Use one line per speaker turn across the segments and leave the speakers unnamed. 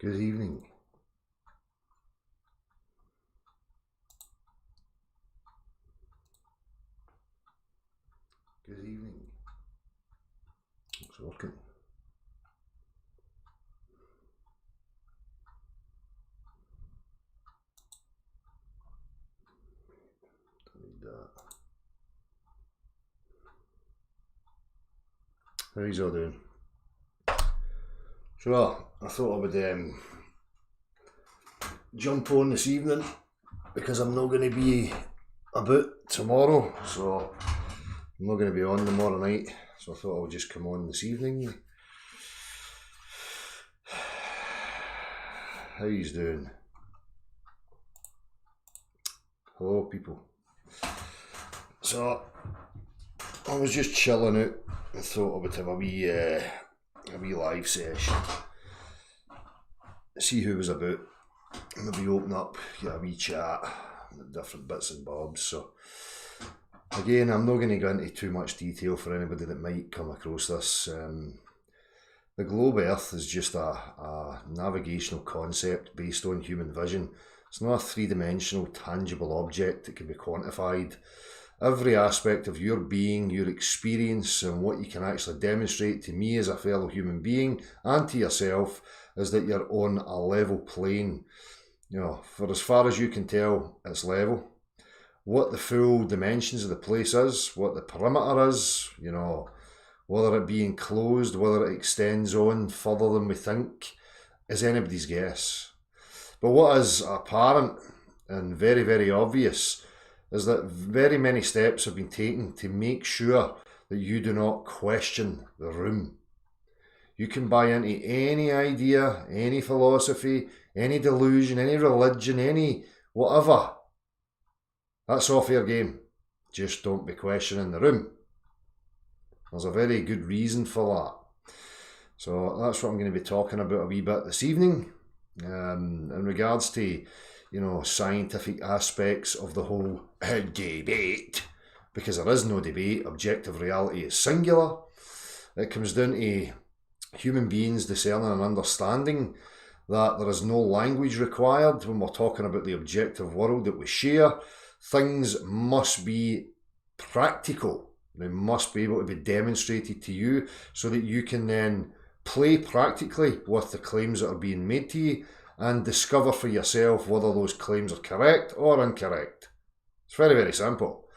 Good evening. Good evening. It's working. Don't need that. How you all doing? So I thought I would jump on this evening because I'm not going to be about tomorrow, so I'm not going to be on tomorrow night, so I thought I would just come on this evening. How you doing? Hello people. So I was just chilling out and thought I would have a wee live session, see who was about, maybe open up, get a wee chat, different bits and bobs. So again, I'm not going to go into too much detail for anybody that might come across this. The globe Earth is just a navigational concept based on human vision. It's not a three-dimensional tangible object that can be quantified. Every aspect of your being, your experience, and what you can actually demonstrate to me as a fellow human being and to yourself is that you're on a level plane. You know, for as far as you can tell, it's level. What the full dimensions of the place is, what the perimeter is, you know, whether it be enclosed, whether it extends on further than we think, is anybody's guess. But what is apparent and very, very obvious is that very many steps have been taken to make sure that you do not question the room. You can buy into any idea, any philosophy, any delusion, any religion, any whatever. That's all fair game. Just don't be questioning the room. There's a very good reason for that. So that's what I'm going to be talking about a wee bit this evening. In regards to, you know, scientific aspects of the whole debate, because there is no debate, objective reality is singular. It comes down to human beings discerning and understanding that there is no language required when we're talking about the objective world that we share. Things must be practical. They must be able to be demonstrated to you so that you can then play practically with the claims that are being made to you and discover for yourself whether those claims are correct or incorrect. It's very, very simple.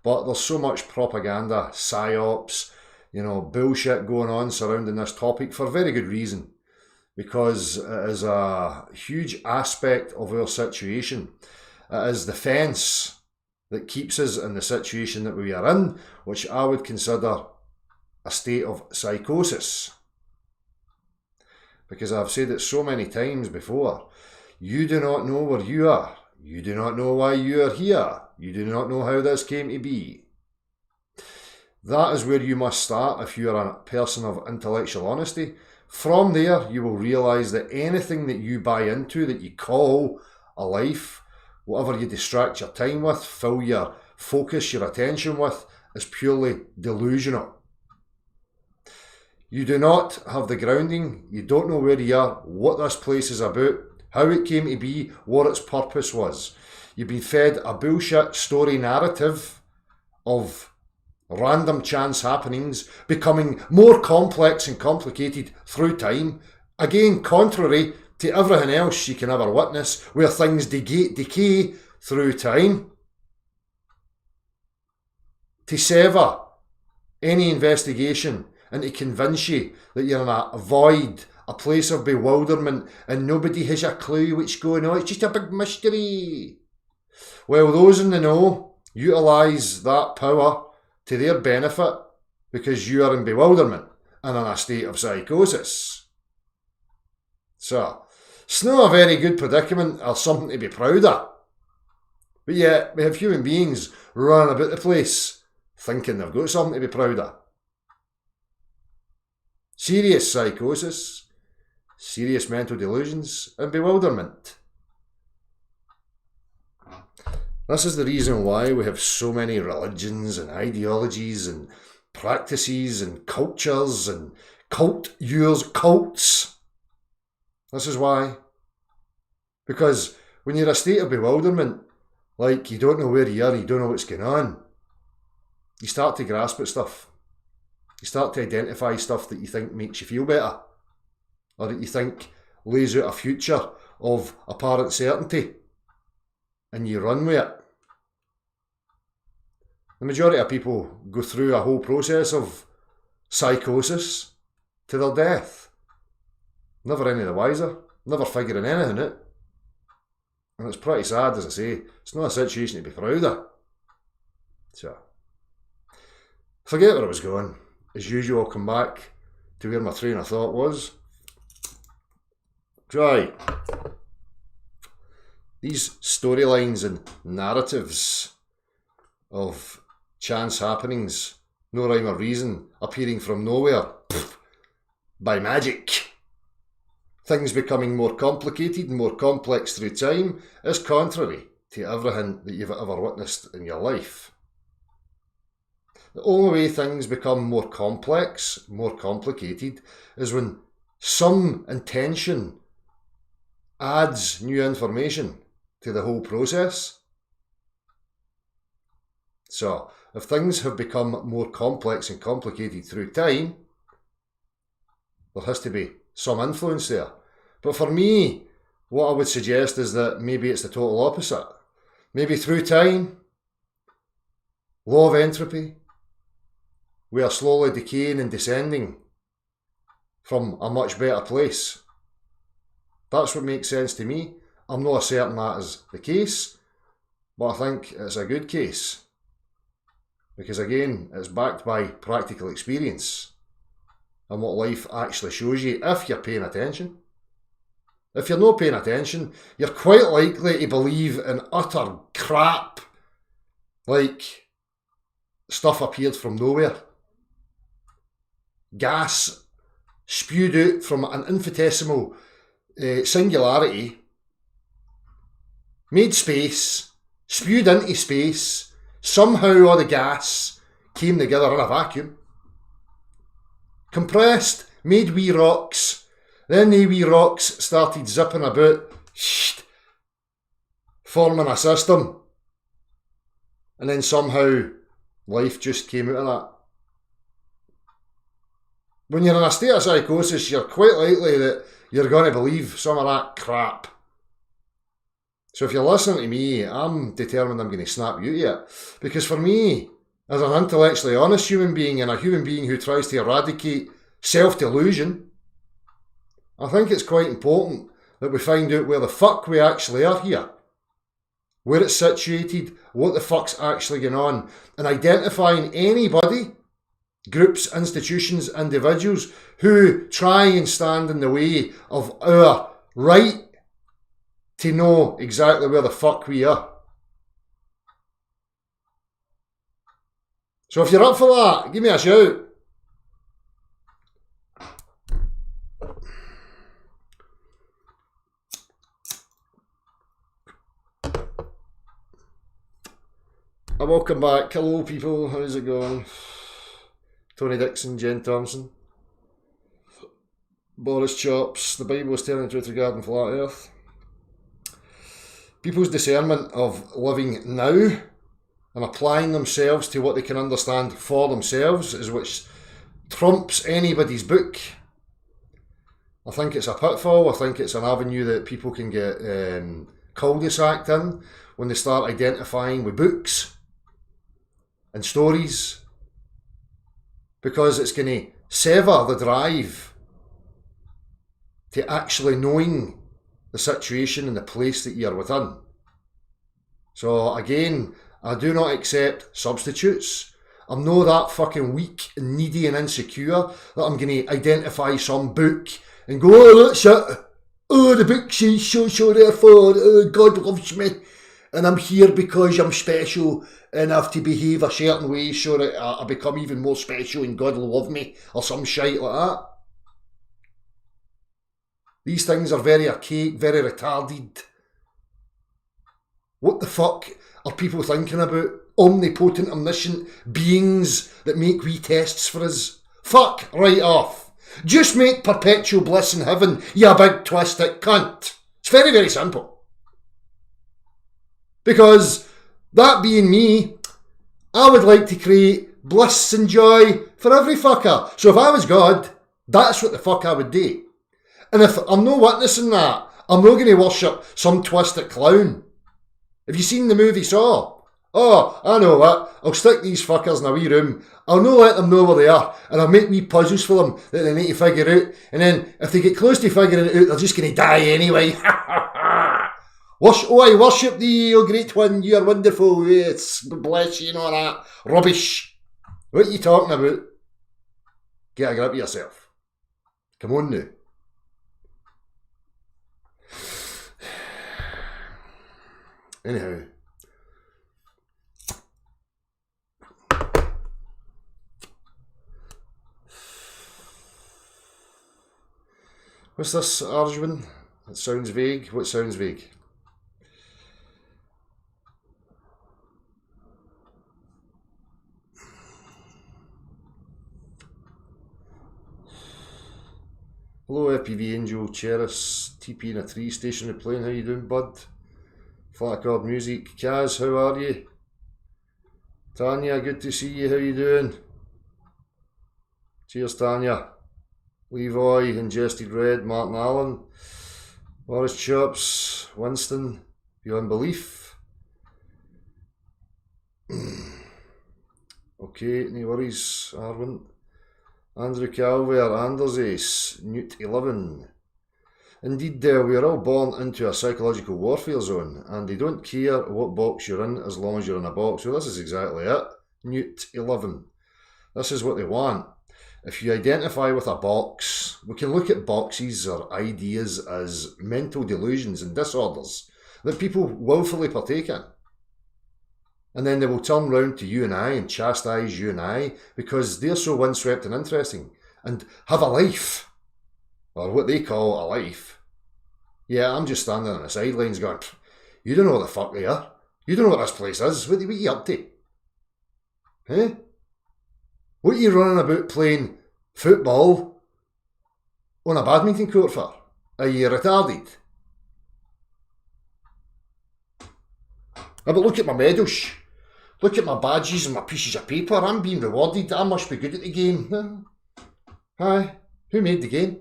But there's so much propaganda, psyops, you know, bullshit going on surrounding this topic for very good reason, because it is a huge aspect of our situation. It is the fence that keeps us in the situation that we are in, which I would consider a state of psychosis. Because I've said it so many times before, you do not know where you are. You do not know why you are here. You do not know how this came to be. That is where you must start if you are a person of intellectual honesty. From there, you will realise that anything that you buy into, that you call a life, whatever you distract your time with, fill your focus, your attention with, is purely delusional. You do not have the grounding, you don't know where you are, what this place is about, how it came to be, what its purpose was. You've been fed a bullshit story narrative of random chance happenings becoming more complex and complicated through time. Again, contrary to everything else you can ever witness, where things decay through time. To sever any investigation and to convince you that you're in a void, a place of bewilderment, and nobody has a clue what's going on. It's just a big mystery. Well, those in the know utilise that power to their benefit because you are in bewilderment and in a state of psychosis. So, it's not a very good predicament or something to be proud of. But yet, we have human beings running about the place thinking they've got something to be proud of. Serious psychosis, serious mental delusions, and bewilderment. This is the reason why we have so many religions and ideologies and practices and cultures and cults. This is why. Because when you're in a state of bewilderment, like you don't know where you are, you don't know what's going on, you start to grasp at stuff. You start to identify stuff that you think makes you feel better, or that you think lays out a future of apparent certainty, and you run with it. The majority of people go through a whole process of psychosis to their death, never any the wiser, never figuring anything out. And it's pretty sad, as I say. It's not a situation to be proud of. So, forget where I was going. As usual, I'll come back to where my train of thought was. Right. These storylines and narratives of chance happenings, no rhyme or reason, appearing from nowhere, by magic. Things becoming more complicated and more complex through time is contrary to everything that you've ever witnessed in your life. The only way things become more complex, more complicated, is when some intention adds new information to the whole process. So, if things have become more complex and complicated through time, there has to be some influence there. But for me, what I would suggest is that maybe it's the total opposite. Maybe through time, law of entropy, we are slowly decaying and descending from a much better place. That's what makes sense to me. I'm not certain that is the case, but I think it's a good case. Because again, it's backed by practical experience and what life actually shows you if you're paying attention. If you're not paying attention, you're quite likely to believe in utter crap, like stuff appeared from nowhere. Gas spewed out from an infinitesimal singularity, made space, spewed into space. Somehow all the gas came together in a vacuum. Compressed, made wee rocks. Then the wee rocks started zipping about, forming a system. And then somehow life just came out of that. When you're in a state of psychosis, you're quite likely that you're going to believe some of that crap. So if you're listening to me, I'm determined I'm going to snap you at it. Because for me, as an intellectually honest human being and a human being who tries to eradicate self-delusion, I think it's quite important that we find out where the fuck we actually are here. Where it's situated, what the fuck's actually going on, and identifying anybody, groups, institutions, individuals who try and stand in the way of our right to know exactly where the fuck we are. So if you're up for that, give me a shout. Welcome back. Hello people, how's it going? Tony Dixon, Jen Thompson, Boris Chops, the Bible is telling the truth regarding flat earth. People's discernment of living now and applying themselves to what they can understand for themselves is which trumps anybody's book. I think it's a pitfall. I think it's an avenue that people can get cul-de-saced in when they start identifying with books and stories, because it's going to sever the drive to actually knowing the situation and the place that you're within. So again, I do not accept substitutes. I'm not that fucking weak and needy and insecure that I'm going to identify some book and go, oh, that's it. Oh, the book says so therefore, God loves me. And I'm here because I'm special enough to behave a certain way so that I become even more special and God will love me, or some shite like that. These things are very archaic, very retarded. What the fuck are people thinking about? Omnipotent, omniscient beings that make wee tests for us? Fuck right off. Just make perpetual bliss in heaven, you big twisted cunt. It's very, very simple. Because, that being me, I would like to create bliss and joy for every fucker. So if I was God, that's what the fuck I would do. And if I'm no witnessing that, I'm not going to worship some twisted clown. Have you seen the movie Saw? Oh, I know what. I'll stick these fuckers in a wee room. I'll not let them know where they are. And I'll make wee puzzles for them that they need to figure out. And then, if they get close to figuring it out, they're just going to die anyway. I worship thee, O great one. You are wonderful. Yes, bless you and all that. Rubbish. What are you talking about? Get a grip of yourself. Come on now. Anyhow. What's this, Arjun? It sounds vague. What sounds vague? Hello, FPV Angel, Cheris, TP in a tree, stationary plane. How you doing, bud? Flat chord music. Kaz, how are you? Tanya, good to see you. How you doing? Cheers, Tanya. Levi, Ingested Red, Martin Allen, Morris Chops, Winston, Beyond Belief. Okay, no worries, Arvin. Andrew Calver, Anders Ace, Newt 11. Indeed, we are all born into a psychological warfare zone, and they don't care what box you're in as long as you're in a box. So this is exactly it. Newt 11. This is what they want. If you identify with a box, we can look at boxes or ideas as mental delusions and disorders that people willfully partake in. And then they will turn round to you and I and chastise you and I because they're so windswept and interesting and have a life, or what they call a life. Yeah, I'm just standing on the sidelines going, you don't know what the fuck they are. You don't know what this place is. What are you up to? Eh? What are you running about playing football on a badminton court for? Are you retarded? But look at my medals. Look at my badges and my pieces of paper. I'm being rewarded. I must be good at the game. Hi. Who made the game?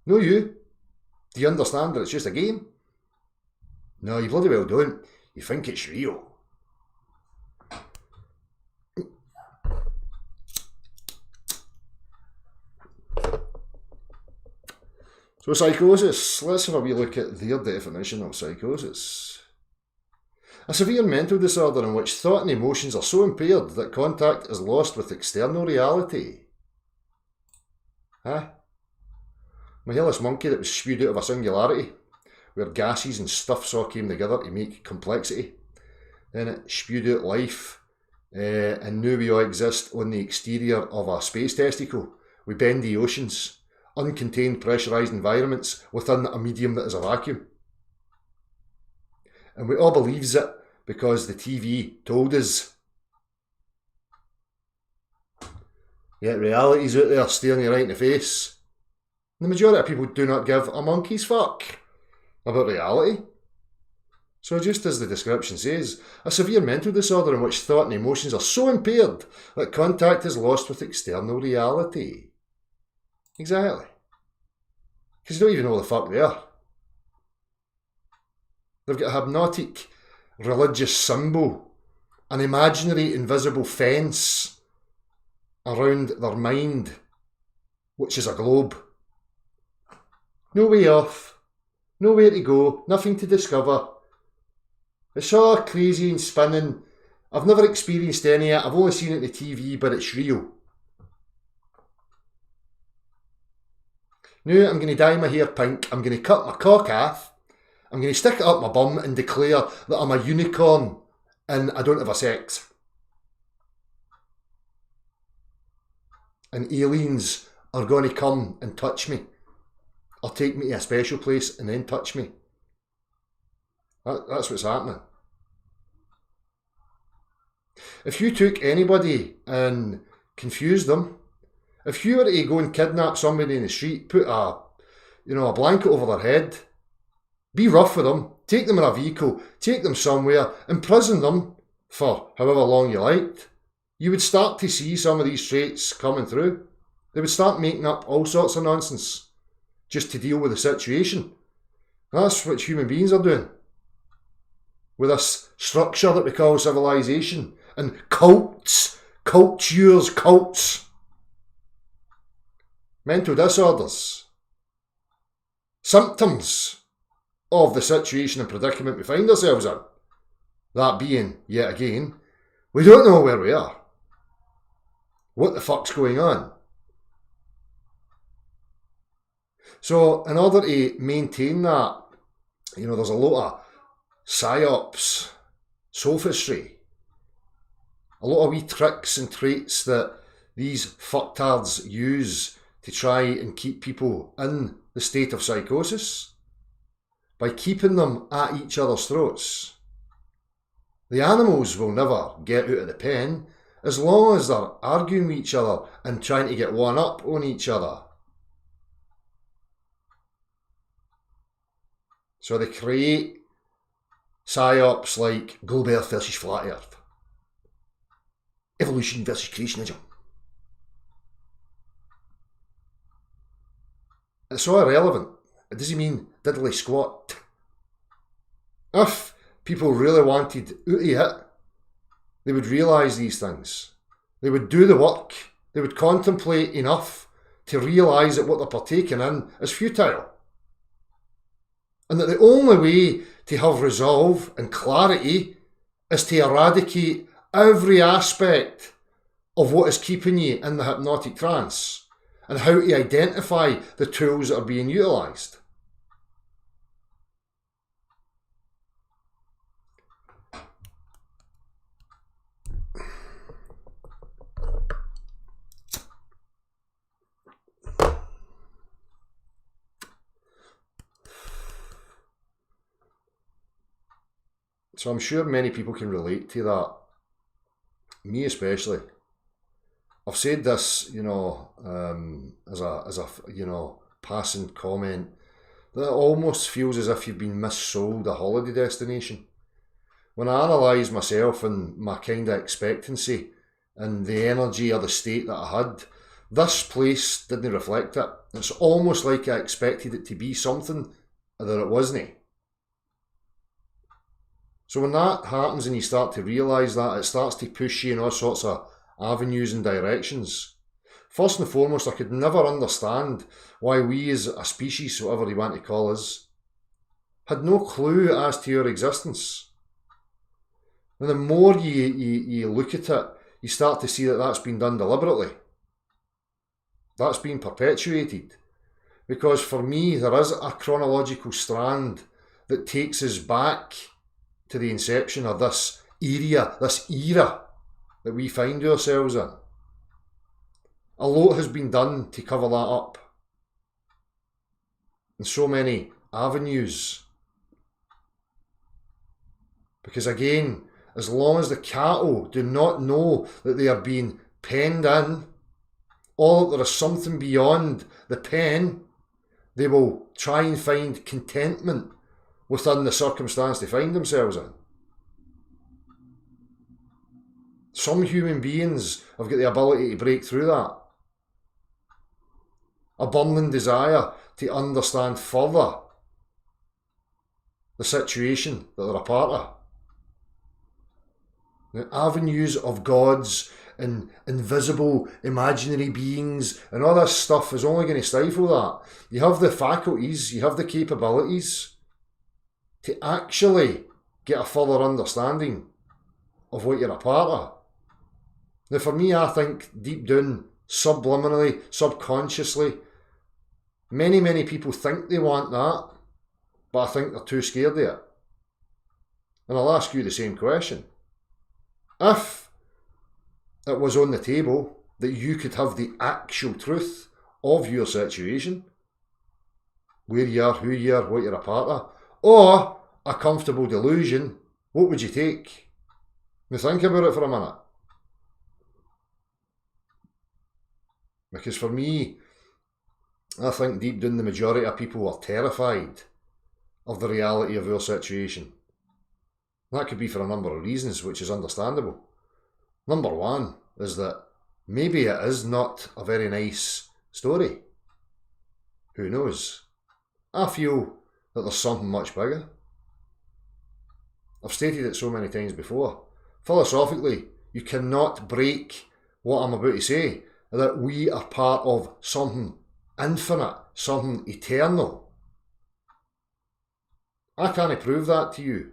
No, you. Do you understand that it's just a game? No, you bloody well don't. You think it's real. So psychosis. Let's have a wee look at their definition of psychosis. A severe mental disorder in which thought and emotions are so impaired that contact is lost with external reality. Huh? My hairless monkey that was spewed out of a singularity, where gases and stuffs all came together to make complexity. Then it spewed out life, and now we all exist on the exterior of a space testicle, with bendy oceans, uncontained pressurised environments within a medium that is a vacuum. And we all believes it because the TV told us. Yet reality's out there staring you right in the face. The majority of people do not give a monkey's fuck about reality. So just as the description says, a severe mental disorder in which thought and emotions are so impaired that contact is lost with external reality. Exactly. Because you don't even know what the fuck they are. They've got a hypnotic religious symbol, an imaginary invisible fence around their mind, which is a globe. No way off, nowhere to go, nothing to discover. It's all crazy and spinning. I've never experienced any of it, I've only seen it on the TV, but it's real. Now I'm going to dye my hair pink, I'm going to cut my cock off, I'm going to stick it up my bum and declare that I'm a unicorn and I don't have a sex. And aliens are going to come and touch me, or take me to a special place and then touch me. That's what's happening. If you took anybody and confused them If you were to go and kidnap somebody in the street, put a blanket over their head, be rough with them, take them in a vehicle, take them somewhere, imprison them for however long you liked, you would start to see some of these traits coming through. They would start making up all sorts of nonsense just to deal with the situation. And that's what human beings are doing. With this structure that we call civilization and cults, cults, mental disorders, symptoms of the situation and predicament we find ourselves in. That being, yet again, we don't know where we are. What the fuck's going on? So in order to maintain that, there's a lot of psyops, sophistry, a lot of wee tricks and traits that these fucktards use to try and keep people in the state of psychosis by keeping them at each other's throats. The animals will never get out of the pen as long as they're arguing with each other and trying to get one up on each other. So they create psyops like globe earth versus flat earth, evolution versus creationism. It's so irrelevant. It doesn't mean diddly squat. If people really wanted out of it, they would realise these things. They would do the work. They would contemplate enough to realise that what they're partaking in is futile. And that the only way to have resolve and clarity is to eradicate every aspect of what is keeping you in the hypnotic trance and how to identify the tools that are being utilised. So I'm sure many people can relate to that. Me especially. I've said this, as a passing comment, that it almost feels as if you've been missold a holiday destination. When I analyse myself and my kind of expectancy and the energy or the state that I had, this place didn't reflect it. It's almost like I expected it to be something that it wasn't. So when that happens and you start to realise that, it starts to push you in all sorts of avenues and directions. First and foremost, I could never understand why we as a species, whatever you want to call us, had no clue as to your existence. And the more you look at it, you start to see that that's been done deliberately. That's been perpetuated. Because for me, there is a chronological strand that takes us back to the inception of this era that we find ourselves in. A lot has been done to cover that up. In so many avenues. Because again, as long as the cattle do not know that they are being penned in, or that there is something beyond the pen, they will try and find contentment within the circumstance they find themselves in. Some human beings have got the ability to break through that. A burning desire to understand further the situation that they're a part of. The avenues of gods and invisible imaginary beings and all this stuff is only going to stifle that. You have the faculties, you have the capabilities to actually get a further understanding of what you're a part of. Now for me, I think deep down, subliminally, subconsciously, many people think they want that, but I think they're too scared of it. And I'll ask you the same question. If it was on the table that you could have the actual truth of your situation, where you are, who you are, what you're a part of, or a comfortable delusion, what would you take? Now think about it for a minute. Because for me, I think deep down the majority of people are terrified of the reality of our situation. That could be for a number of reasons, which is understandable. Number one is that maybe it is not a very nice story. Who knows? I feel that there's something much bigger. I've stated it so many times before. Philosophically, you cannot break what I'm about to say, that we are part of something infinite, something eternal. I can't prove that to you.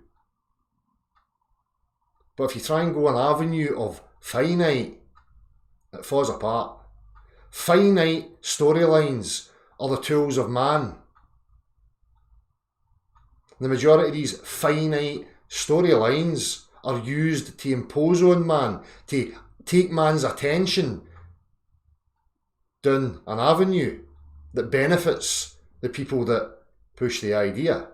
But if you try and go an avenue of finite, it falls apart. Finite storylines are the tools of man. The majority of these finite storylines are used to impose on man, to take man's attention down an avenue that benefits the people that push the idea.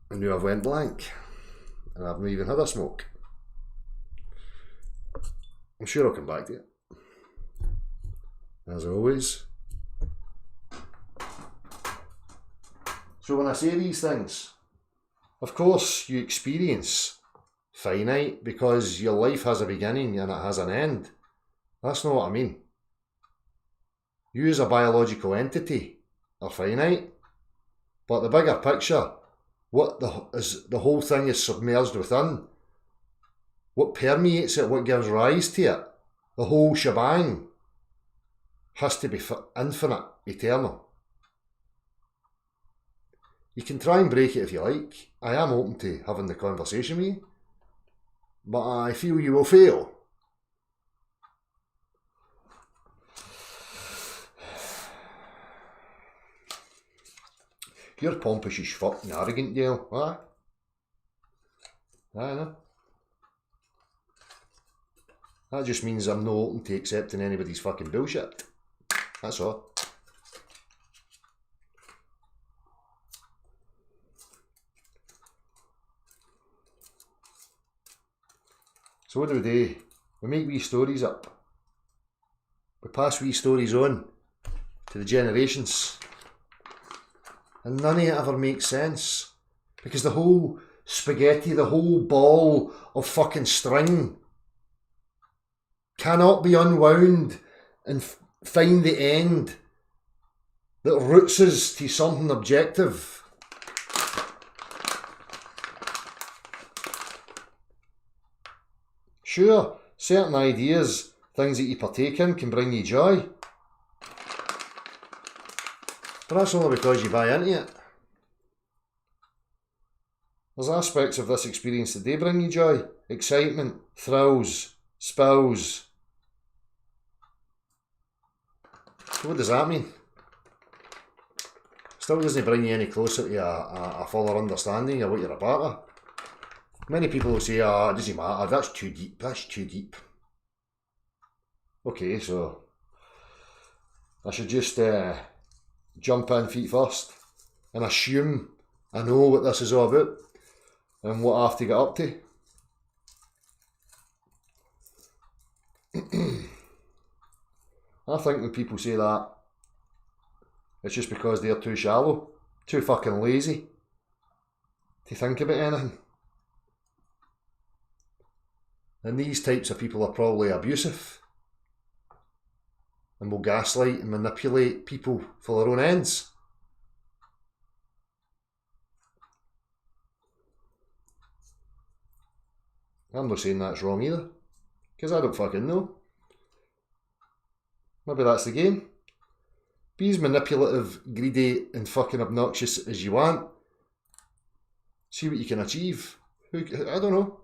And now I've went blank, and I've not even had a smoke. I'm sure I'll come back to it. As always. So when I say these things, of course you experience finite because your life has a beginning and it has an end. That's not what I mean. You as a biological entity are finite, but the bigger picture, what the whole thing is submerged within, what permeates it, what gives rise to it, the whole shebang has to be infinite, eternal. You can try and break it if you like. I am open to having the conversation with you, but I feel you will fail. You're pompous as fuck and arrogant, Dale. Huh? I know. That just means I'm not open to accepting anybody's fucking bullshit. That's all. So what do? We make wee stories up. We pass wee stories on to the generations. And none of it ever makes sense. Because the whole spaghetti, the whole ball of fucking string cannot be unwound and find the end that roots us to something objective. Sure, certain ideas, things that you partake in can bring you joy. But that's only because you buy into it. There's aspects of this experience that they bring you joy, excitement, thrills, spills. So what does that mean? Still doesn't bring you any closer to a fuller understanding of what you're a part of. Many people will say, it doesn't matter, that's too deep. Okay, so I should just jump in feet first and assume I know what this is all about and what I have to get up to. I think when people say that, it's just because they're too shallow, too fucking lazy to think about anything. And these types of people are probably abusive and will gaslight and manipulate people for their own ends. I'm not saying that's wrong either, because I don't fucking know. Maybe that's the game. Be as manipulative, greedy and fucking obnoxious as you want. See what you can achieve. I don't know.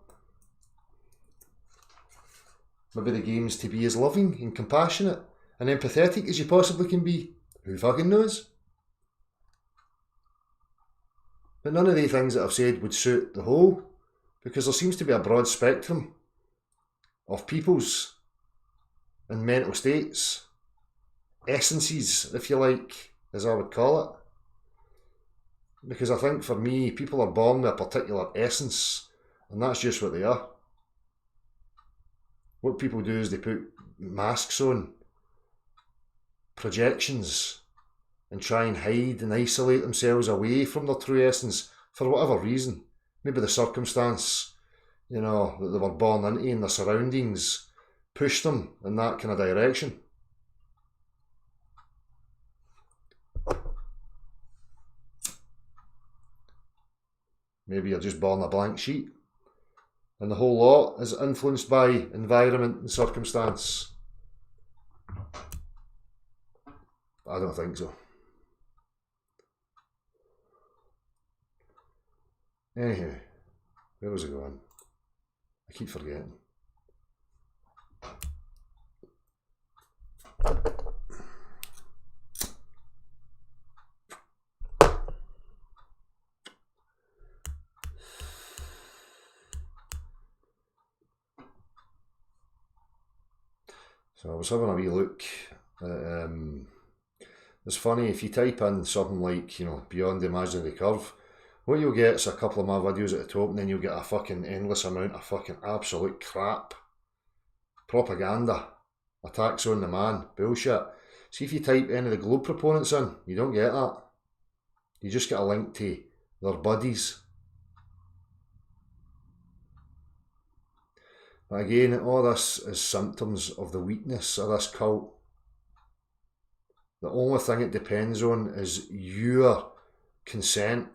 Maybe the game's to be as loving and compassionate and empathetic as you possibly can be. Who fucking knows? But none of the things that I've said would suit the whole, because there seems to be a broad spectrum of peoples and mental states, essences, if you like, as I would call it. Because I think for me, people are born with a particular essence, and that's just what they are. What people do is they put masks on, projections, and try and hide and isolate themselves away from their true essence for whatever reason. Maybe the circumstance, you know, that they were born into and their surroundings pushed them in that kind of direction. Maybe you're just born a blank sheet and the whole lot is influenced by environment and circumstance. I don't think so. Anyhow, where was I going? I keep forgetting. So I was having a wee look at, it's funny, if you type in something like, you know, Beyond the Imaginary Curve, what you'll get is a couple of my videos at the top, and then you'll get a fucking endless amount of fucking absolute crap. Propaganda. Attacks on the man. Bullshit. See, if you type any of the Globe proponents in, you don't get that. You just get a link to their buddies. But again, all this is symptoms of the weakness of this cult. The only thing it depends on is your consent.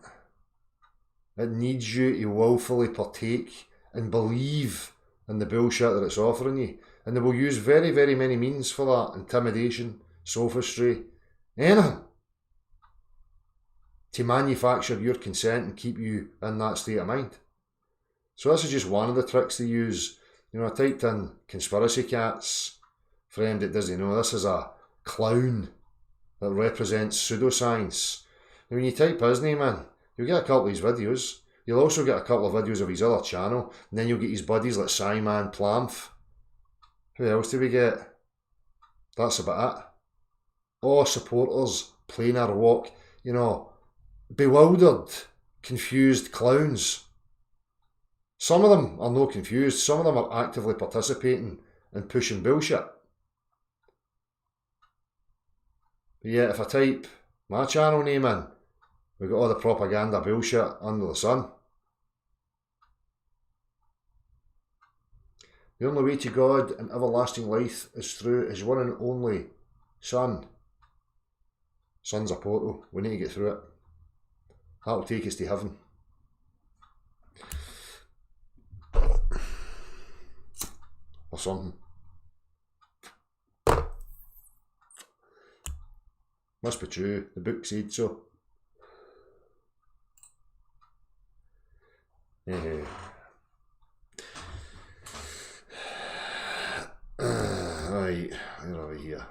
It needs you to willfully partake and believe in the bullshit that it's offering you. And they will use very, very many means for that. Intimidation, sophistry, anything. To manufacture your consent and keep you in that state of mind. So this is just one of the tricks they use. You know, I typed in conspiracy cats. Friend that doesn't know, this is a clown that represents pseudoscience. And when you type his name in, you'll get a couple of his videos. You'll also get a couple of videos of his other channel. And then you'll get his buddies like Simon Plamph. Who else do we get? That's about it. All supporters playing our walk, you know, bewildered, confused clowns. Some of them are not confused. Some of them are actively participating and pushing bullshit. But yet, if I type my channel name in, we've got all the propaganda bullshit under the sun. The only way to God and everlasting life is through His one and only Son. Son's a portal. We need to get through it. That'll take us to heaven. Or something. Must be true. The book said so. Right, where are we here?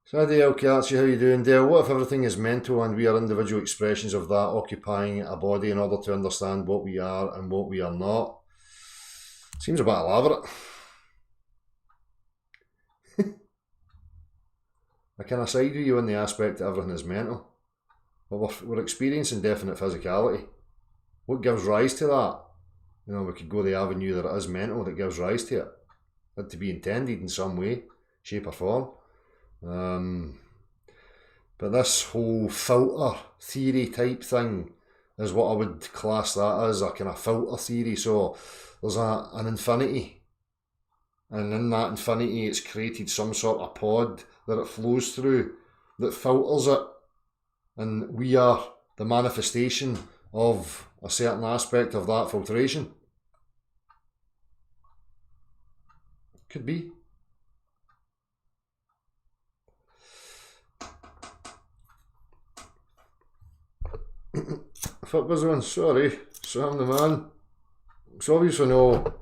So Dale Katzy, how you doing, Dale? What if everything is mental and we are individual expressions of that, occupying a body in order to understand what we are and what we are not? Seems a bit elaborate. I kind of side with you on the aspect that everything is mental. But we're experiencing definite physicality. What gives rise to that? You know, we could go the avenue that it is mental that gives rise to it. It to be intended in some way, shape or form. But this whole filter theory type thing is what I would class that as, a kind of filter theory. So there's an infinity, and in that infinity it's created some sort of pod that it flows through that filters it, and we are the manifestation of a certain aspect of that filtration. Could be. If it was on, sorry, Sam the man. It's obviously no.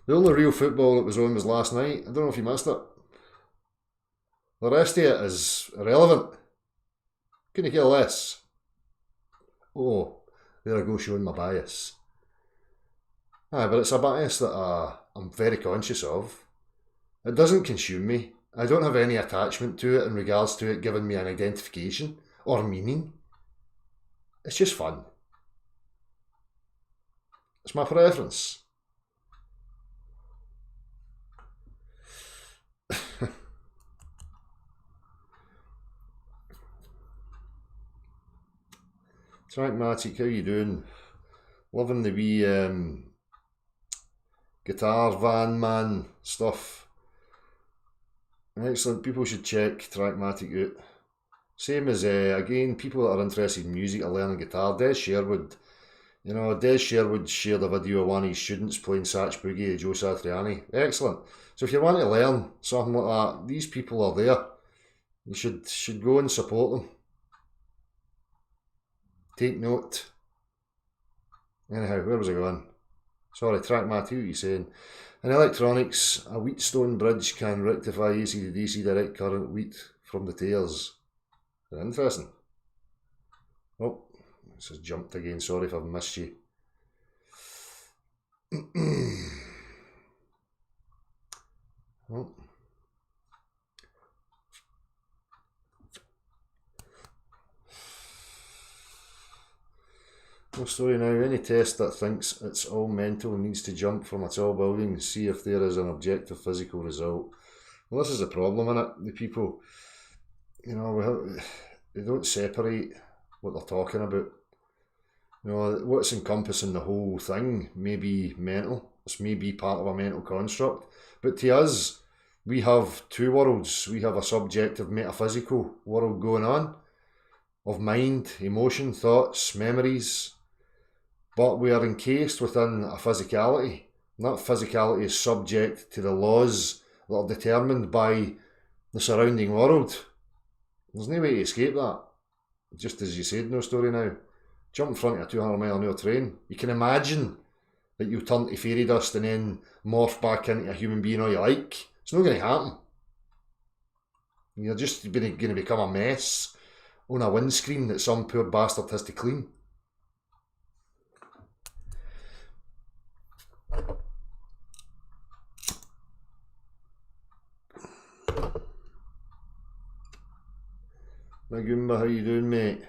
The only real football that was on was last night. I don't know if you missed it. The rest of it is irrelevant. Couldn't care less. Oh, there I go showing my bias. Aye, but it's a bias that I'm very conscious of. It doesn't consume me. I don't have any attachment to it in regards to it giving me an identification or meaning. It's just fun. It's my preference. Trackmatic, how you doing? Loving the wee guitar van man stuff. Excellent. People should check Trackmatic out. Same as, again, people that are interested in music or learning guitar. Des Sherwood. You know, Des Sherwood shared a video of one of his students playing Satch Boogie, Joe Satriani. Excellent. So if you want to learn something like that, these people are there. You should go and support them. Take note. Anyhow, where was I going? Sorry, Trackmatic, what are you saying? In electronics, a Wheatstone bridge can rectify AC to DC direct current wheat from the tails. Interesting. Oh, this has jumped again. Sorry if I've missed you. Oh. No story now. Any test that thinks it's all mental needs to jump from a tall building and see if there is an objective physical result. Well, this is the problem, innit? The people, you know, they don't separate what they're talking about. You know, what's encompassing the whole thing may be mental. This may be part of a mental construct. But to us, we have two worlds. We have a subjective metaphysical world going on of mind, emotion, thoughts, memories. But we are encased within a physicality. And that physicality is subject to the laws that are determined by the surrounding world. There's no way to escape that. Just as you said, no story now. Jump in front of a 200 mile an hour train. You can imagine that you turn to fairy dust and then morph back into a human being all you like. It's not going to happen. You're just going to become a mess on a windscreen that some poor bastard has to clean. Magumba, how you doing, mate?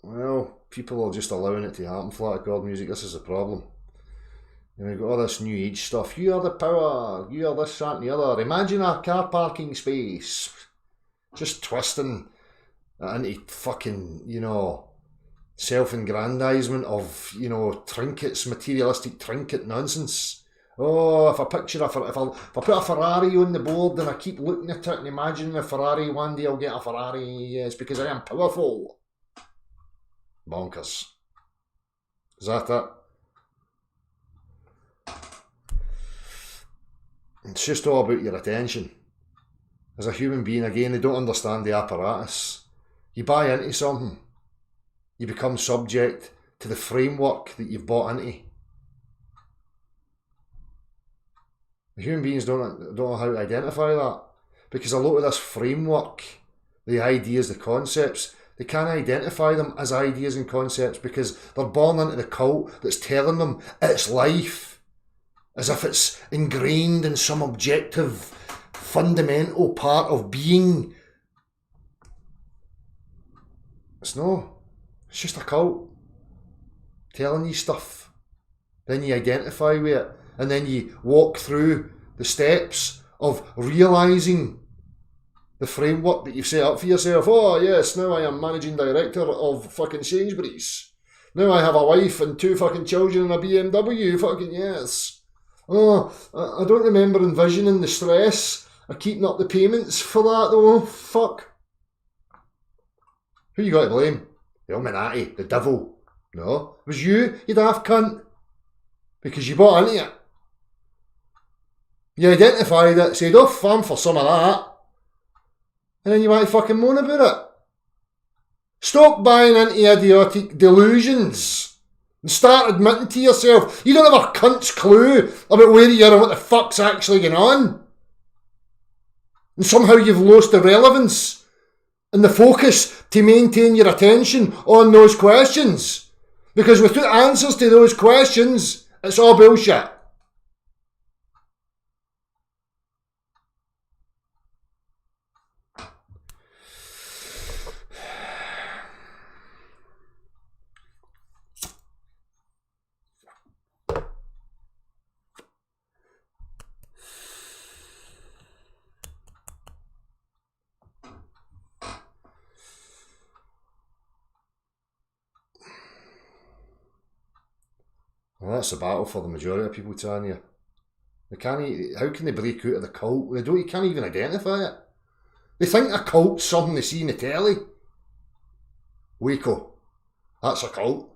Well, people are just allowing it to happen. Flat accord music, this is the problem. And we've got all this new age stuff. You are the power, you are this, that and the other. Imagine a car parking space. Just twisting into fucking, you know, self-aggrandisement of, you know, trinkets, materialistic trinket nonsense. Oh, if I put a Ferrari on the board and I keep looking at it and imagining a Ferrari, one day I'll get a Ferrari. It's because I am powerful. Bonkers. Is that it? It's just all about your attention. As a human being, again, they don't understand the apparatus. You buy into something, you become subject to the framework that you've bought into. Human beings don't know how to identify that, because a lot of this framework, the ideas, the concepts, they can't identify them as ideas and concepts because they're born into the cult that's telling them it's life, as if it's ingrained in some objective, fundamental part of being. It's just a cult telling you stuff. Then you identify with it. And then you walk through the steps of realising the framework that you've set up for yourself. Oh yes, now I am managing director of fucking Sainsbury's. Now I have a wife and 2 fucking children and a BMW. Fucking yes. Oh, I don't remember envisioning the stress of keeping up the payments for that though. Fuck. Who you got to blame? The Illuminati, the devil. No, it was you daft cunt. Because you bought into it. You identified it, said, oh, I'm for some of that. And then you want to fucking moan about it. Stop buying into idiotic delusions. And start admitting to yourself, you don't have a cunt's clue about where you are and what the fuck's actually going on. And somehow you've lost the relevance and the focus to maintain your attention on those questions. Because without answers to those questions, it's all bullshit. That's the battle for the majority of people, Tanya. They can't. How can they break out of the cult? They don't. You can't even identify it. They think a cult's something they see in the telly. Waco, that's a cult.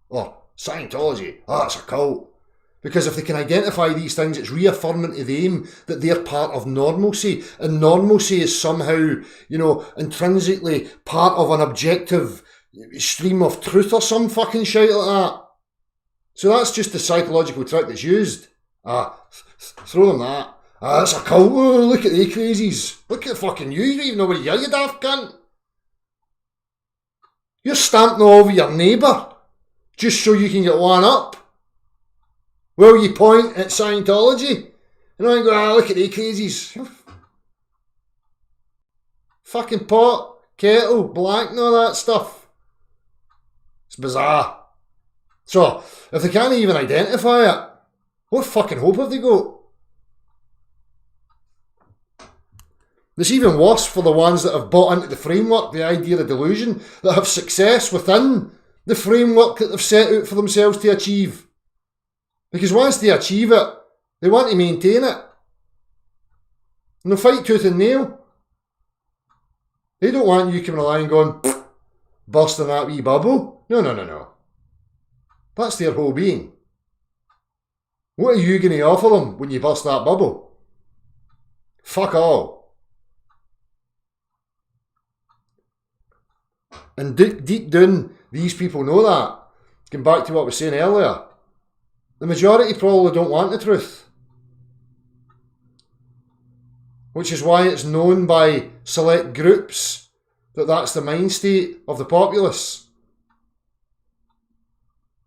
Or Scientology, that's a cult. Because if they can identify these things, it's reaffirming to them that they're part of normalcy. And normalcy is somehow, intrinsically part of an objective stream of truth or some fucking shit like that. So that's just the psychological trick that's used. Throw them that. That's a cult. Oh, look at the crazies. Look at fucking you. You don't even know where you are, you daft cunt. You're stamping all over your neighbour just so you can get one up. Well, you point at Scientology and I go, look at the crazies. Fucking pot, kettle, black and all that stuff. It's bizarre. So, if they can't even identify it, what fucking hope have they got? It's even worse for the ones that have bought into the framework, the idea of delusion, that have success within the framework that they've set out for themselves to achieve. Because once they achieve it, they want to maintain it. And they'll fight tooth and nail. They don't want you coming along and going, bursting that wee bubble. No. That's their whole being. What are you going to offer them when you burst that bubble? Fuck all. And deep down, these people know that. Going back to what I was saying earlier, the majority probably don't want the truth. Which is why it's known by select groups that that's the mind state of the populace.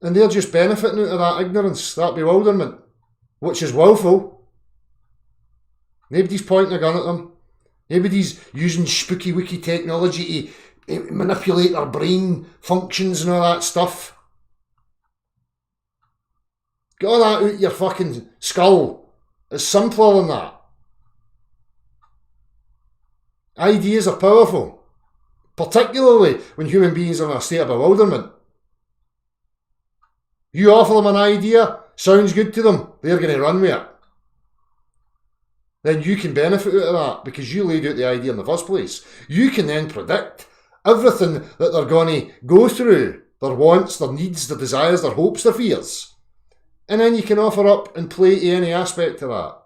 And they're just benefiting out of that ignorance, that bewilderment, which is willful. Nobody's pointing a gun at them. Nobody's using spooky wiki technology to manipulate their brain functions and all that stuff. Get all that out your fucking skull. It's simpler than that. Ideas are powerful, particularly when human beings are in a state of bewilderment. You offer them an idea, sounds good to them, they're going to run with it. Then you can benefit out of that because you laid out the idea in the first place. You can then predict everything that they're going to go through, their wants, their needs, their desires, their hopes, their fears. And then you can offer up and play to any aspect of that.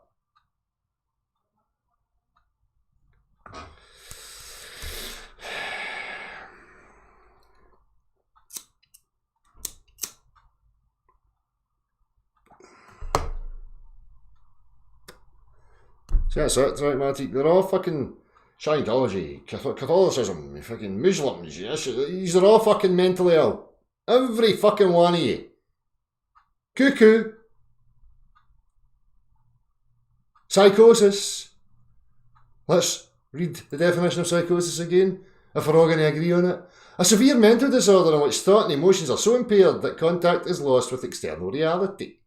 So that's it, right, Matty? They're all fucking Scientology, Catholicism, fucking Muslims, yes, these are all fucking mentally ill. Every fucking one of you. Cuckoo. Psychosis. Let's read the definition of psychosis again, if we're all going to agree on it. A severe mental disorder in which thought and emotions are so impaired that contact is lost with external reality.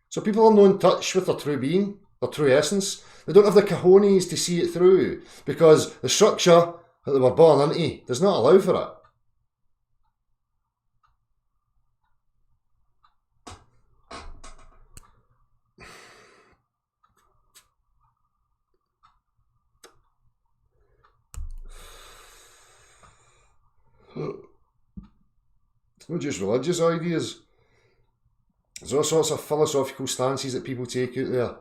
So people are no in touch with their true being, their true essence. They don't have the cojones to see it through because the structure that they were born into does not allow for it. It's not just religious ideas. There's all sorts of philosophical stances that people take out there.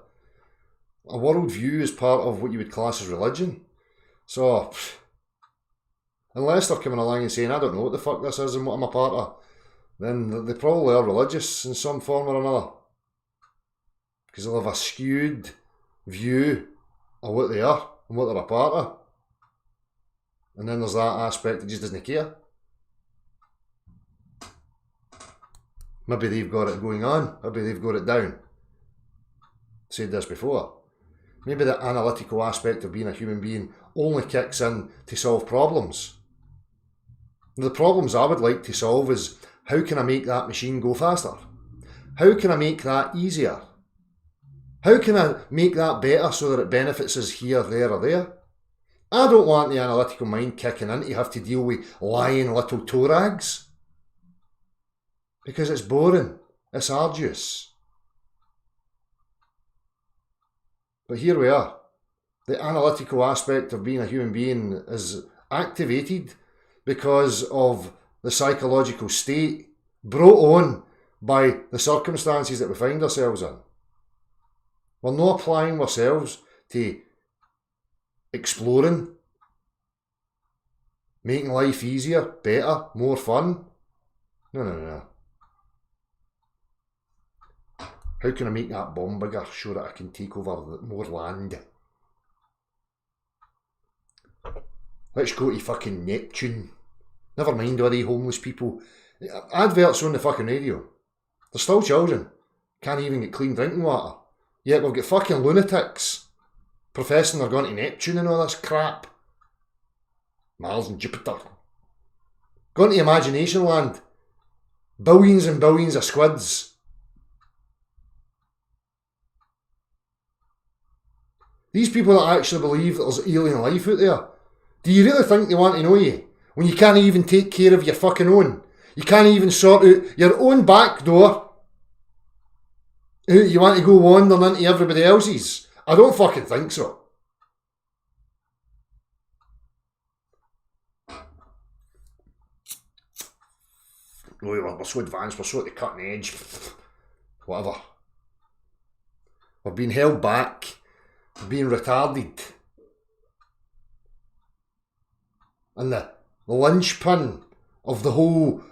A worldview is part of what you would class as religion. So, unless they're coming along and saying, I don't know what the fuck this is and what I'm a part of, then they probably are religious in some form or another. Because they'll have a skewed view of what they are and what they're a part of. And then there's that aspect that just doesn't care. Maybe they've got it going on. Maybe they've got it down. Said this before. Maybe the analytical aspect of being a human being only kicks in to solve problems. The problems I would like to solve is, how can I make that machine go faster? How can I make that easier? How can I make that better so that it benefits us here, there or there? I don't want the analytical mind kicking in to have to deal with lying little toe rags. Because it's boring. It's arduous. But here we are. The analytical aspect of being a human being is activated because of the psychological state brought on by the circumstances that we find ourselves in. We're not applying ourselves to exploring, making life easier, better, more fun. No. How can I make that bomb bigger so that I can take over more land? Let's go to fucking Neptune. Never mind all the homeless people. Adverts on the fucking radio. They're still children. Can't even get clean drinking water. Yet we've got fucking lunatics professing they're going to Neptune and all this crap. Mars and Jupiter. Going to Imagination Land. Billions and billions of squids. These people that actually believe that there's alien life out there, do you really think they want to know you? When you can't even take care of your fucking own. You can't even sort out your own back door. You want to go wandering into everybody else's? I don't fucking think so. We're so advanced, we're so at the cutting edge. Whatever. We're being held back. We're being retarded. And the linchpin of the whole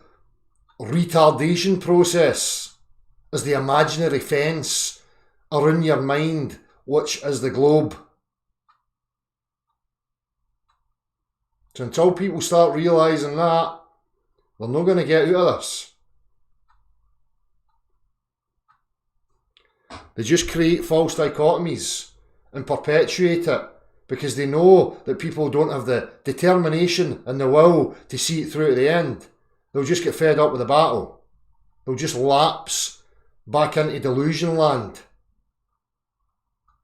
retardation process is the imaginary fence around your mind, which is the globe. So until people start realising that, they're not going to get out of this. They just create false dichotomies and perpetuate it because they know that people don't have the determination and the will to see it through to the end. They'll just get fed up with the battle. They'll just lapse back into delusion land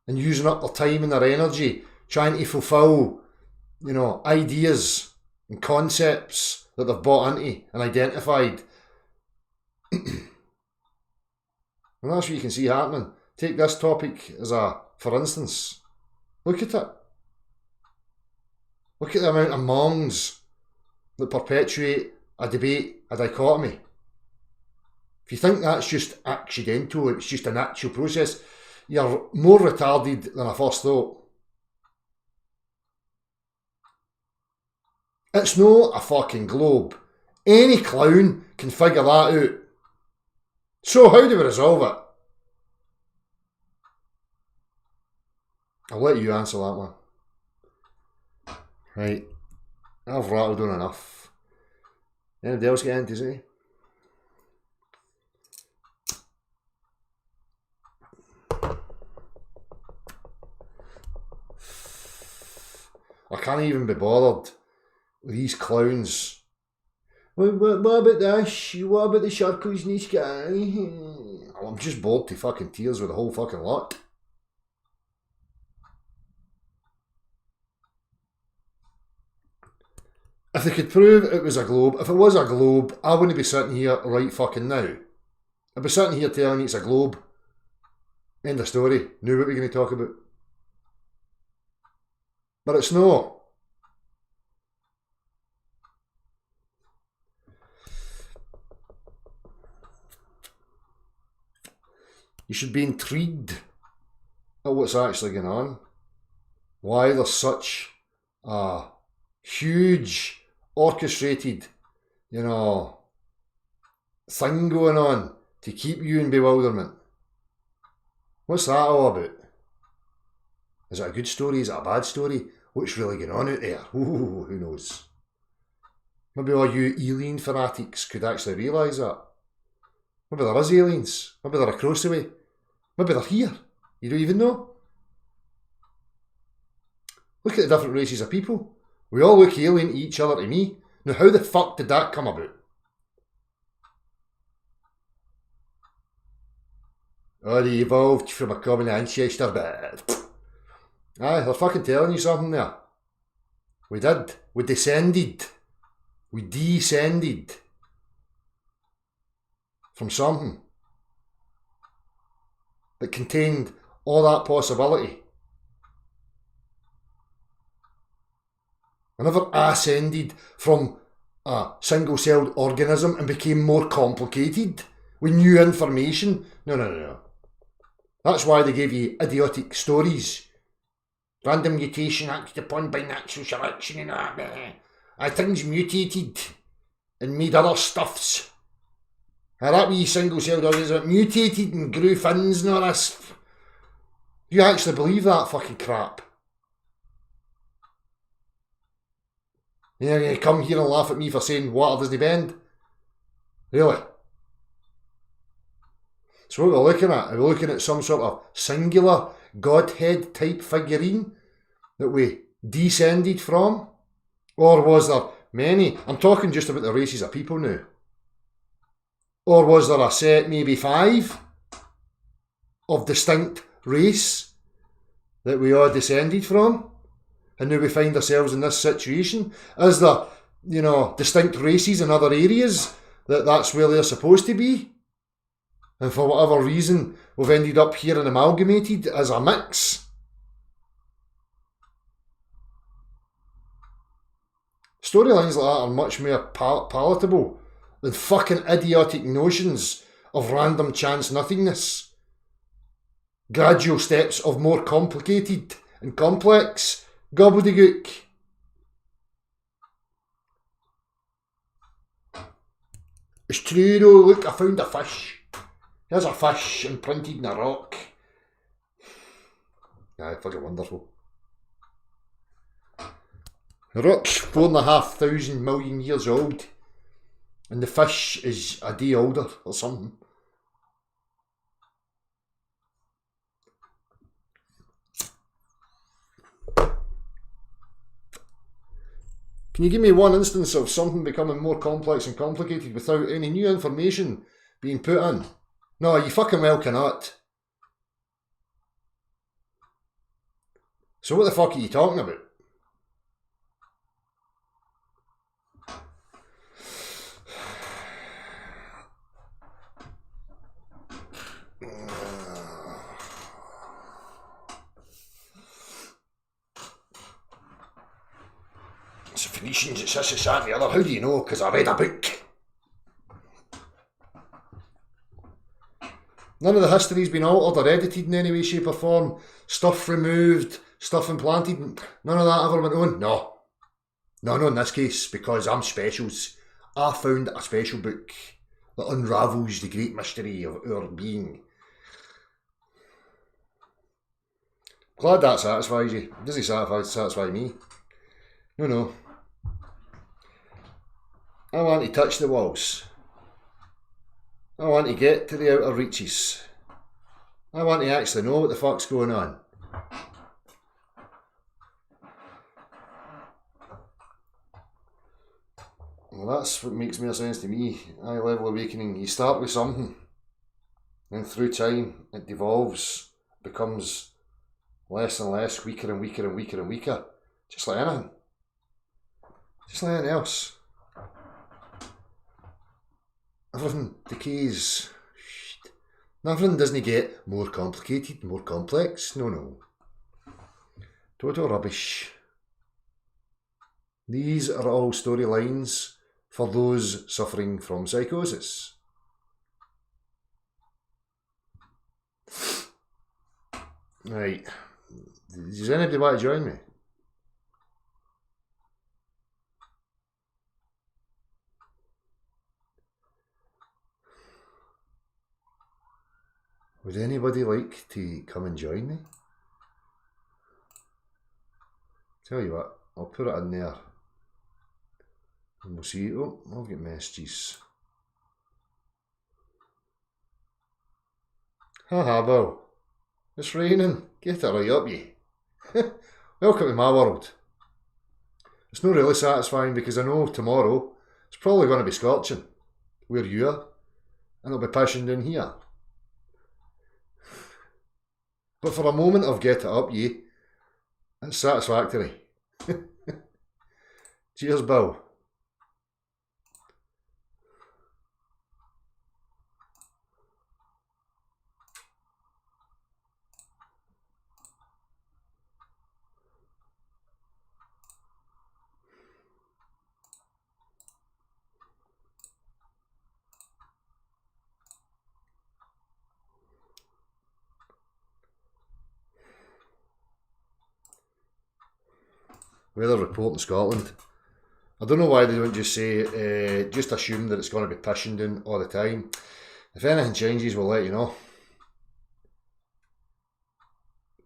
and using up their time and their energy trying to fulfill, ideas and concepts that they've bought into and identified. And that's what you can see happening. Take this topic for instance. Look at it. Look at the amount of mongs that perpetuate a debate, a dichotomy. If you think that's just accidental, it's just a natural process, you're more retarded than I first thought. It's not a fucking globe. Any clown can figure that out. So how do we resolve it? I'll let you answer that one. Right. I've rattled on enough. Anybody else get anything to say? I can't even be bothered with these clowns. What about this? What about the circles in the sky? I'm just bored to fucking tears with the whole fucking lot. If they could prove it was a globe, if it was a globe, I wouldn't be sitting here right fucking now. I'd be sitting here telling you it's a globe. End of story. Knew what we're going to talk about. But it's not. You should be intrigued at what's actually going on. Why there's such a huge, orchestrated, thing going on to keep you in bewilderment. What's that all about? Is it a good story? Is it a bad story? What's really going on out there? Ooh, who knows? Maybe all you alien fanatics could actually realise that. Maybe there is aliens. Maybe they're across the way. Maybe they're here. You don't even know. Look at the different races of people. We all look alien to each other, to me. Now, how the fuck did that come about? Oh, they evolved from a common ancestor, but... Aye, they're fucking telling you something there. We did. We descended. We descended from something. that contained all that possibility. I never ascended from a single-celled organism and became more complicated with new information. No. That's why they gave you idiotic stories. Random mutation acted upon by natural selection and things mutated and made other stuffs. That wee single-celled organism mutated and grew fins and all this. You actually believe that fucking crap? You're going to come here and laugh at me for saying water doesn't bend? Really? So what we're looking at? Are we looking at some sort of singular Godhead type figurine that we descended from? Or was there many? I'm talking just about the races of people now. Or was there a set, maybe 5, of distinct race that we all descended from? And now we find ourselves in this situation? Is there, distinct races in other areas that's where they're supposed to be? And for whatever reason, we've ended up here and amalgamated as a mix. Storylines like that are much more palatable than fucking idiotic notions of random chance nothingness. Gradual steps of more complicated and complex gobbledygook. It's true though, look, I found a fish. Here's a fish imprinted in a rock. Aye, fucking wonderful. The rock's 4,500 million years old. And the fish is a day older or something. Can you give me one instance of something becoming more complex and complicated without any new information being put in? No, you fucking well cannot. So what the fuck are you talking about? It's the Phoenicians, it's this, it's that, and the other. How do you know? Because I read a book. None of the history's been altered or edited in any way, shape or form. Stuff removed, stuff implanted. None of that ever went on. No, in this case, because I'm specials. I found a special book that unravels the great mystery of our being. Glad that satisfies you. It doesn't satisfy me. No. I want to touch the walls. I want to get to the outer reaches. I want to actually know what the fuck's going on. Well, that's what makes more sense to me. High level awakening. You start with something, and through time it devolves, becomes less and less, weaker and weaker and weaker and weaker. Just like anything. Just like anything else. Everything decays. Everything doesn't get more complicated, more complex. No. Total rubbish. These are all storylines for those suffering from psychosis. Right. Does anybody want to join me? Would anybody like to come and join me? Tell you what, I'll put it in there. And we'll see. Oh, I've got messages. Haha, Bill. It's raining. Get it right up, ye. Welcome to my world. It's not really satisfying because I know tomorrow it's probably going to be scorching where you are, and it'll be pissing down here. But for a moment of get it up, ye, it's satisfactory. Cheers, Bill. Weather report in Scotland. I don't know why they don't just say, just assume that it's going to be pissing down all the time. If anything changes, we'll let you know.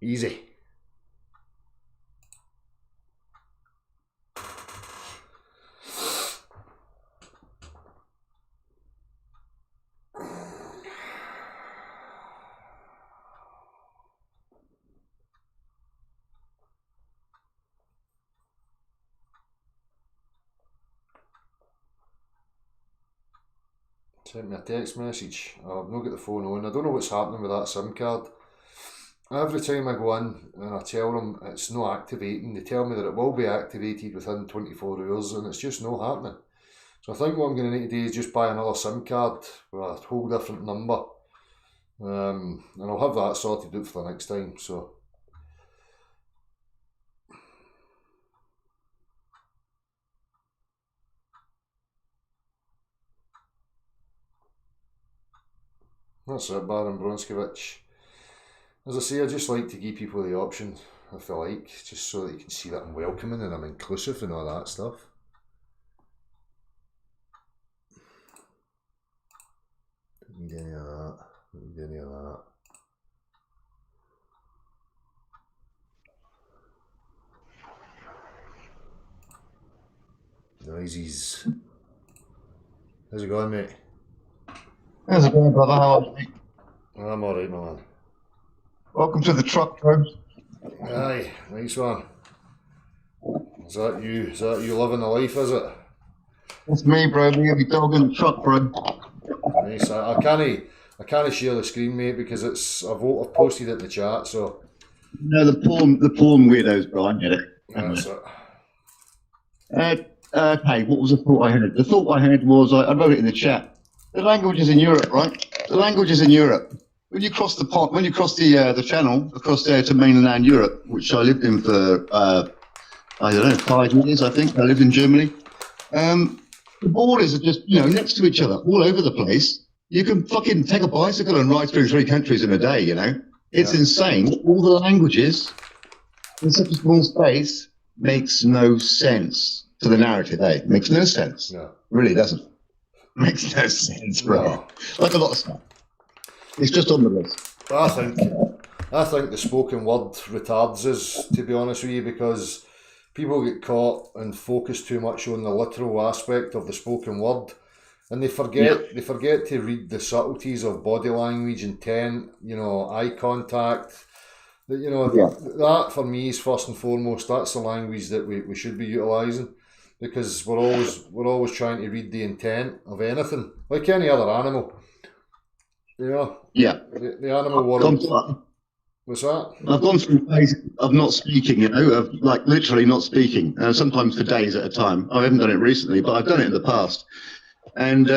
Easy. Sent me a text message. I've not got the phone on. I don't know what's happening with that SIM card. Every time I go in and I tell them it's not activating, they tell me that it will be activated within 24 hours and it's just not happening. So I think what I'm going to need to do is just buy another SIM card with a whole different number. And I'll have that sorted out for the next time. So that's it, Baron Bronskiewicz. As I say, I just like to give people the option, if they like, just so that you can see that I'm welcoming and I'm inclusive and all that stuff. Don't need any of that. Don't need any of that. Noises. How's it going, mate?
How's it going, brother? How are you?
I'm alright, my man.
Welcome to the truck, bro.
Aye, nice one. Is that you? Is that you living the life, is it?
That's me, bro. Me and the dog in the truck, bro.
Nice. I can't share the screen, mate, because I've posted it in the chat, so.
No, the porn weirdos, bro. I get it.
That's it.
Okay, what was the thought I had? The thought I had was, I wrote it in the chat. The language is in Europe, right? The language is in Europe. When you cross the channel across there to mainland Europe, which I lived in for I don't know, 5 years, I think. I lived in Germany. The borders are just, next to each other, all over the place. You can fucking take a bicycle and ride through 3 countries in a day, It's insane. All the languages in such a small space makes no sense to the narrative, eh? Makes no sense.
No.
Really doesn't. Makes no sense, bro.
No.
Like a lot of stuff. It's just on the list.
I think the spoken word retards us, to be honest with you, because people get caught and focus too much on the literal aspect of the spoken word, and they forget to read the subtleties of body language, intent, eye contact. That for me is first and foremost. That's the language that we should be utilising, because we're always trying to read the intent of anything, like any other animal. The animal world. What's that?
I've gone through phases of not speaking, of like literally not speaking, sometimes for days at a time. I haven't done it recently, but I've done it in the past. And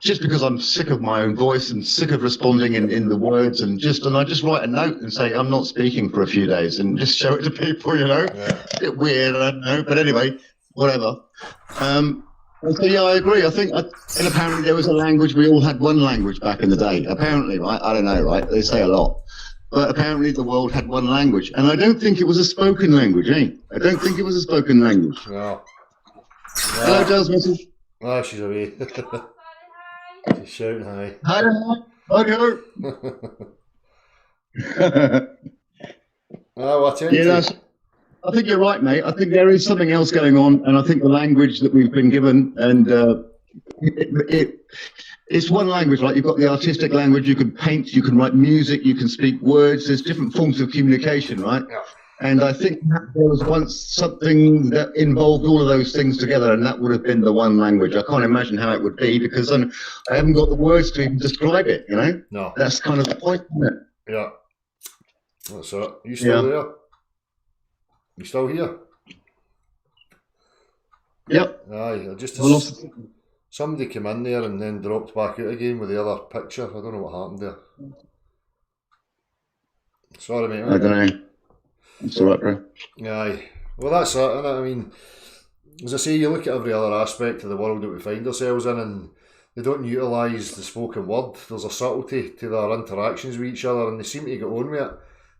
just because I'm sick of my own voice and sick of responding in the words, and I just write a note and say I'm not speaking for a few days and just show it to people, Yeah. It's a bit weird, I don't know, but anyway, whatever. And so, I agree. I think, and apparently there was a language, we all had one language back in the day. Apparently, right? I don't know, right? They say a lot. But apparently the world had one language. And I don't think it was a spoken language, eh? I don't think it was a spoken language.
No.
Hello, Giles, message.
Oh, she's away. She's shouting hi.
Hi,
what's it?
I think you're right, mate. I think there is something else going on, and I think the language that we've been given, and it's one language, right? You've got the artistic language, you can paint, you can write music, you can speak words, there's different forms of communication, right?
Yeah.
And I think there was once something that involved all of those things together, and that would have been the one language. I can't imagine how it would be, because I haven't got the words to even describe it,
No.
That's kind of the point, isn't it?
Yeah. That's it. You still there? You still here?
Yep.
Aye, somebody came in there and then dropped back out again with the other picture. I don't know what happened there. Sorry, mate.
I don't know. It's alright, bro.
Aye. Well, that's it, innit? I mean, as I say, you look at every other aspect of the world that we find ourselves in, and they don't utilise the spoken word. There's a subtlety to their interactions with each other, and they seem to get on with it.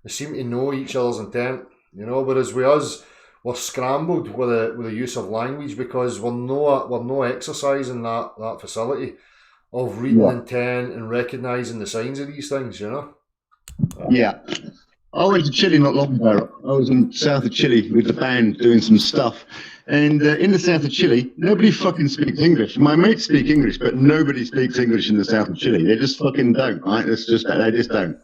They seem to know each other's intent. you know. Whereas with us, we're scrambled with the use of language because we're no exercising that facility of reading intent and recognising the signs of these things, you know.
Yeah. I went to Chile not long ago. I was in south of Chile with the band doing some stuff. And in the south of Chile, nobody fucking speaks English. My mates speak English, but nobody speaks English in the south of Chile. They just fucking don't, right? It's just that they just don't.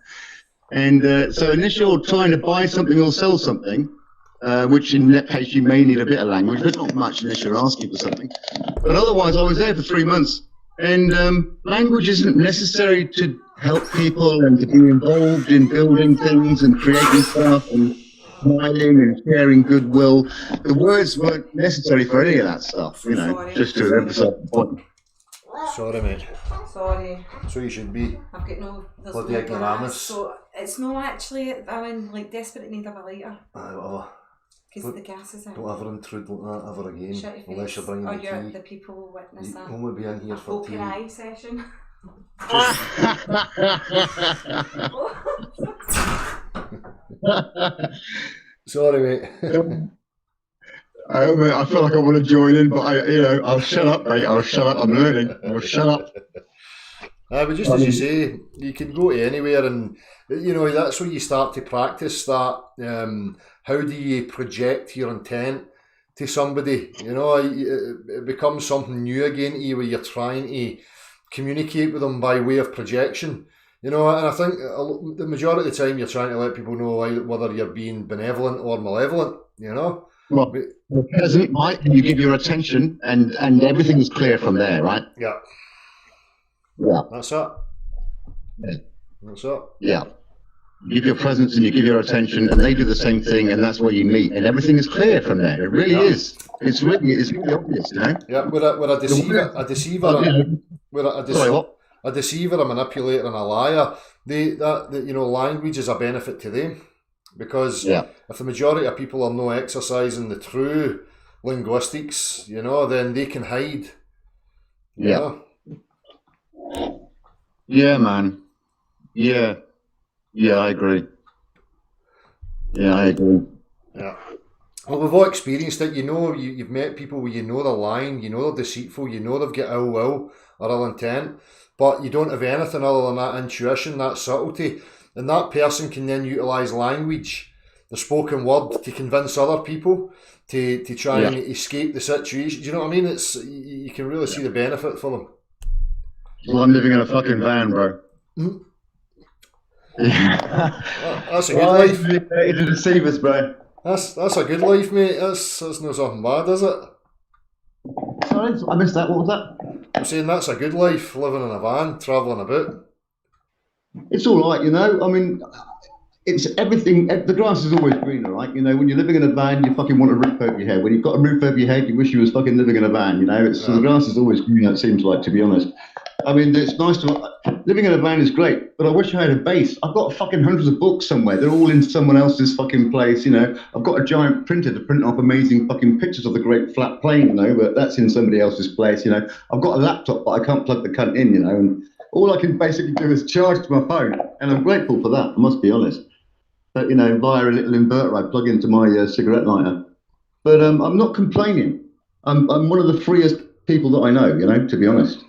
And so unless you're trying to buy something or sell something, which in that case you may need a bit of language, but not much unless you're asking for something. But otherwise, I was there for 3 months. And language isn't necessary to help people and to be involved in building things and creating stuff and smiling and sharing goodwill. The words weren't necessary for any of that stuff, you know, just to emphasize the point.
Sorry, mate.
Sorry.
So you should be.
I've got no... There's
bloody
no
ignoramus.
gas, so it's not actually... I'm in, like, desperate need of a lighter.
Whatever.
Because the gas is out.
Don't ever intrude like that ever again.
Shut your
Unless
face,
you're bringing
or
the
you're
tea.
the people will witness
You
that.
only be in here
A
for tea.
open eye session.
Sorry, mate.
I feel like I want to join in, but I'll shut up, mate. I'll shut up. I'm learning. I'll shut up.
But just as you say, you can go to anywhere, and you know that's where you start to practice that. How do you project your intent to somebody? You know, it becomes something new again to you, where you're trying to communicate with them by way of projection. You know, and I think the majority of the time you're trying to let people know whether you're being benevolent or malevolent. You know.
Well, present, right? You give your attention, and everything is clear from there, right?
Yeah.
Yeah.
That's it.
Yeah.
That's it.
Yeah. You give your presence and you give your attention, and they do the same thing, and that's where you meet, and everything is clear from there. It really is. It's really obvious, you know.
Yeah, we're a deceiver, a deceiver, a manipulator, and a liar. You know, language is a benefit to them, because if the majority of people are not exercising the true linguistics, you know, then they can hide. You know?
Yeah, man. Yeah. Yeah, I agree. Yeah.
Well, we've all experienced it. You know, you've met people where you know they're lying, you know they're deceitful, you know they've got ill will or ill intent, but you don't have anything other than that intuition, that subtlety, and that person can then utilise language, the spoken word, to convince other people to try and escape the situation. Do you know what I mean? It's you can really see the benefit for them.
Well, I'm living in a fucking van, bro.
Mm-hmm.
Yeah.
Well, that's a good life.
To deceive us, bro.
That's a good life, mate. That's not something bad, is it?
Sorry, I missed that. What was that?
I'm saying that's a good life, living in a van, travelling about.
It's all right, you know. I mean, it's everything. The grass is always greener, right? You know, when you're living in a van, you fucking want a roof over your head. When you've got a roof over your head, you wish you was fucking living in a van. You know, so the grass is always greener. It seems like, to be honest. I mean, it's nice to living in a van is great, but I wish I had a base. I've got fucking hundreds of books somewhere. They're all in someone else's fucking place. You know, I've got a giant printer to print off amazing fucking pictures of the great flat plane. You know, but that's in somebody else's place. You know, I've got a laptop, but I can't plug the cunt in. You know, and all I can basically do is charge to my phone, and I'm grateful for that. I must be honest. But you know, via a little inverter I plug into my cigarette lighter. But I'm not complaining. I'm one of the freest people that I know. You know, to be honest.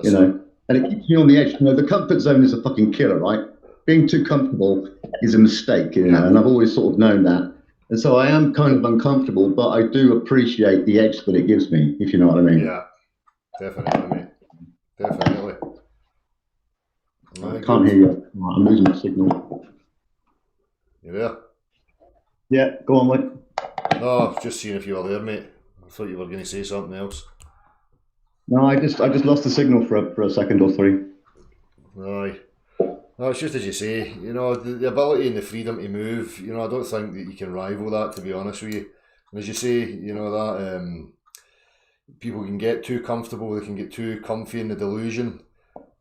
You know, and it keeps me on the edge. You know, the comfort zone is a fucking killer, right? Being too comfortable is a mistake, you know, and I've always sort of known that. And so I am kind of uncomfortable, but I do appreciate the edge that it gives me, if you know what I mean.
Yeah, definitely, mate. Definitely.
I can't hear you. I'm losing the signal.
You there?
Yeah, go on, mate.
No, just seeing if you were there, mate. I thought you were going to say something else.
No, I just lost the signal for a second or three.
Aye. No, it's just as you say, you know, the ability and the freedom to move, you know, I don't think that you can rival that, to be honest with you. And as you say, you know, that people can get too comfortable, they can get too comfy in the delusion.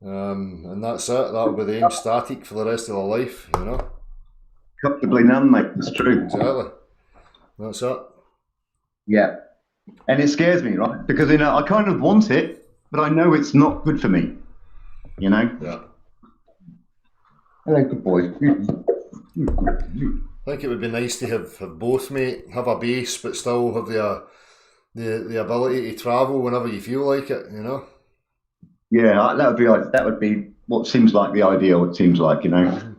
And that's it, that'll be them static for the rest of their life, you know.
Comfortably numb, mate, it's true.
Exactly. That's it.
Yeah. And it scares me, right? Because, you know, I kind of want it, but I know it's not good for me. You know?
Yeah.
Hello, good boy.
I think it would be nice to have both, mate. Have a base, but still have the ability to travel whenever you feel like it. You know.
Yeah, that would be what seems like the ideal. It seems like, you know.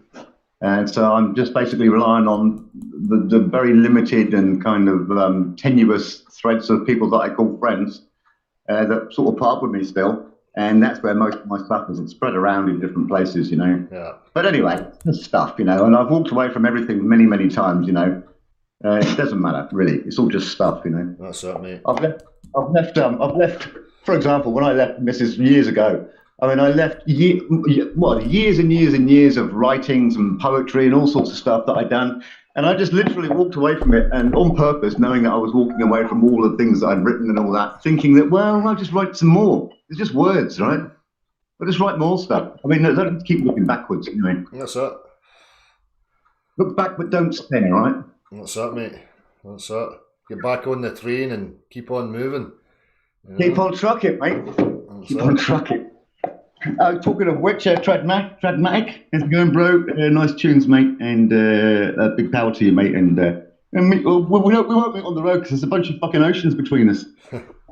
And so I'm just basically relying on the very limited and kind of tenuous threads of people that I call friends that sort of part with me still. And that's where most of my stuff is. It's spread around in different places, you know.
Yeah.
But anyway, it's stuff, you know. And I've walked away from everything many, many times, you know. It doesn't matter, really. It's all just stuff, you know.
That's it, mate.
I've left. For example, when I left Mrs. years ago, I mean, I left years and years and years of writings and poetry and all sorts of stuff that I'd done, and I just literally walked away from it, and on purpose, knowing that I was walking away from all the things that I'd written and all that, thinking that, well, I'll just write some more. It's just words, right? I'll just write more stuff. I mean, don't keep looking backwards. Anyway,
That's it.
look back, but don't spin, right?
That's it, mate. That's it. Get back on the train and keep on moving. You know?
Keep on trucking, mate.
That's
Keep
it.
on trucking. Talking of which, Tradmatic, how's it going, bro? Nice tunes, mate, and big power to you, mate. And we won't meet on the road because there's a bunch of fucking oceans between us.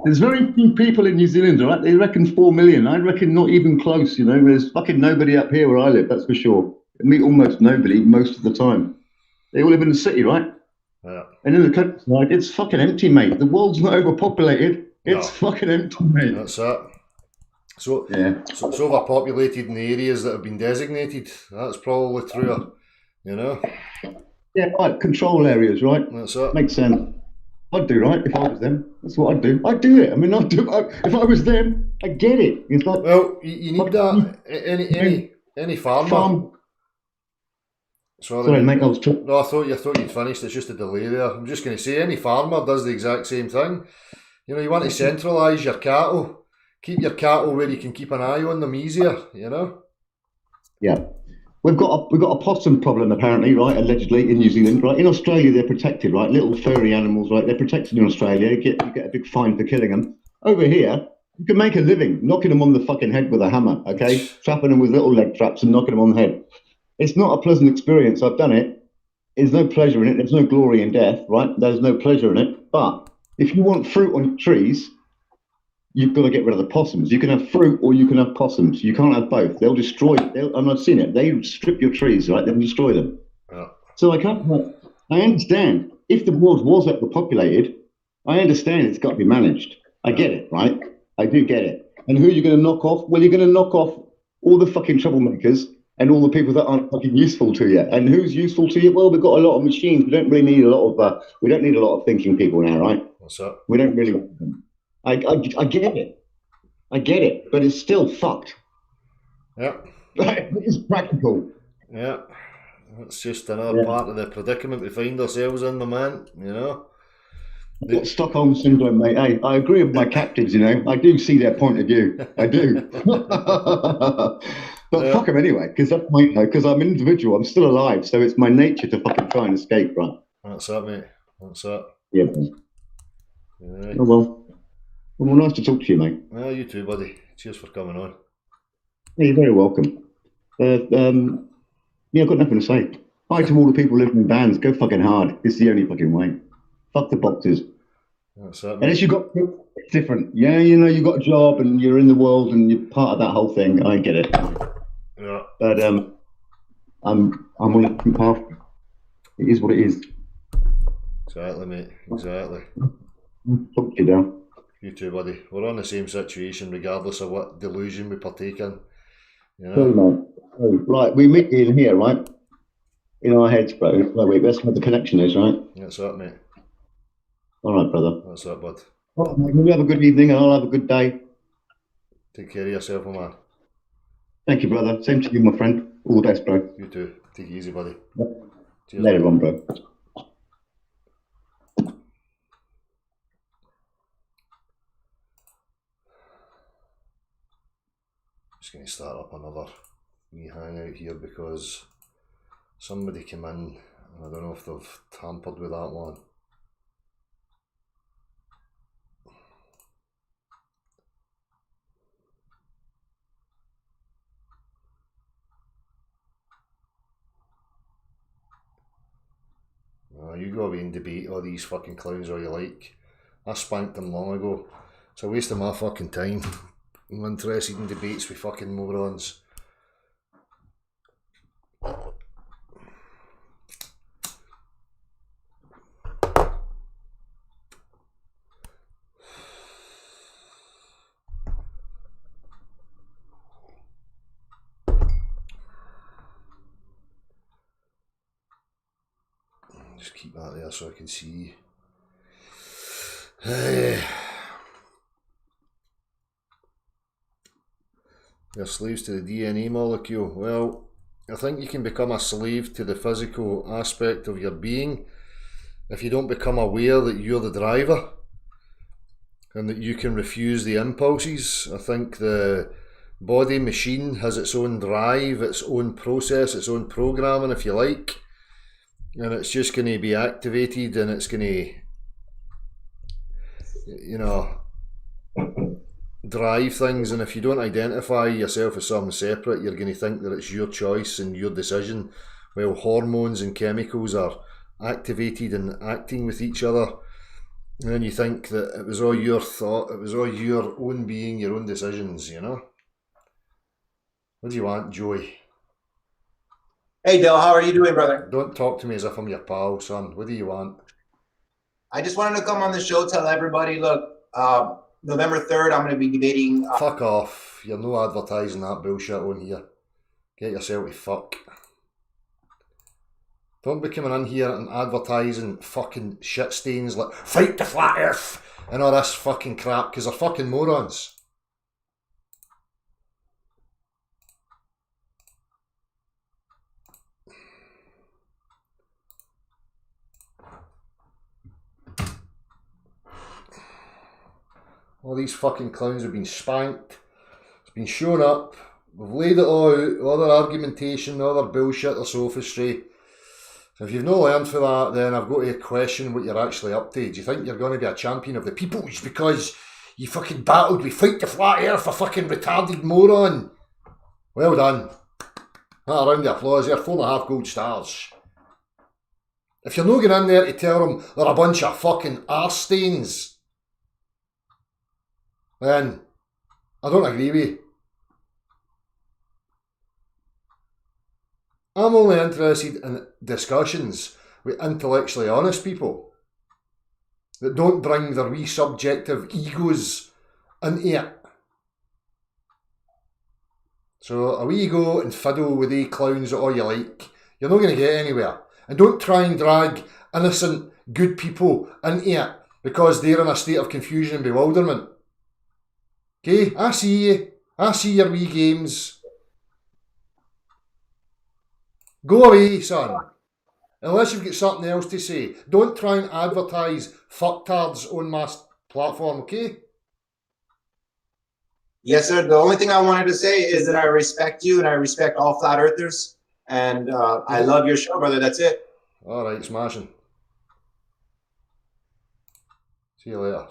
There's very few people in New Zealand, right? They reckon 4 million. I reckon not even close, you know. There's fucking nobody up here where I live, that's for sure. I meet almost nobody most of the time. They all live in the city, right?
Yeah.
And in the countryside, it's fucking empty, mate. The world's not overpopulated. It's fucking empty, mate.
That's it. So,
yeah.
so it's overpopulated in the areas that have been designated. That's probably truer, you know.
Yeah, right. Control areas, right?
That's it.
Makes sense. I'd do, right, if I was them. That's what I'd do. I'd do it. I mean, if I was them, I get it. It's like,
well, you need that. Any farmer.
Sorry, mate. I was talking.
No, I thought you'd finished. It's just a delay there. I'm just going to say, any farmer does the exact same thing. You know, you want to centralise your cattle. Keep your cattle where you can keep an eye on them easier, you know?
Yeah. We've got a possum problem apparently, right? Allegedly in New Zealand, right? In Australia, they're protected, right? Little furry animals, right? They're protected in Australia. You get a big fine for killing them. Over here, you can make a living knocking them on the fucking head with a hammer, okay? Trapping them with little leg traps and knocking them on the head. It's not a pleasant experience. I've done it. There's no pleasure in it. There's no glory in death, right? There's no pleasure in it. But if you want fruit on trees, you've got to get rid of the possums. You can have fruit or you can have possums. You can't have both. They'll destroy. And I've seen it. They strip your trees, right? They'll destroy them.
Yeah.
So I understand. If the world was overpopulated, I understand it's got to be managed. I get it, right? I do get it. And who are you going to knock off? Well, you're going to knock off all the fucking troublemakers and all the people that aren't fucking useful to you. And who's useful to you? Well, we've got a lot of machines. We don't really need a lot of. We don't need a lot of thinking people now, right?
What's up?
We don't really. I get it. I get it, but it's still fucked.
Yeah.
It's practical.
Yeah. That's just another part of the predicament we find ourselves in, my man, you know?
Got Stockholm syndrome, mate. Hey, I agree with my captives, you know. I do see their point of view. I do. But fuck them anyway, because that's because I'm an individual. I'm still alive, so it's my nature to fucking try and escape, right?
That's it, mate. That's it.
Yeah.
Yeah.
Oh, well, nice to talk to you, mate.
Well, you too, buddy. Cheers for coming on.
Yeah, you're very welcome. Yeah, I've got nothing to say. Hi to all the people living in vans. Go fucking hard. It's the only fucking way. Fuck the boxes.
That's it, mate.
Unless you got it's different. Yeah, you know, you got a job and you're in the world and you're part of that whole thing. I get it.
Yeah.
But I'm on a different path. It is what it is.
Exactly, mate. Exactly.
Talk to you now.
You too, buddy. We're on the same situation regardless of what delusion we partake in. You know?
Sorry, man. Oh, right, we meet in here, right? In our heads, bro. Wait, that's where the connection is, right?
That's it, mate.
All right, brother.
That's it, bud.
All right, mate. You have a good evening and I'll have a good day.
Take care of yourself, my man.
Thank you, brother. Same to you, my friend. All the best, bro.
You too. Take it easy, buddy. Cheers.
Later on, bro.
Just going to start up another wee hangout here because somebody came in and I don't know if they've tampered with that one. you go away and debate all these fucking clowns all you like. I spanked them long ago. It's a waste of my fucking time. I'm interested in debates with fucking morons. Just keep that there so I can see. You're slaves to the DNA molecule. Well, I think you can become a slave to the physical aspect of your being if you don't become aware that you're the driver and that you can refuse the impulses. I think the body machine has its own drive, its own process, its own programming, if you like. And it's just going to be activated, and it's going to, you know, drive things. And if you don't identify yourself as something separate, you're going to think that it's your choice and your decision. Well, hormones and chemicals are activated and acting with each other. And then you think that it was all your thought, it was all your own being, your own decisions, you know? What do you want, Joey?
Hey, Del, how are you doing, brother?
Don't talk to me as if I'm your pal, son. What do you want?
I just wanted to come on the show, tell everybody, look, November 3rd, I'm going to be debating.
Fuck off. You're no advertising that bullshit on here. Get yourself to fuck. Don't be coming in here and advertising fucking shit stains like fight the flat earth and all this fucking crap, because they're fucking morons. All these fucking clowns have been spanked. It's been shown up. We've laid it all out. All their argumentation, all their bullshit, their sophistry. So if you've not learned for that, then I've got to question what you're actually up to. Do you think you're going to be a champion of the peoples because you fucking battled with Fight the Flat Earth, a fucking retarded moron? Well done. That round of applause there, 4.5 gold stars. If you're not going in there to tell them they're a bunch of fucking arse stains, then I don't agree with you. I'm only interested in discussions with intellectually honest people that don't bring their wee subjective egos into it. So away you go and fiddle with the clowns all you like. You're not going to get anywhere. And don't try and drag innocent, good people into it because they're in a state of confusion and bewilderment. Okay, I see you. I see your wee games. Go away, son. Unless you've got something else to say. Don't try and advertise fucktards on my platform, okay?
Yes, sir. The only thing I wanted to say is that I respect you and I respect all flat earthers. And I love your show, brother. That's it.
All right, smashing. See you later.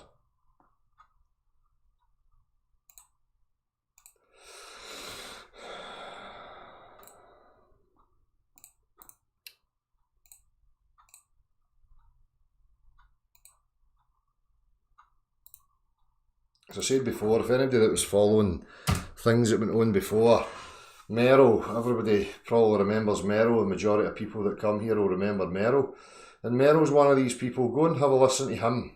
As I said before, if anybody that was following things that went on before, Merrill, everybody probably remembers Merrill. The majority of people that come here will remember Merrill. And Merrill's one of these people. Go and have a listen to him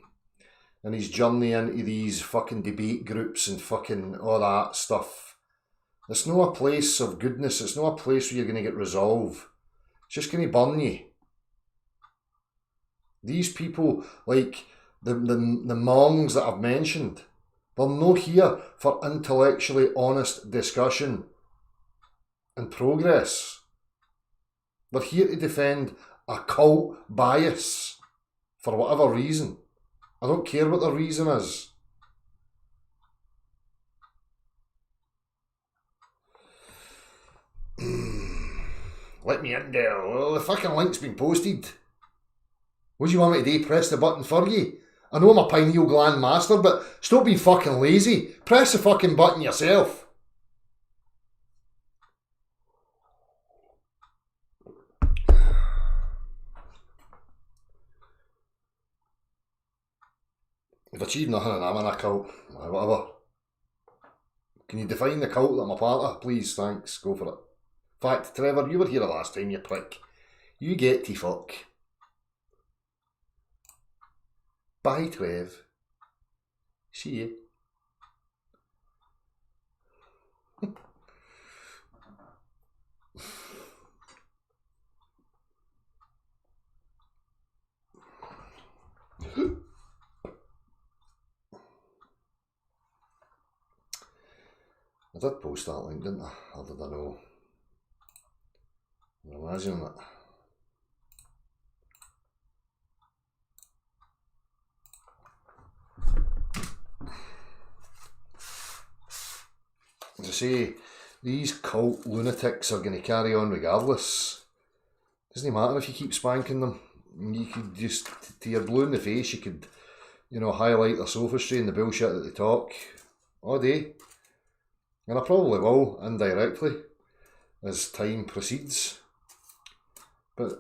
and his journey into these fucking debate groups and fucking all that stuff. It's not a place of goodness. It's not a place where you're going to get resolve. It's just going to burn you. These people, like the mongs that I've mentioned, they're not here for intellectually honest discussion and progress. They're here to defend a cult bias for whatever reason. I don't care what the reason is. Let me in there. Well, the fucking link's been posted. What do you want me to do? Press the button for you? I know I'm a pineal gland master, but stop being fucking lazy. Press the fucking button yourself. I've achieved nothing and I'm in a cult. Whatever. Can you define the cult that I'm a part of? Please, thanks. Go for it. In fact, Trevor, you were here last time, you prick. You get to fuck. Bye, Trev. See you. I did post that link, didn't I? Or did I know? I'm imagining it. As I say, these cult lunatics are going to carry on regardless. Doesn't matter if you keep spanking them. You could just, to your blue in the face, you could, you know, highlight their sophistry and the bullshit that they talk all day. And I probably will, indirectly, as time proceeds. But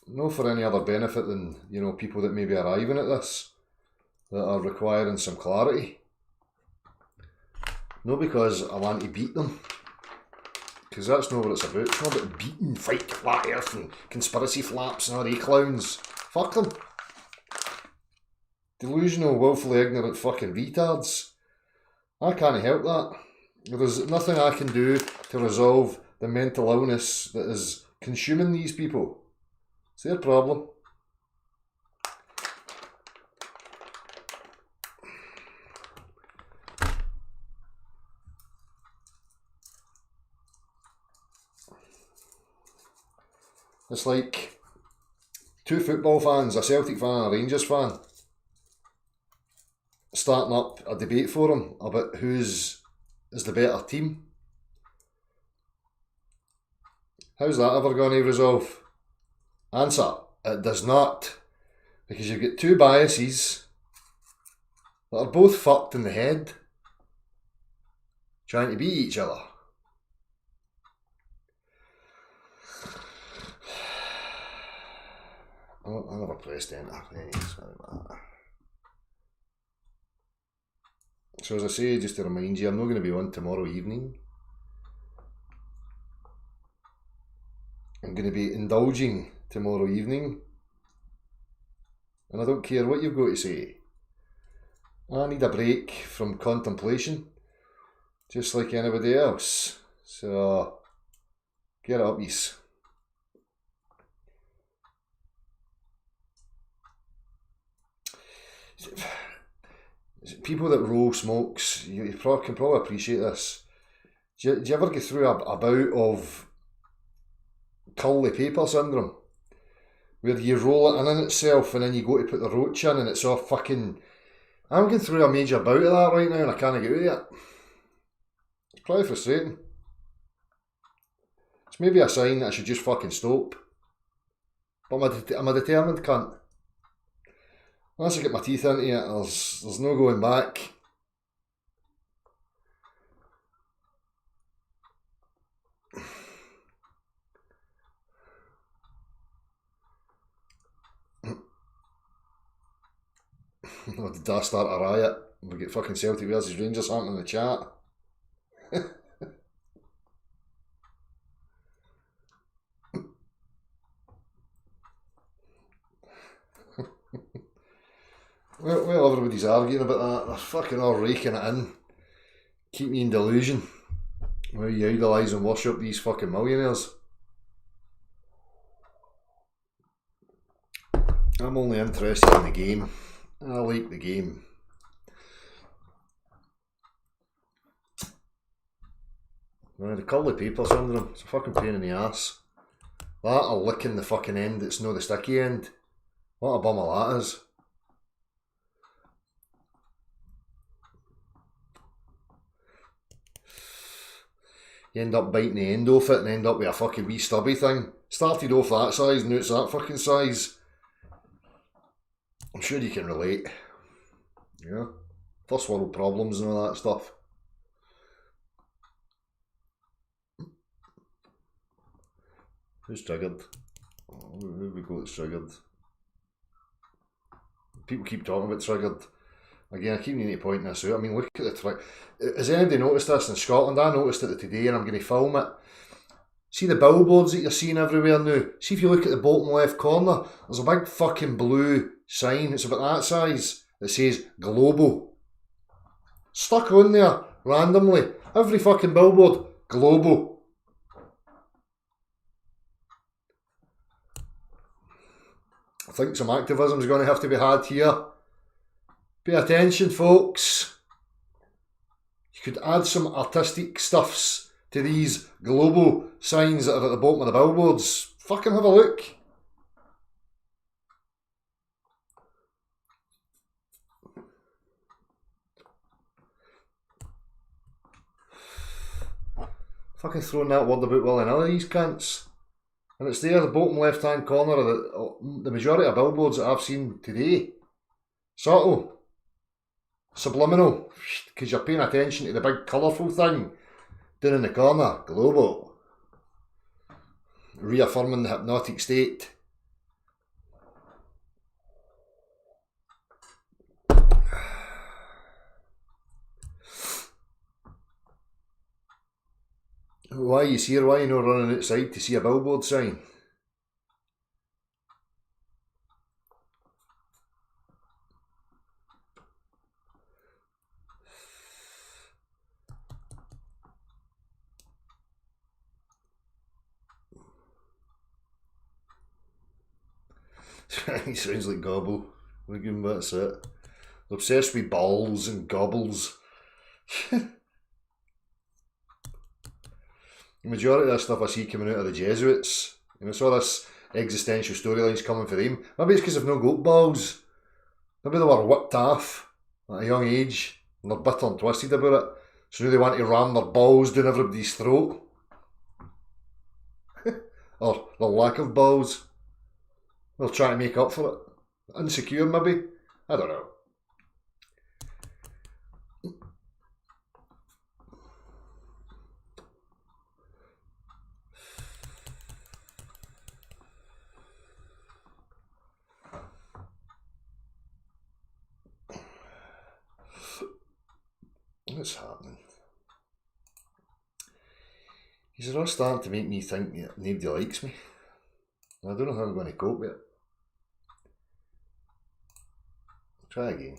no for any other benefit than, you know, people that may be arriving at this, that are requiring some clarity. Not because I want to beat them, because that's not what it's about. It's not about beating, fight flat earth and conspiracy flaps and all they clowns. Fuck them. Delusional, willfully ignorant fucking retards. I can't help that. There's nothing I can do to resolve the mental illness that is consuming these people. It's their problem. It's like two football fans, a Celtic fan and a Rangers fan, starting up a debate forum about who's is the better team. How's that ever going to resolve? Answer, it does not. Because you've got two biases that are both fucked in the head, trying to beat each other. I never pressed enter. So as I say, just to remind you, I'm not going to be on tomorrow evening. I'm going to be indulging tomorrow evening. And I don't care what you've got to say. I need a break from contemplation, just like anybody else. So, get up, yous. People that roll smokes, you can probably appreciate this. Do you ever get through a bout of curly paper syndrome? Where you roll it in itself and then you go to put the roach in and it's all fucking... I'm going through a major bout of that right now and I can't get out of it. It's probably frustrating. It's maybe a sign that I should just fucking stop. But I'm a determined cunt. Once I get my teeth into it, there's no going back. Did I start a riot? We get fucking Celtic versus Rangers something in the chat. Well, everybody's arguing about that. They're fucking all raking it in. Keep me in delusion. Well, you idolise and worship these fucking millionaires. I'm only interested in the game. I like the game. Well, the curly paper syndrome, it's a fucking pain in the ass. That or licking the fucking end that's no the sticky end. What a bummer that is. You end up biting the end off it and end up with a fucking wee stubby thing. Started off that size, now it's that fucking size. I'm sure you can relate. Yeah. First world problems and all that stuff. Who's triggered? Oh, who we go that's triggered? People keep talking about triggered. Again, I keep needing to point this out. I mean, look at the trick. Has anybody noticed this in Scotland? I noticed it today and I'm going to film it. See the billboards that you're seeing everywhere now? See if you look at the bottom left corner, there's a big fucking blue sign. It's about that size. That says Global. Stuck on there randomly. Every fucking billboard. Global. I think some activism is going to have to be had here. Pay attention, folks. You could add some artistic stuffs to these global signs that are at the bottom of the billboards. Fucking have a look. Fucking throwing that word about willy nilly, these cunts. And it's there, the bottom left hand corner of the majority of billboards that I've seen today. Subtle. Subliminal, because you're paying attention to the big colourful thing down in the corner. Global. Reaffirming the hypnotic state. Why are you here? Why are you not running outside to see a billboard sign? He sounds like Gobble. That's it. They're obsessed with balls and gobbles. The majority of that stuff I see coming out of the Jesuits. You know, so this existential storylines coming for them. Maybe it's because they've no got balls. Maybe they were whipped off at a young age and they're bitter and twisted about it. So now they want to ram their balls down everybody's throat. Or the lack of balls. They'll try to make up for it. Insecure, maybe? I don't know. What's happening? He's all starting to make me think that nobody likes me. I don't know how I'm going to cope with it. Try again.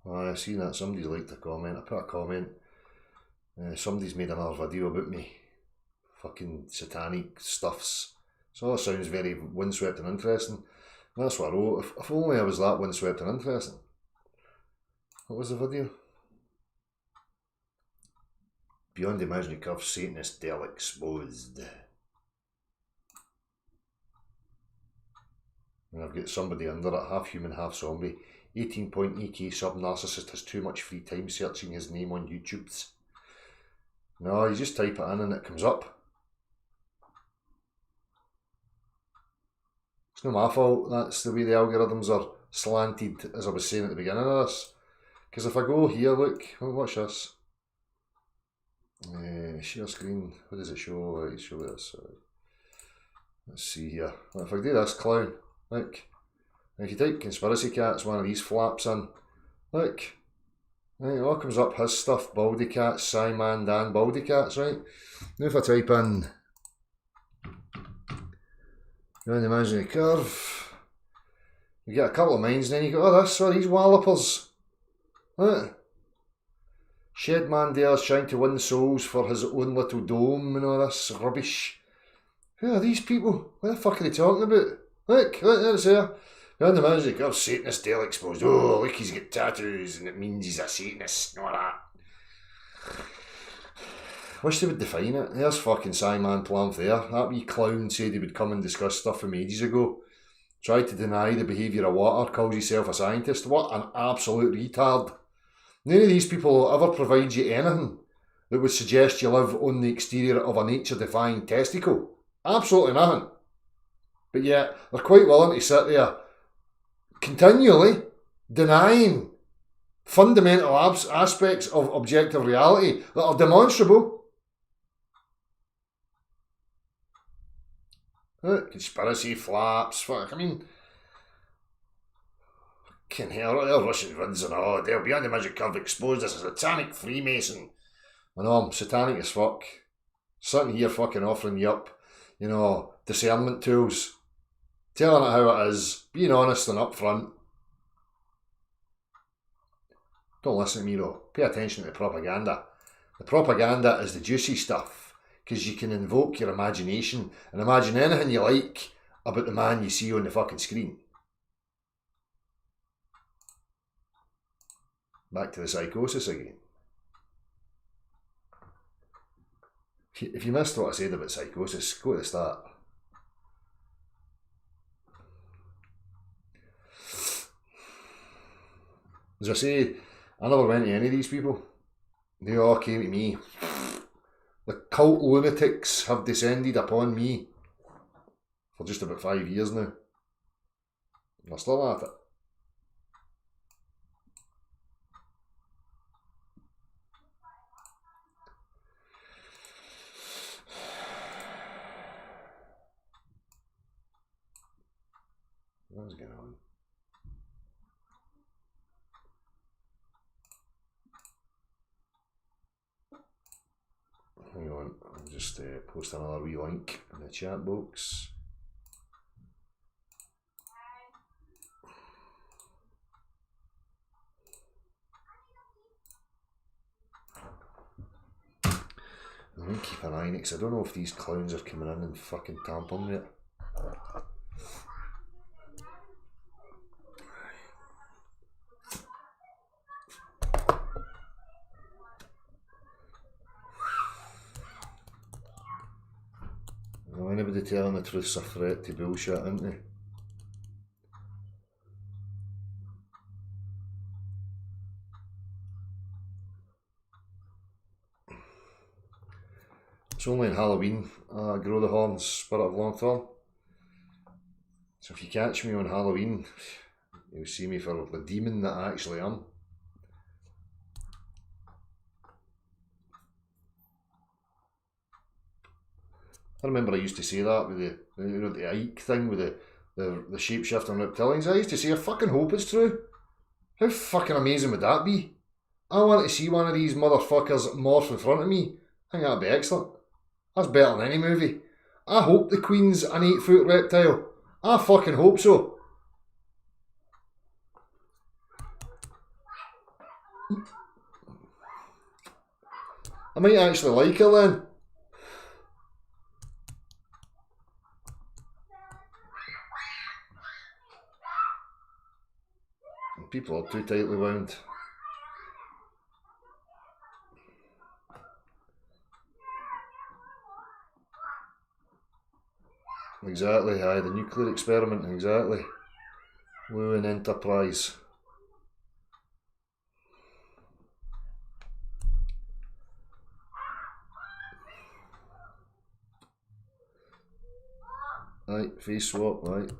I seen that somebody's liked a comment. I put a comment. Somebody's made another video about me. Fucking satanic stuffs. So it sounds very windswept and interesting. And that's what I wrote. If only I was that windswept and interesting. What was the video? Beyond the imaginary curve, Satanist Dell exposed. And I've got somebody under it, half human, half zombie. 18-point EK sub-narcissist has too much free time searching his name on YouTube's. No, you just type it in and it comes up. It's not my fault, that's the way the algorithms are slanted, as I was saying at the beginning of this. Because if I go here, look, watch this. Share screen, what does it show? Let's show this. Let's see here. If I do this clown, look. If you type conspiracy cats, one of these flaps in. Look. Right, it all comes up, his stuff, Baldy Cats, Simon Dan, Baldy Cats, right? Now if I type in Beyond the Imaginary Curve, you get a couple of minds and then you go, oh this, these wallopers. Look. Shed man dares trying to win souls for his own little dome and all this rubbish. Who are these people? What the fuck are they talking about? Look, there's there. Beyond the Imaginary Curve, Satanist Dale exposed. Oh, look, he's got tattoos and it means he's a Satanist and all that. Wish they would define it. There's fucking Simon Plamp there. That wee clown said he would come and discuss stuff from ages ago. Tried to deny the behaviour of water, calls himself a scientist. What an absolute retard. None of these people will ever provide you anything that would suggest you live on the exterior of a nature-defying testicle. Absolutely nothing. But yet, they're quite willing to sit there continually denying fundamental aspects of objective reality that are demonstrable. Conspiracy flaps, fuck, I mean, fucking hell, they're Russian runs and all, they'll be on the magic curve exposed as a satanic Freemason. I know, I'm satanic as fuck. Sitting here fucking offering you up, you know, discernment tools. Telling it how it is, being honest and upfront. Don't listen to me though, pay attention to the propaganda. The propaganda is the juicy stuff, because you can invoke your imagination and imagine anything you like about the man you see on the fucking screen. Back to the psychosis again. If you missed what I said about psychosis, go to the start. As I say, I never went to any of these people. They all came to me. The cult lunatics have descended upon me for just about 5 years now. They're still at it. What's going on? Hang on, I'll just post another wee link in the chat box. I'm going to keep an eye on it because I don't know if these clowns are coming in and fucking tampering it. Anybody telling the truth's a threat to bullshit, isn't they? It's only on Halloween I grow the horns, spirit of long term. So if you catch me on Halloween, you'll see me for the demon that I actually am. I remember I used to say that with the Ike thing with the shape-shifting reptilians. I used to say, I fucking hope it's true. How fucking amazing would that be? I want to see one of these motherfuckers morph in front of me. I think that'd be excellent. That's better than any movie. I hope the Queen's an 8-foot reptile. I fucking hope so. I might actually like her then. People are too tightly wound. Exactly, aye, the nuclear experiment, exactly. Lewin Enterprise. Right, face swap, right.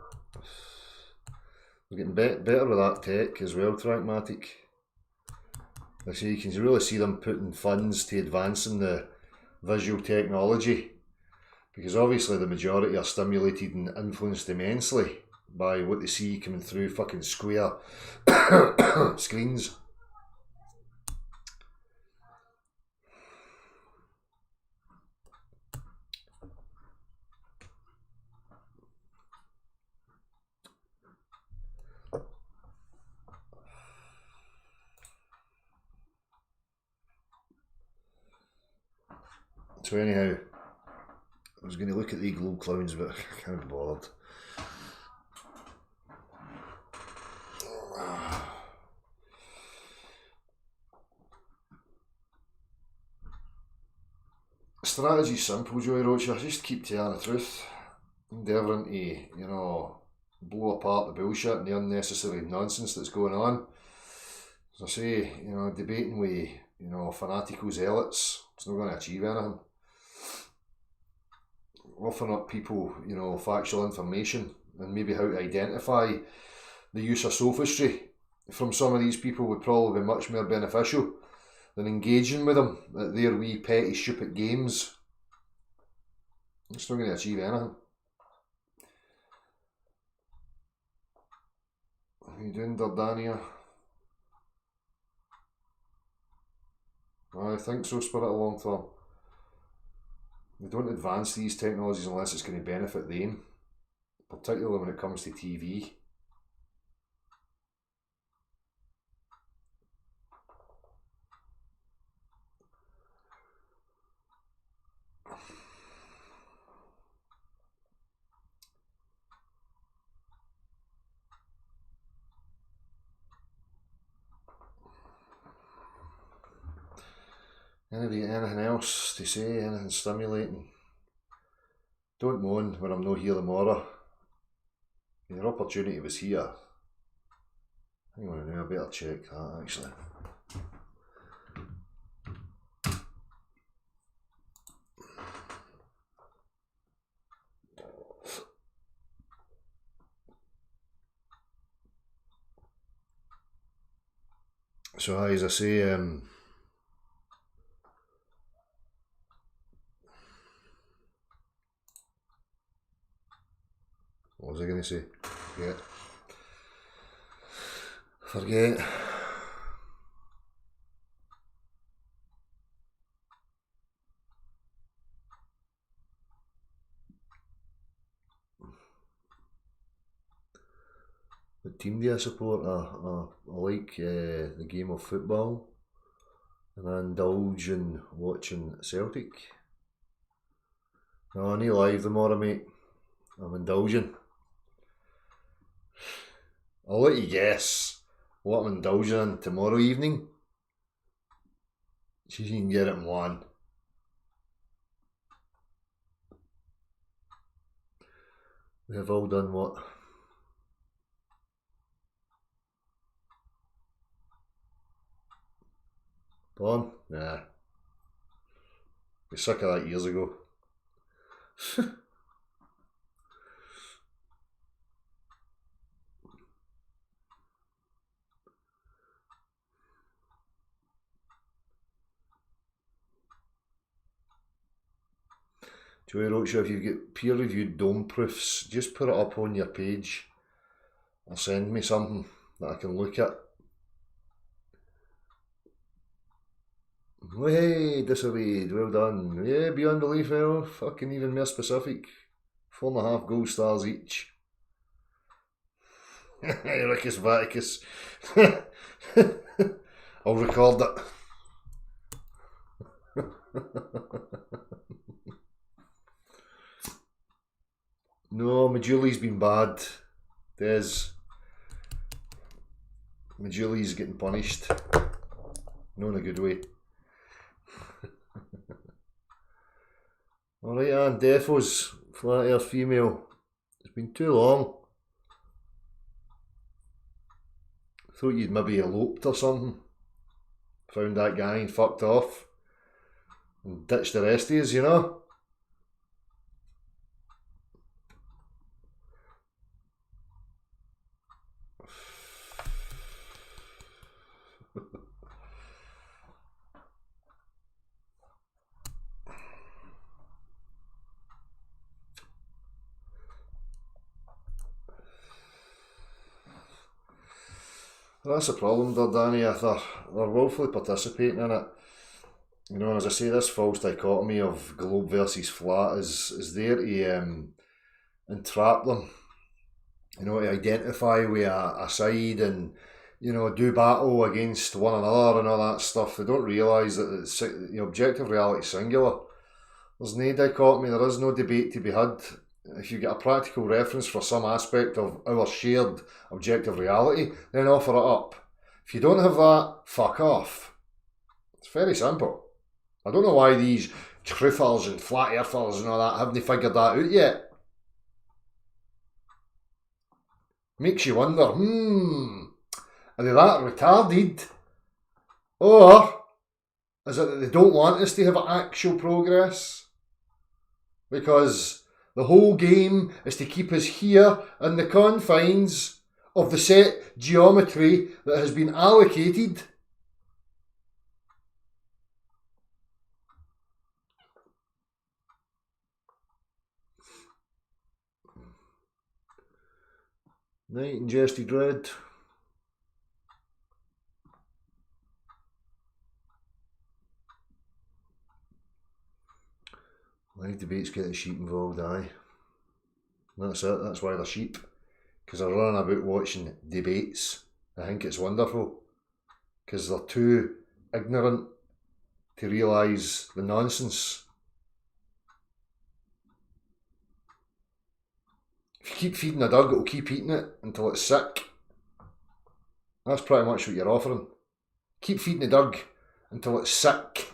We're getting better with that tech as well, Trackmatic. I say you can really see them putting funds to advancing the visual technology, because obviously the majority are stimulated and influenced immensely by what they see coming through fucking square screens. So anyhow, I was going to look at the globe clowns, but I can't be bothered. Strategy's simple, Joey Roach. I just keep telling the truth, endeavouring to, you know, blow apart the bullshit and the unnecessary nonsense that's going on. As I say, you know, debating with, you know, fanatical zealots, it's not going to achieve anything. offering up people, you know, factual information and maybe how to identify the use of sophistry from some of these people would probably be much more beneficial than engaging with them at their wee petty stupid games. It's not going to achieve anything. How you doing, Dardania? I think so, Spirit of Long Term. They don't advance these technologies unless it's going to benefit them, particularly when it comes to TV. Anyway, anything else to say? Anything stimulating? Don't moan when I'm not here tomorrow. Your opportunity was here. Hang on a minute, I better check that actually. So as I say, what was I going to say? Forget. What team do I support? I like the game of football, and I indulge in watching Celtic. No, I need live tomorrow, mate. I'm indulging. I'll let you guess what I'm indulging in tomorrow evening. See if you can get it in one. We have all done what? Born? Nah. Be sick of that years ago. Joey Roadshaw, if you've got peer-reviewed dome proofs, just put it up on your page or send me something that I can look at. Hey, disobeyed, well done. Yeah, beyond belief, well, fucking even more specific. 4.5 gold stars each. Rickus Vaticus. I'll record it. No, Majouli's been bad. Des. Majouli's getting punished. No, in a good way. Alright, and Defos, flat earth female. It's been too long. Thought you'd maybe eloped or something. Found that guy and fucked off. And ditched the rest of us, you know? That's the problem, Dardania. They're willfully participating in it. You know, as I say, this false dichotomy of globe versus flat is there to entrap them. You know, to identify with a side and, you know, do battle against one another and all that stuff. They don't realise that the objective reality is singular. There's no dichotomy, there is no debate to be had. If you get a practical reference for some aspect of our shared objective reality, then offer it up. If you don't have that, fuck off. It's very simple. I don't know why these truthers and flat earthers and all that haven't figured that out yet. Makes you wonder, are they that retarded? Or is it that they don't want us to have actual progress? Because The whole game is to keep us here in the confines of the set geometry that has been allocated. Night ingested red. Live debates get the sheep involved, aye. That's it, that's why they're sheep. Because they're running about watching debates. I think it's wonderful. Because they're too ignorant to realise the nonsense. If you keep feeding a dog, it'll keep eating it until it's sick. That's pretty much what you're offering. Keep feeding the dog until it's sick.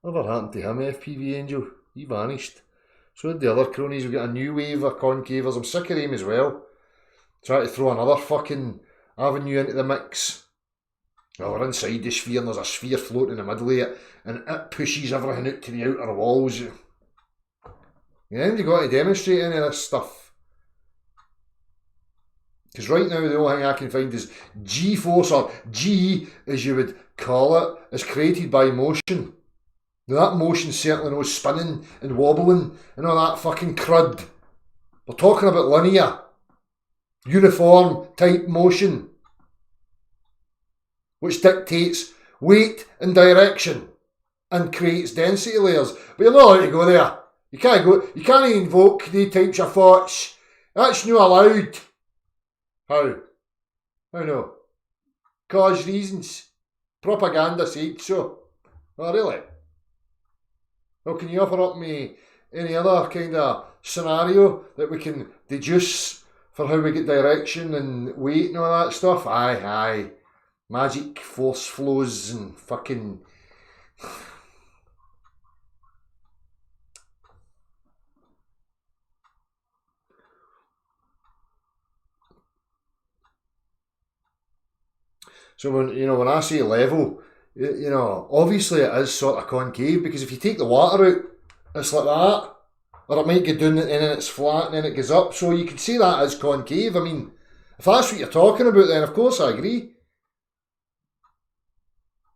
Never happened to him, FPV Angel. He vanished. So did the other cronies. We've got a new wave of concavers. I'm sick of them as well. Try to throw another fucking avenue into the mix. Oh, we're inside the sphere and there's a sphere floating in the middle of it and it pushes everything out to the outer walls. Yeah, you've got to demonstrate any of this stuff. Because right now the only thing I can find is G-force, or G as you would call it, is created by motion. Now that motion's certainly no spinning and wobbling and all that fucking crud. We're talking about linear, uniform type motion, which dictates weight and direction and creates density layers. But you're not allowed to go there. You can't go. You can't invoke the types of thoughts. That's not allowed. How? How no? Cause reasons. Propaganda said so. Oh really? Well, can you offer up me any other kind of scenario that we can deduce for how we get direction and weight and all that stuff? Aye. Magic force flows and fucking... So when I say level, obviously it is sort of concave, because if you take the water out, it's like that. Or it might go down and then it's flat and then it goes up. So you could say that as concave. I mean, if that's what you're talking about, then of course I agree.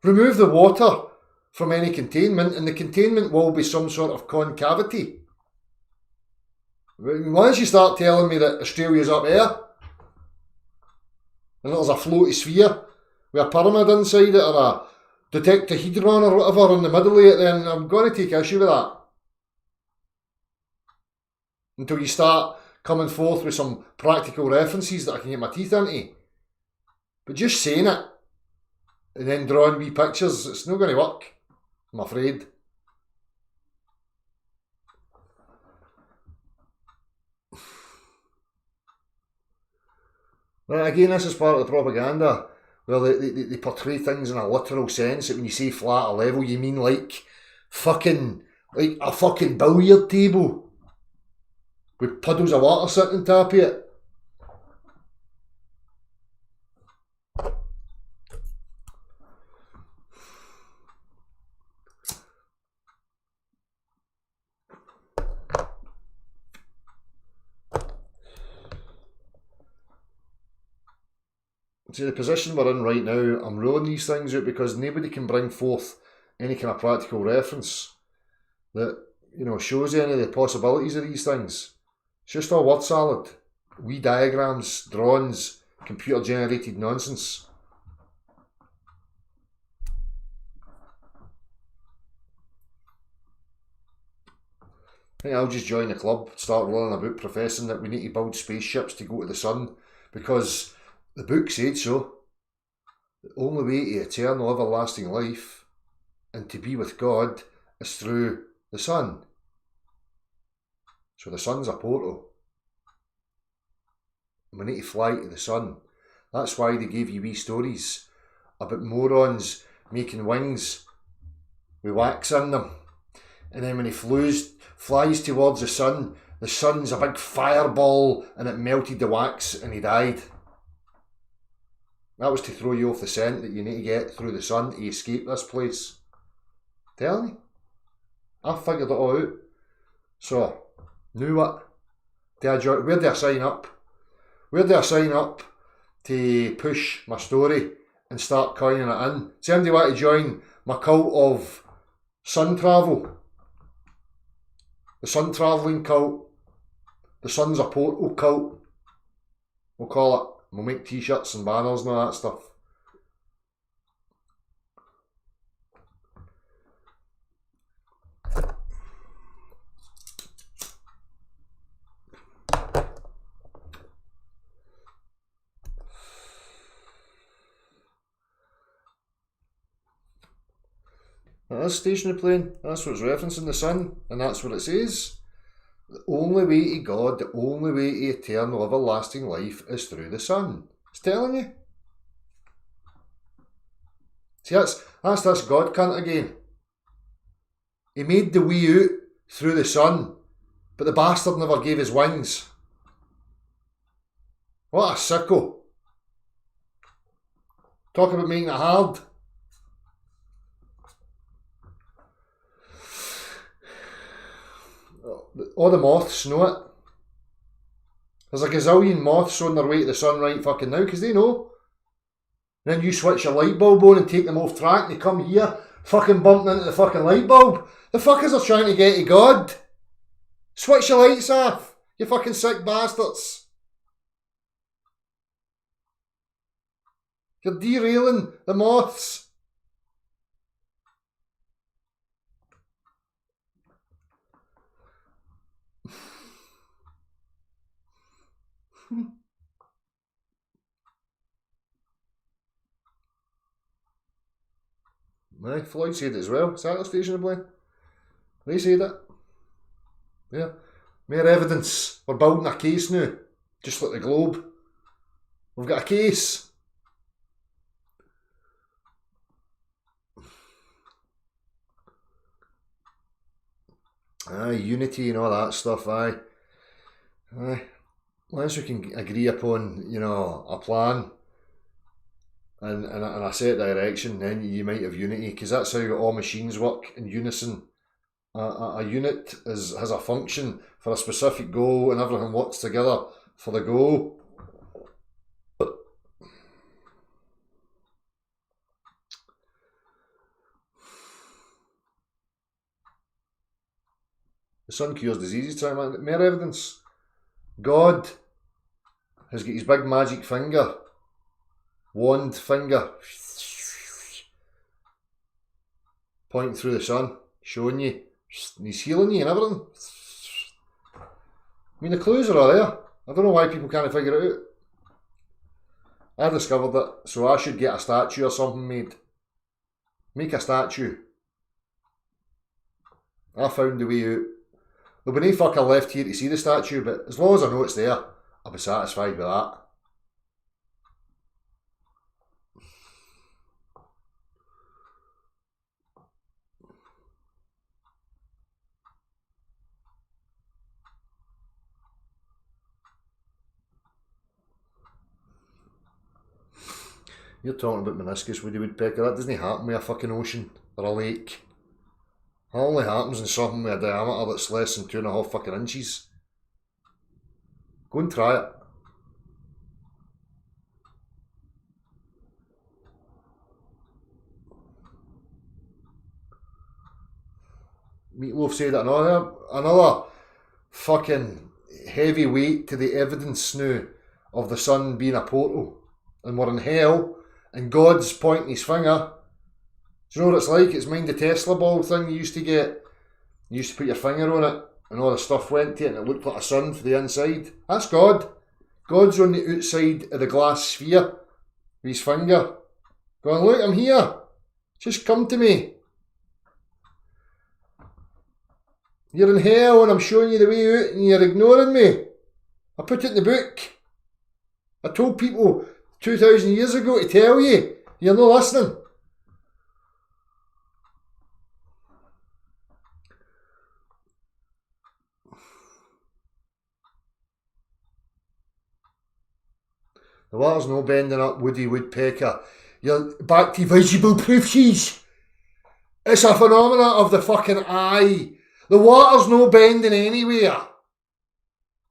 Remove the water from any containment and the containment will be some sort of concavity. Once you start telling me that Australia's up there and there's a floaty sphere with a pyramid inside it or a dodecahedron or whatever in the middle of it, then I'm going to take issue with that. Until you start coming forth with some practical references that I can get my teeth into. But just saying it and then drawing wee pictures, it's not going to work, I'm afraid. Well, again, this is part of the propaganda. Well, they portray things in a literal sense, that when you say flat or level, you mean like a fucking billiard table with puddles of water sitting on top of it. See, the position we're in right now, I'm ruling these things out because nobody can bring forth any kind of practical reference that, shows any of the possibilities of these things. It's just all word salad. Wee diagrams, drawings, computer generated nonsense. I think I'll just join the club, start rolling about professing that we need to build spaceships to go to the sun because the book said so. The only way to eternal everlasting life and to be with God is through the sun. So the sun's a portal. We need to fly to the sun. That's why they gave you wee stories about morons making wings with wax in them. And then when he flies towards the sun's a big fireball and it melted the wax and he died. That was to throw you off the scent that you need to get through the sun to escape this place. Telling you. I figured it all out. So, knew what? Where do I sign up? Where do I sign up to push my story and start coining it in? Does anybody want to join my cult of sun travel? The sun travelling cult. The sun's a portal cult. We'll call it. We'll make t-shirts and banners and all that stuff. That is stationary plane. That's what's referencing the sun, and that's what it says. The only way to God, the only way to eternal, everlasting life is through the sun. It's telling you. See, that's this God cunt again. He made the way out through the sun, but the bastard never gave his wings. What a sicko. Talk about making it hard. All the moths know it. There's a gazillion moths on their way to the sun right fucking now, because they know. And then you switch your light bulb on and take them off track and they come here, fucking bumping into the fucking light bulb. The fuckers are trying to get to God. Switch your lights off, you fucking sick bastards. You're derailing the moths. Aye, Floyd said it as well. Is that the station plane? They said it. Yeah. More evidence. We're building a case now. Just like the Globe. We've got a case. Aye, unity and all that stuff, aye. Aye. Once we can agree upon, a plan and a set direction, then you might have unity, because that's how all machines work in unison. A unit has a function for a specific goal, and everything works together for the goal. The sun cures diseases, try man. More evidence. God has got his big magic finger, wand finger, pointing through the sun, showing you, and he's healing you and everything. I mean, the clues are all there. I don't know why people can't figure it out. I discovered it, so I should get a statue or something made. Make a statue. I found the way out. There'll be no fucker left here to see the statue, but as long as I know it's there, I'll be satisfied with that. You're talking about meniscus, Woody Woodpecker. That doesn't happen with a fucking ocean or a lake. It only happens in something with a diameter that's less than 2.5 fucking inches. Go and try it. Meatloaf said that another fucking heavy weight to the evidence now of the sun being a portal. And we're in hell, and God's pointing his finger. Do you know what it's like? It's mind the Tesla ball thing you used to get. You used to put your finger on it, and all the stuff went to it, and it looked like a sun for the inside. That's God. God's on the outside of the glass sphere with his finger. Going, look, I'm here. Just come to me. You're in hell, and I'm showing you the way out, and you're ignoring me. I put it in the book. I told people 2,000 years ago to tell you. You're not listening. The water's no bending up, Woody Woodpecker. You're back to visible proofs. It's a phenomena of the fucking eye. The water's no bending anywhere.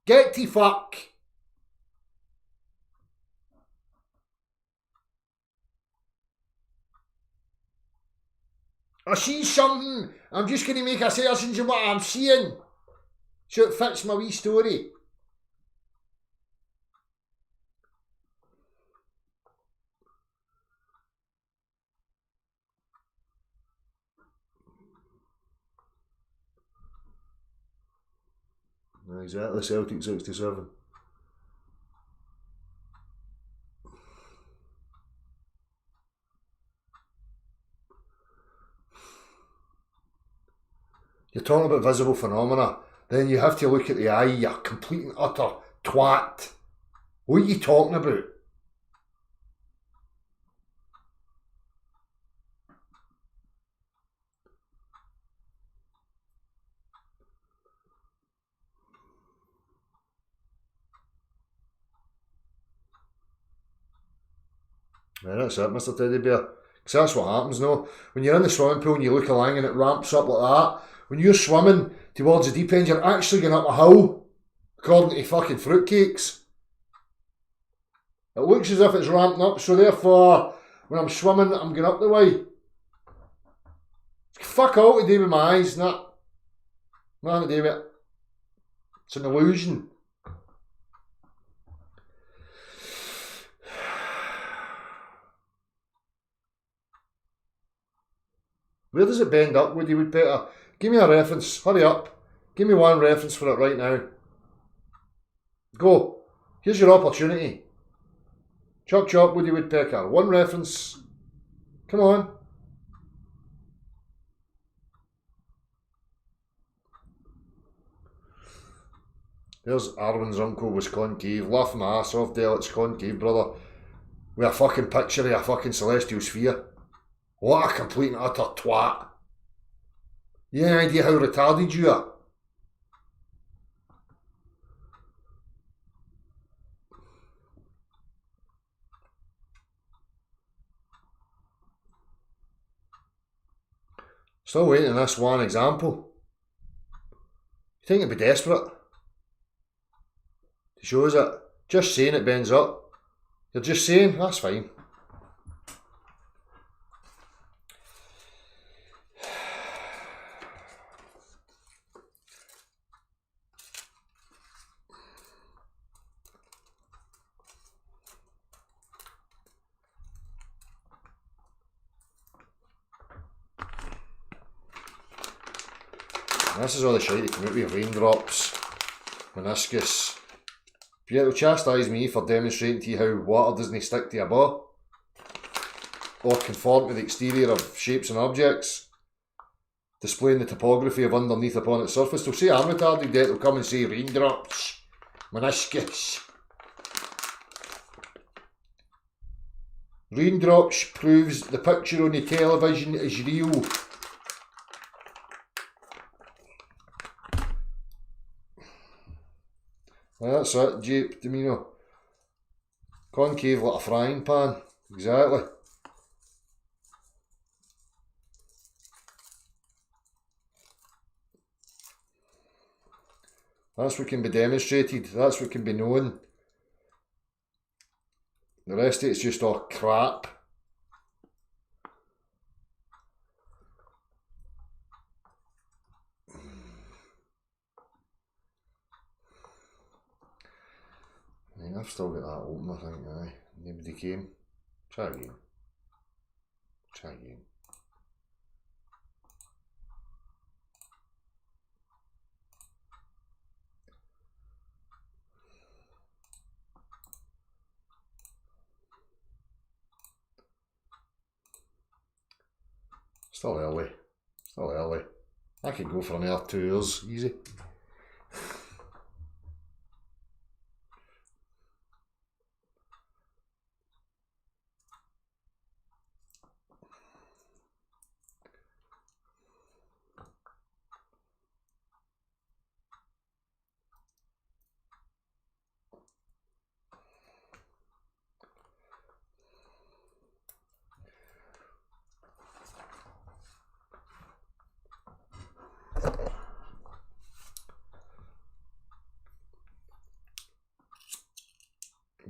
Get to fuck. I see something. I'm just going to make assertions of what I'm seeing. So it fits my wee story. Exactly, Celtic 67. You're talking about visible phenomena, then you have to look at the eye, you complete and utter twat. What are you talking about? Yeah, that's it, Mr. Teddy Bear. Because that's what happens now. When you're in the swimming pool and you look along and it ramps up like that, when you're swimming towards the deep end, you're actually going up a hill, according to fucking fruitcakes. It looks as if it's ramping up, so therefore, when I'm swimming, I'm going up the way. Fuck all to do with my eyes, nothing to do with it. It's an illusion. Where does it bend up, Woody Woodpecker? Give me a reference. Hurry up. Give me one reference for it right now. Go. Here's your opportunity. Chop chop, Woody Woodpecker. One reference. Come on. There's Arwen's uncle was concave. Laugh my ass off, Dale. It's concave, brother. With a fucking picture of a fucking celestial sphere. What a complete and utter twat. You have any idea how retarded you are? Still waiting on this one example. You think it'd be desperate to show us it? Just saying it bends up. You're just saying, that's fine. This is all the shite that came out with raindrops, meniscus. Yeah, it'll chastise me for demonstrating to you how water doesn't stick to a ball or conform to the exterior of shapes and objects, displaying the topography of underneath upon its surface. They'll say I'm retarded, yet they'll come and say raindrops, meniscus. Raindrops proves the picture on the television is real. That's it, Jape Domino. Concave like a frying pan. Exactly. That's what can be demonstrated. That's what can be known. The rest of it's just all crap. I've still got that open, I think, aye. Nobody came. Try again. Try again. Still early. Still early. I could go for another 2 hours, easy.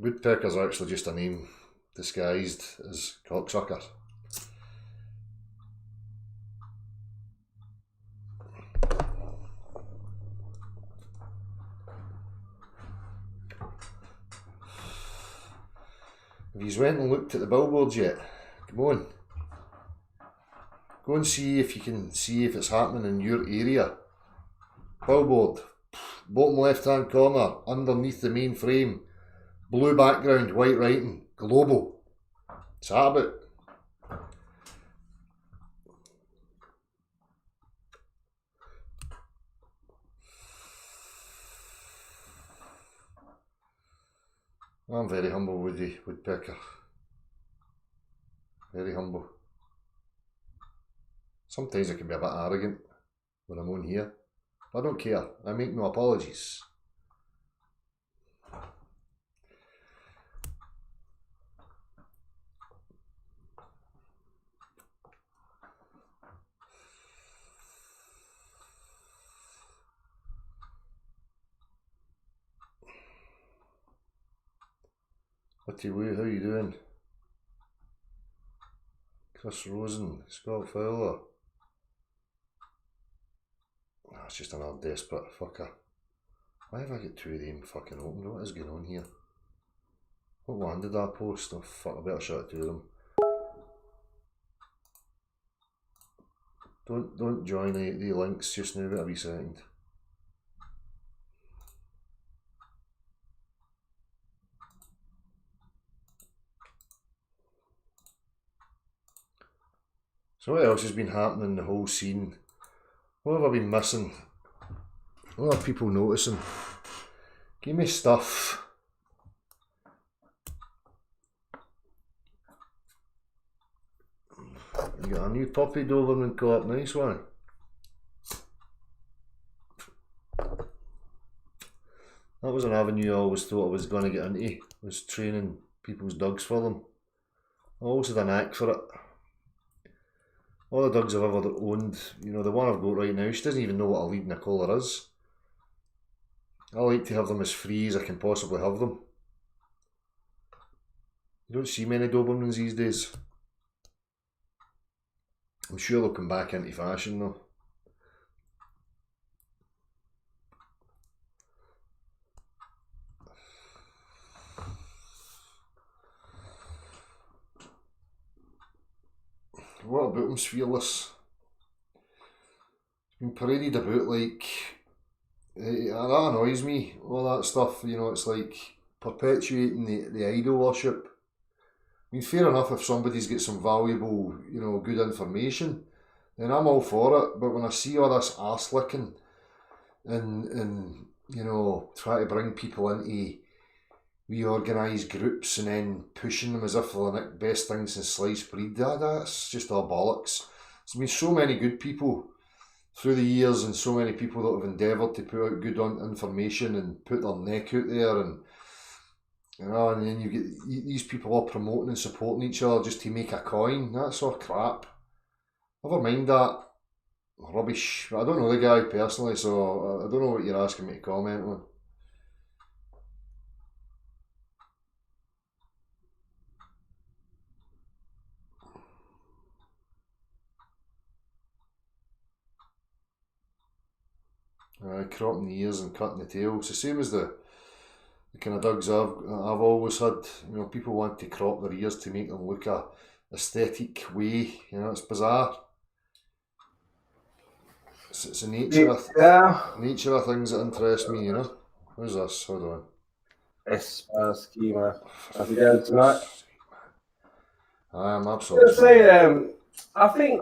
Woodpecker's actually just a name disguised as cocksucker. Have you went and looked at the billboards yet? Come on. Go and see if you can see if it's happening in your area. Billboard, bottom left hand corner, underneath the main frame, blue background, white writing, global. What's that about? I'm very humble with you, Woodpecker. Very humble. Sometimes I can be a bit arrogant when I'm on here. I don't care. I make no apologies. What do you, how you doing? Chris Rosen, Scott Fowler. Oh, it's just another desperate fucker. Why have I got two of them fucking open? What is going on here? What one did I post? Oh fuck, I better shut it to them. Don't join the links just now, wait a wee second. So what else has been happening in the whole scene? What have I been missing? What are people noticing? Give me stuff. You got a new puppy Doberman co-op, nice one. That was an avenue I always thought I was going to get into, was training people's dogs for them. I always had a knack for it. All the dogs I've ever owned, you know, the one I've got right now, she doesn't even know what a lead and a collar is. I like to have them as free as I can possibly have them. You don't see many Dobermans these days. I'm sure they'll come back into fashion though. What about him's fearless? He's been paraded about like, that annoys me, all that stuff, you know, it's like perpetuating the idol worship. I mean, fair enough if somebody's got some valuable, you know, good information, then I'm all for it, but when I see all this arse licking and you know, try to bring people into reorganised groups and then pushing them as if they're the best thing since sliced bread, that's just all bollocks. There's been so many good people through the years and so many people that have endeavoured to put out good information and put their neck out there, and you know, and then you get these people all promoting and supporting each other just to make a coin. That's all crap. Never mind that rubbish. I don't know the guy personally, so I don't know what you're asking me to comment on. Cropping the ears and cutting the tail. It's the same as the kind of dogs I've always had. You know, people want to crop their ears to make them look a aesthetic way. You know, it's bizarre. It's the nature of things that interest me. You know. Who's this? Hold on.
It's schema. How's it going tonight?
I'm absolutely.
Let's say, I think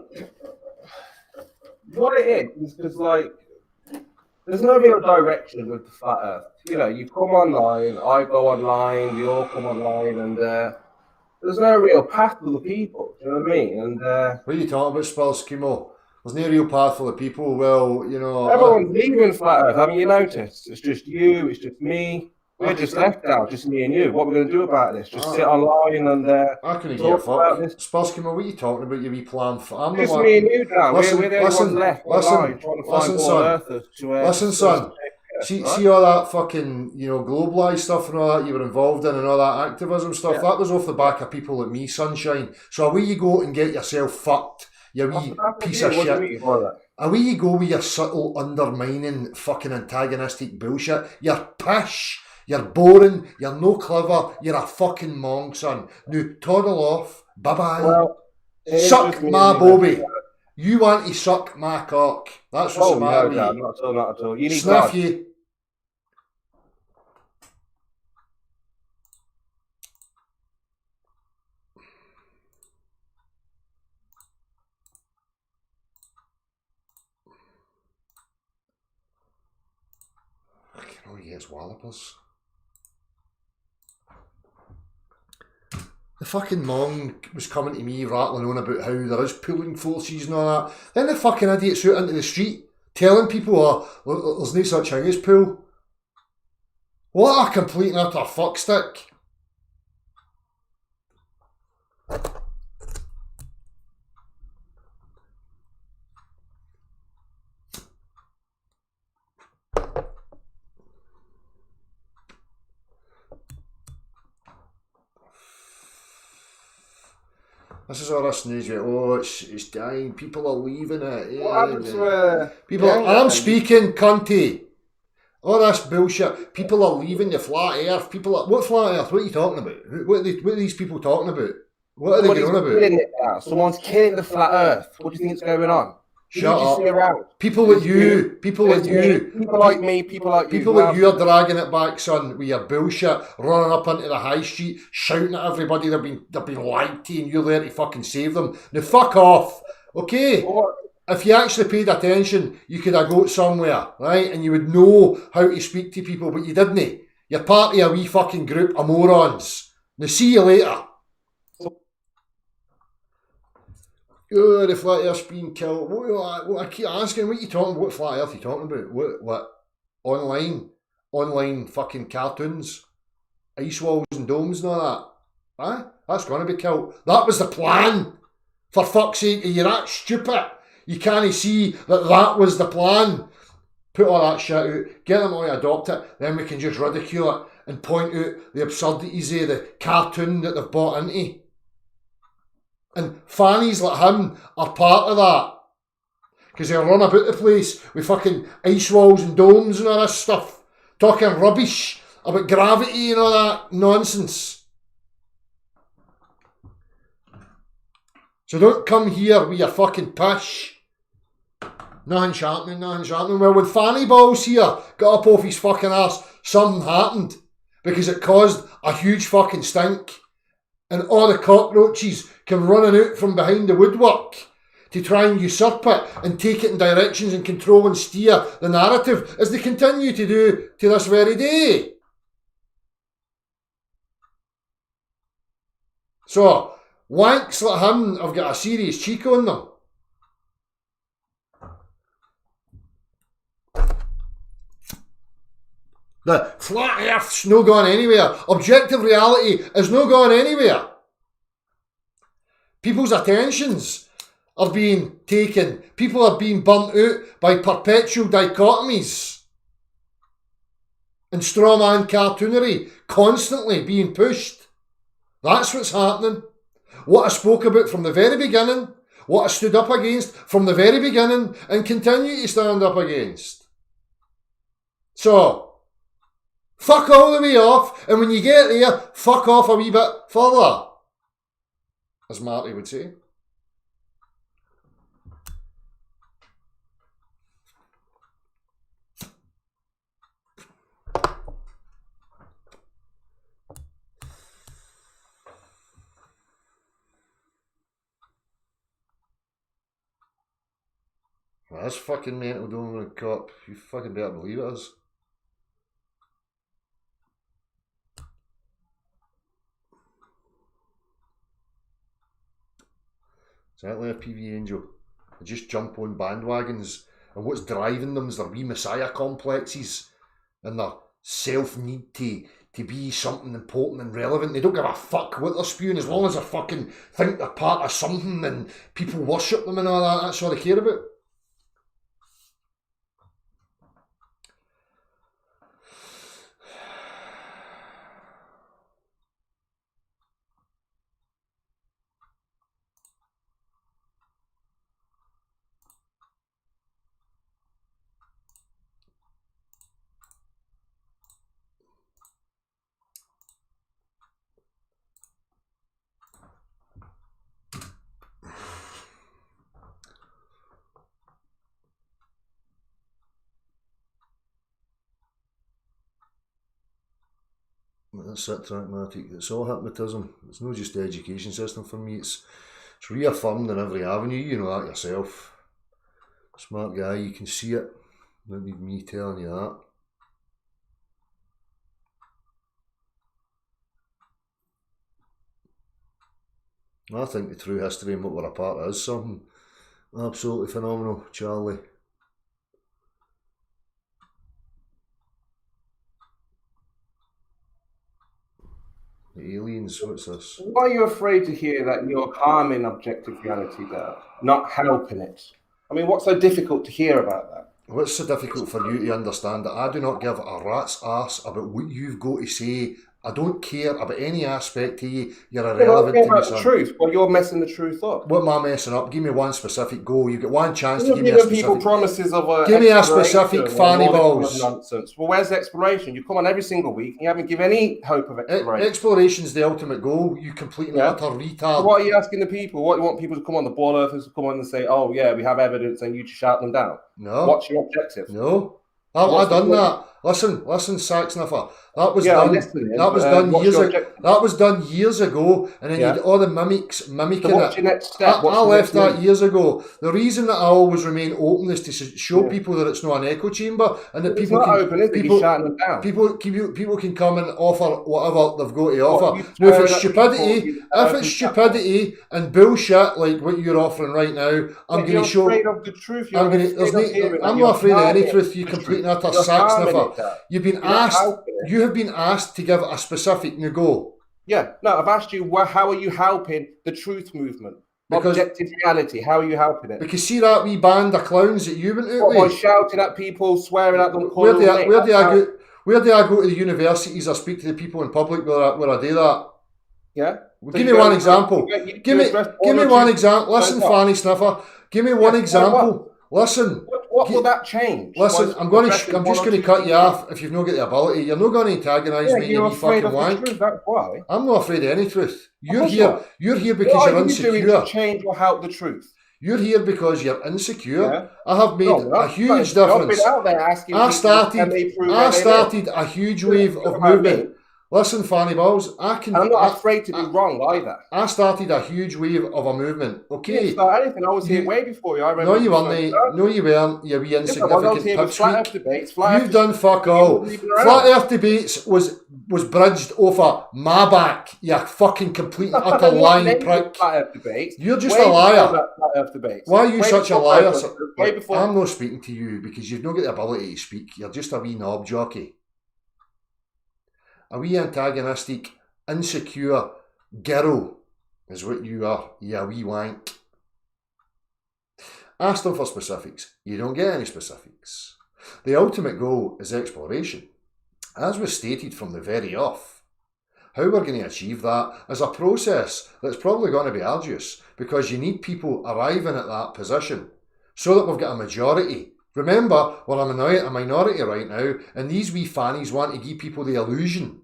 what it is because like. There's no real direction with the flat earth. You know, you come online, I go online, we all come online, and there's no real path for the people. Do you know what I mean? And
what are you talking about, Spell Schemo? There's no real path for the people. Well, you know,
everyone's leaving flat earth. Haven't you noticed? It's just you, it's just me. We're just left out, just me and you. What are we going to do about this? Just sit online and
I couldn't give a fuck. Spellskimmer, what are you talking about? You wee plan for? I'm
just me and you, Dan. We're the only ones left online trying to find more earthers.
Listen, son. see all that fucking, you know, globalised stuff and all that you were involved in and all that activism stuff, that was off the back of people like me, Sunshine. So away you go and get yourself fucked, you wee piece of shit. Away you go with your subtle, undermining, fucking antagonistic bullshit. You're pish, you're boring, you're no clever, you're a fucking mong, son. Now, toddle off, bye-bye.
Well,
suck my bobby. You want to suck my cock. That's what's the matter with you.
Not at all. You need
Sniff
God.
you. Oh, yes, wallopers. The fucking mong was coming to me rattling on about how there is pooling forces and all that. Then the fucking idiots out into the street telling people, oh, there's no such thing as pool. What a complete and utter fuckstick. This is all this news. Oh, it's dying. People are leaving it.
What happened to
people? I'm speaking, cunty. All this bullshit. People are leaving the flat Earth. People are, what flat Earth? What are you talking about? What are these people talking about? What are they going about?
Someone's killing the flat Earth. What do you think is going on?
Shut up. People like you, people like me, people like you are dragging it back, son, with your bullshit, running up into the high street, shouting at everybody they've been lied to and you're there to fucking save them. Now fuck off, okay?
What?
If you actually paid attention, you could have got somewhere, right? And you would know how to speak to people, but you didn't. You're part of a wee fucking group of morons. Now see you later. Oh, the flat Earth's being killed. What I keep asking, what are you talking about? What flat Earth are you talking about? What? Online fucking cartoons? Ice walls and domes and all that? Huh? That's going to be killed. That was the plan. For fuck's sake, you're that stupid. You can't see that was the plan. Put all that shit out. Get them all to adopt it. Then we can just ridicule it and point out the absurdities of the cartoon that they've bought into. And fannies like him are part of that. Because they run about the place with fucking ice walls and domes and all this stuff. Talking rubbish about gravity and all that nonsense. So don't come here with your fucking pish. Nothing's happening. Well, when Fanny Balls here got up off his fucking arse, something happened. Because it caused a huge fucking stink. And all the cockroaches come running out from behind the woodwork to try and usurp it and take it in directions and control and steer the narrative as they continue to do to this very day. So, wanks like him have got a serious cheek on them. The flat Earth's no going anywhere. Objective reality is no going anywhere. People's attentions are being taken. People are being burnt out by perpetual dichotomies and strawman cartoonery constantly being pushed. That's what's happening. What I spoke about from the very beginning, what I stood up against from the very beginning and continue to stand up against. So, fuck all the way off, and when you get there, fuck off a wee bit further. As Marty would say. Well, that's fucking mental, don't want to cop. You fucking better believe it is. Certainly FPV Angel. They just jump on bandwagons, and what's driving them is their wee messiah complexes and their self-need to be something important and relevant. They don't give a fuck what they're spewing as long as they fucking think they're part of something and people worship them and all that. That's all they care about. That's it, pragmatic. It's all hypnotism. It's not just the education system for me. It's reaffirmed in every avenue. You know that yourself. Smart guy, you can see it. Don't need me telling you that. I think the true history and what we're a part of is something absolutely phenomenal, Charlie. The aliens, what's this?
Why are you afraid to hear that you're harming objective reality there, not helping it? I mean, what's so difficult to hear about that?
What's so difficult for you to understand that I do not give a rat's ass about what you've got to say? I don't care about any aspect to you. You're irrelevant to me,
about
son.
The truth. Well, you're messing the truth up.
What am I messing up? Give me one specific goal. You get one chance to
You're
give me a
giving
specific.
people promises of
Give me a specific fanny balls.
Nonsense. Well, where's the exploration? You come on every single week and you haven't given any hope of exploration.
Exploration's the ultimate goal. You complete an utter retard.
So what are you asking the people? What do you want people to come on? The ball earthers to come on and say, "Oh yeah, we have evidence," and you just shout them down?
No.
What's your objective?
No. I've done that. Listen, sack sniffer. That was done years ago, and then you had all the mimics mimicking
so what's
it.
Your next step?
I left that years ago. The reason that I always remain open is to show people that it's not an echo chamber, and that people can
open, is it? You're shouting them down.
People can come and offer whatever they've got to offer. Now, if it's stupidity and bullshit like what you're offering right now, I'm going to show.
Afraid of the truth.
I'm not afraid of any truth. You complete and utter sack sniffer. You have been asked to give a specific go.
Yeah, no, I've asked you, how are you helping the truth movement? Objective reality, how are you helping it?
Because see that wee band of clowns that you went out with?
By shouting at people, swearing at them,
where do I go to the universities or speak to the people in public where I do that?
Yeah.
Well, give me one example. Give me one example. Listen, Fanny Sniffer. Give me one example. Listen.
What will that change?
Listen, I'm just going to cut you off if you've not got the ability. You're not going to antagonise me.
You're
you fucking wank.
Truth, that's why.
I'm not afraid of any truth. You're here because you're insecure.
What are you doing to change or help the truth?
You're here because you're insecure. Yeah. I have made a huge difference. I started a huge wave of movement. Listen, Fanny Balls,
I'm not afraid to be wrong either.
I started a huge wave of a movement. Okay.
You didn't start anything. I was here way before you.
No, you weren't. No, you weren't. You wee insignificant pipsqueak. You've done fuck all. Flat Earth debates was bridged over my back. You fucking complete and utter lying prick. You're just a liar. Why are you such a liar? I'm not speaking to you because you've not got the ability to speak. You're just a wee knob jockey. A wee antagonistic, insecure girl is what you are, you wee wank. Ask them for specifics. You don't get any specifics. The ultimate goal is exploration. As was stated from the very off, how we're going to achieve that is a process that's probably going to be arduous because you need people arriving at that position so that we've got a majority. Remember, we're a minority right now, and these wee fannies want to give people the illusion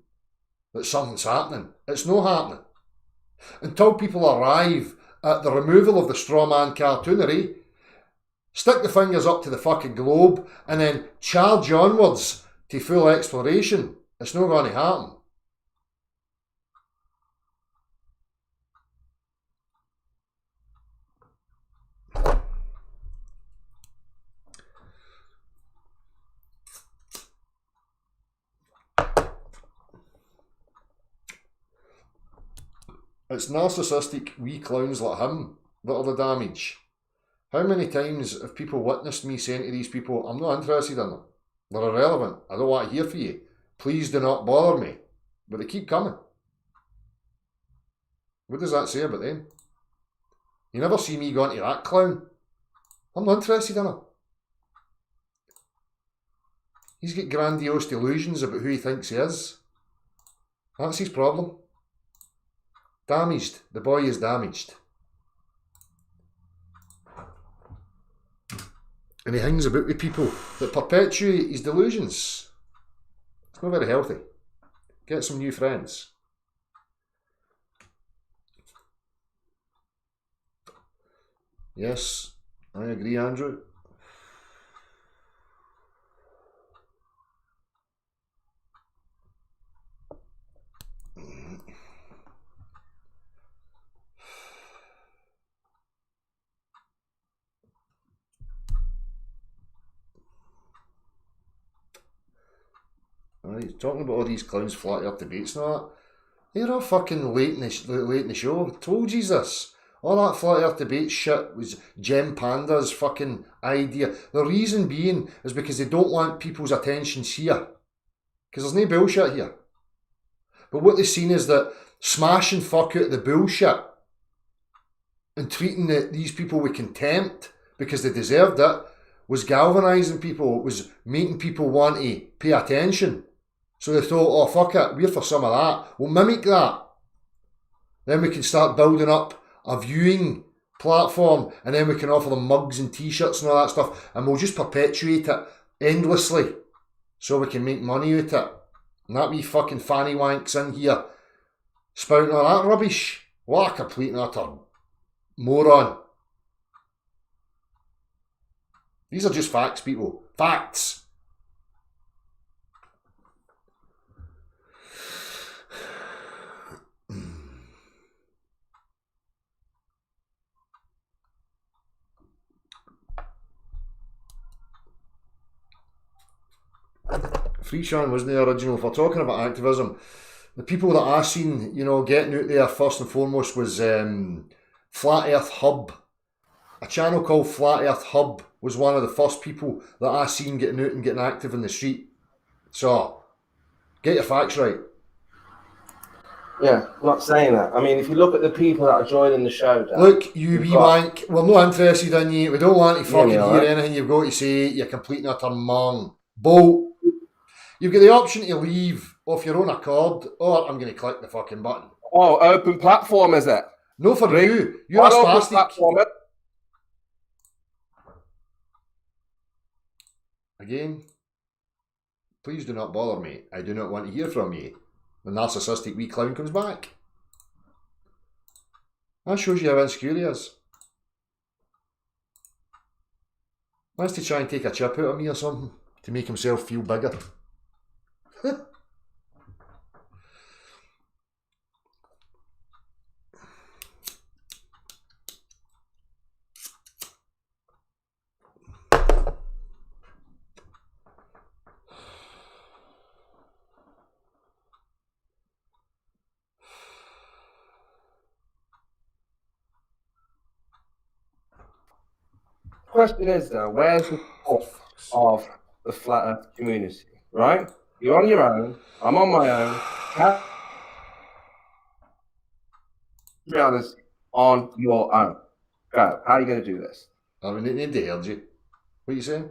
that something's happening. It's not happening. Until people arrive at the removal of the straw man cartoonery, stick the fingers up to the fucking globe, and then charge onwards to full exploration, it's not going to happen. It's narcissistic wee clowns like him that are the damage. How many times have people witnessed me saying to these people, I'm not interested in them. They're irrelevant. I don't want to hear from you. Please do not bother me. But they keep coming. What does that say about them? You never see me going to that clown. I'm not interested in him. He's got grandiose delusions about who he thinks he is. That's his problem. Damaged. The boy is damaged. And he hangs about with people that perpetuate his delusions. It's not very healthy. Get some new friends. Yes, I agree, Andrew. talking about all these clowns, flat earth debates and all that. They're all fucking late in the show. Told you this. All that flat earth debate shit was Gem Panda's fucking idea. The reason being is because they don't want people's attentions here. Because there's no bullshit here. But what they've seen is that smashing fuck out the bullshit and treating these people with contempt because they deserved it was galvanising people. It was making people want to pay attention. So they thought, oh fuck it, we're for some of that. We'll mimic that. Then we can start building up a viewing platform, and then we can offer them mugs and t-shirts and all that stuff, and we'll just perpetuate it endlessly so we can make money out of it. And that wee fucking fanny wanks in here spouting all that rubbish. What a complete and utter moron. These are just facts, people. Facts. Free Sean wasn't the original. If we're talking about activism, the people that I seen, you know, getting out there first and foremost was Flat Earth Hub. A channel called Flat Earth Hub was one of the first people that I seen getting out and getting active in the street. So, get your facts right.
Yeah, I'm not saying that. I mean, if you look at the people that are joining the show, Dan,
look, you wee wank, we're not interested in you. We don't want to fucking hear
right?
anything you've got to say. You're complete and utter mong. Bolt. You've got the option to leave off your own accord, or I'm going to click the fucking button.
Oh, open platform, is it?
No, for
Right.
you. You're a
Open
spastic.
platform,
Again, please do not bother me. I do not want to hear from you. The narcissistic wee clown comes back. That shows you how insecure he is. Wants to try and take a chip out of me or something to make himself feel bigger.
Question is though, where's the support of the flat earth community, right? You're on your own, I'm on my own. How reality on your own? Go. How are you going to do this?
I mean, they heard you. What are you saying?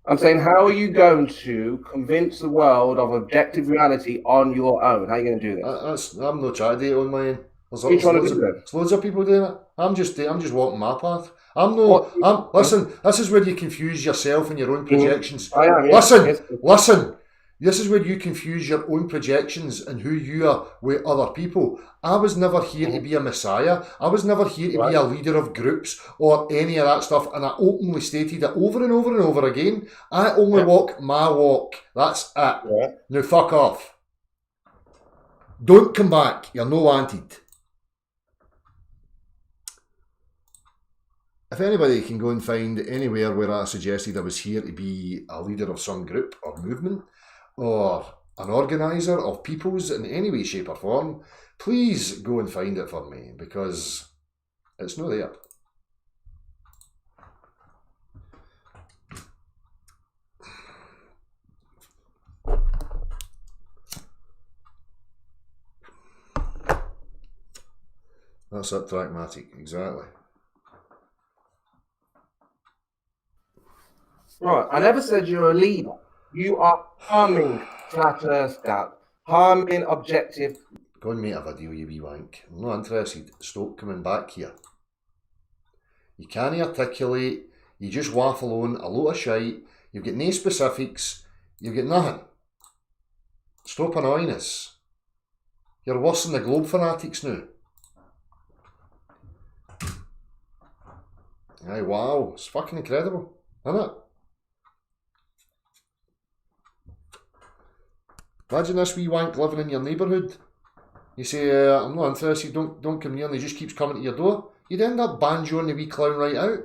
I'm saying, how are you going to convince the world of objective reality on your own? How are you going to do this?
I'm not trying to do it on my own.
What are you trying to do then?
There's loads of people doing it. I'm just walking my path. Listen, this is where you confuse yourself and your own projections.
I am, yeah.
Listen. This is where you confuse your own projections and who you are with other people. I was never here to be a messiah. I was never here to be a leader of groups or any of that stuff. And I openly stated it over and over and over again. I only walk my walk. That's it.
Yeah.
Now fuck off. Don't come back. You're no wanted. If anybody can go and find anywhere where I suggested I was here to be a leader of some group or movement or an organiser of peoples in any way, shape or form, please go and find it for me, because it's not there. That's it, Trackmatic, exactly.
Right, I never said you're a leader. You are harming flat earth, Dad. Harming objective.
Go and make a video, you wee wank. I'm not interested. Stop coming back here. You can't articulate. You just waffle on a lot of shite. You've got no specifics. You've got nothing. Stop annoying us. You're worse than the Globe fanatics now. Aye, wow. It's fucking incredible, isn't it? Imagine this wee wank living in your neighbourhood. You say, I'm not interested, don't come near, and he just keeps coming to your door. You'd end up banjoing the wee clown right out. And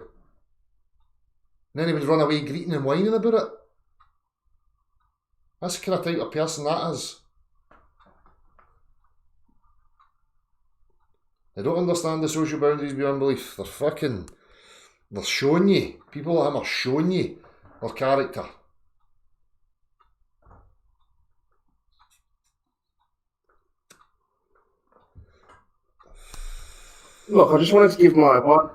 then he would run away greeting and whining about it. That's the kind of type of person that is. They don't understand the social boundaries beyond belief. They're showing you. People like him are showing you their character.
Look, I just wanted to give my advice.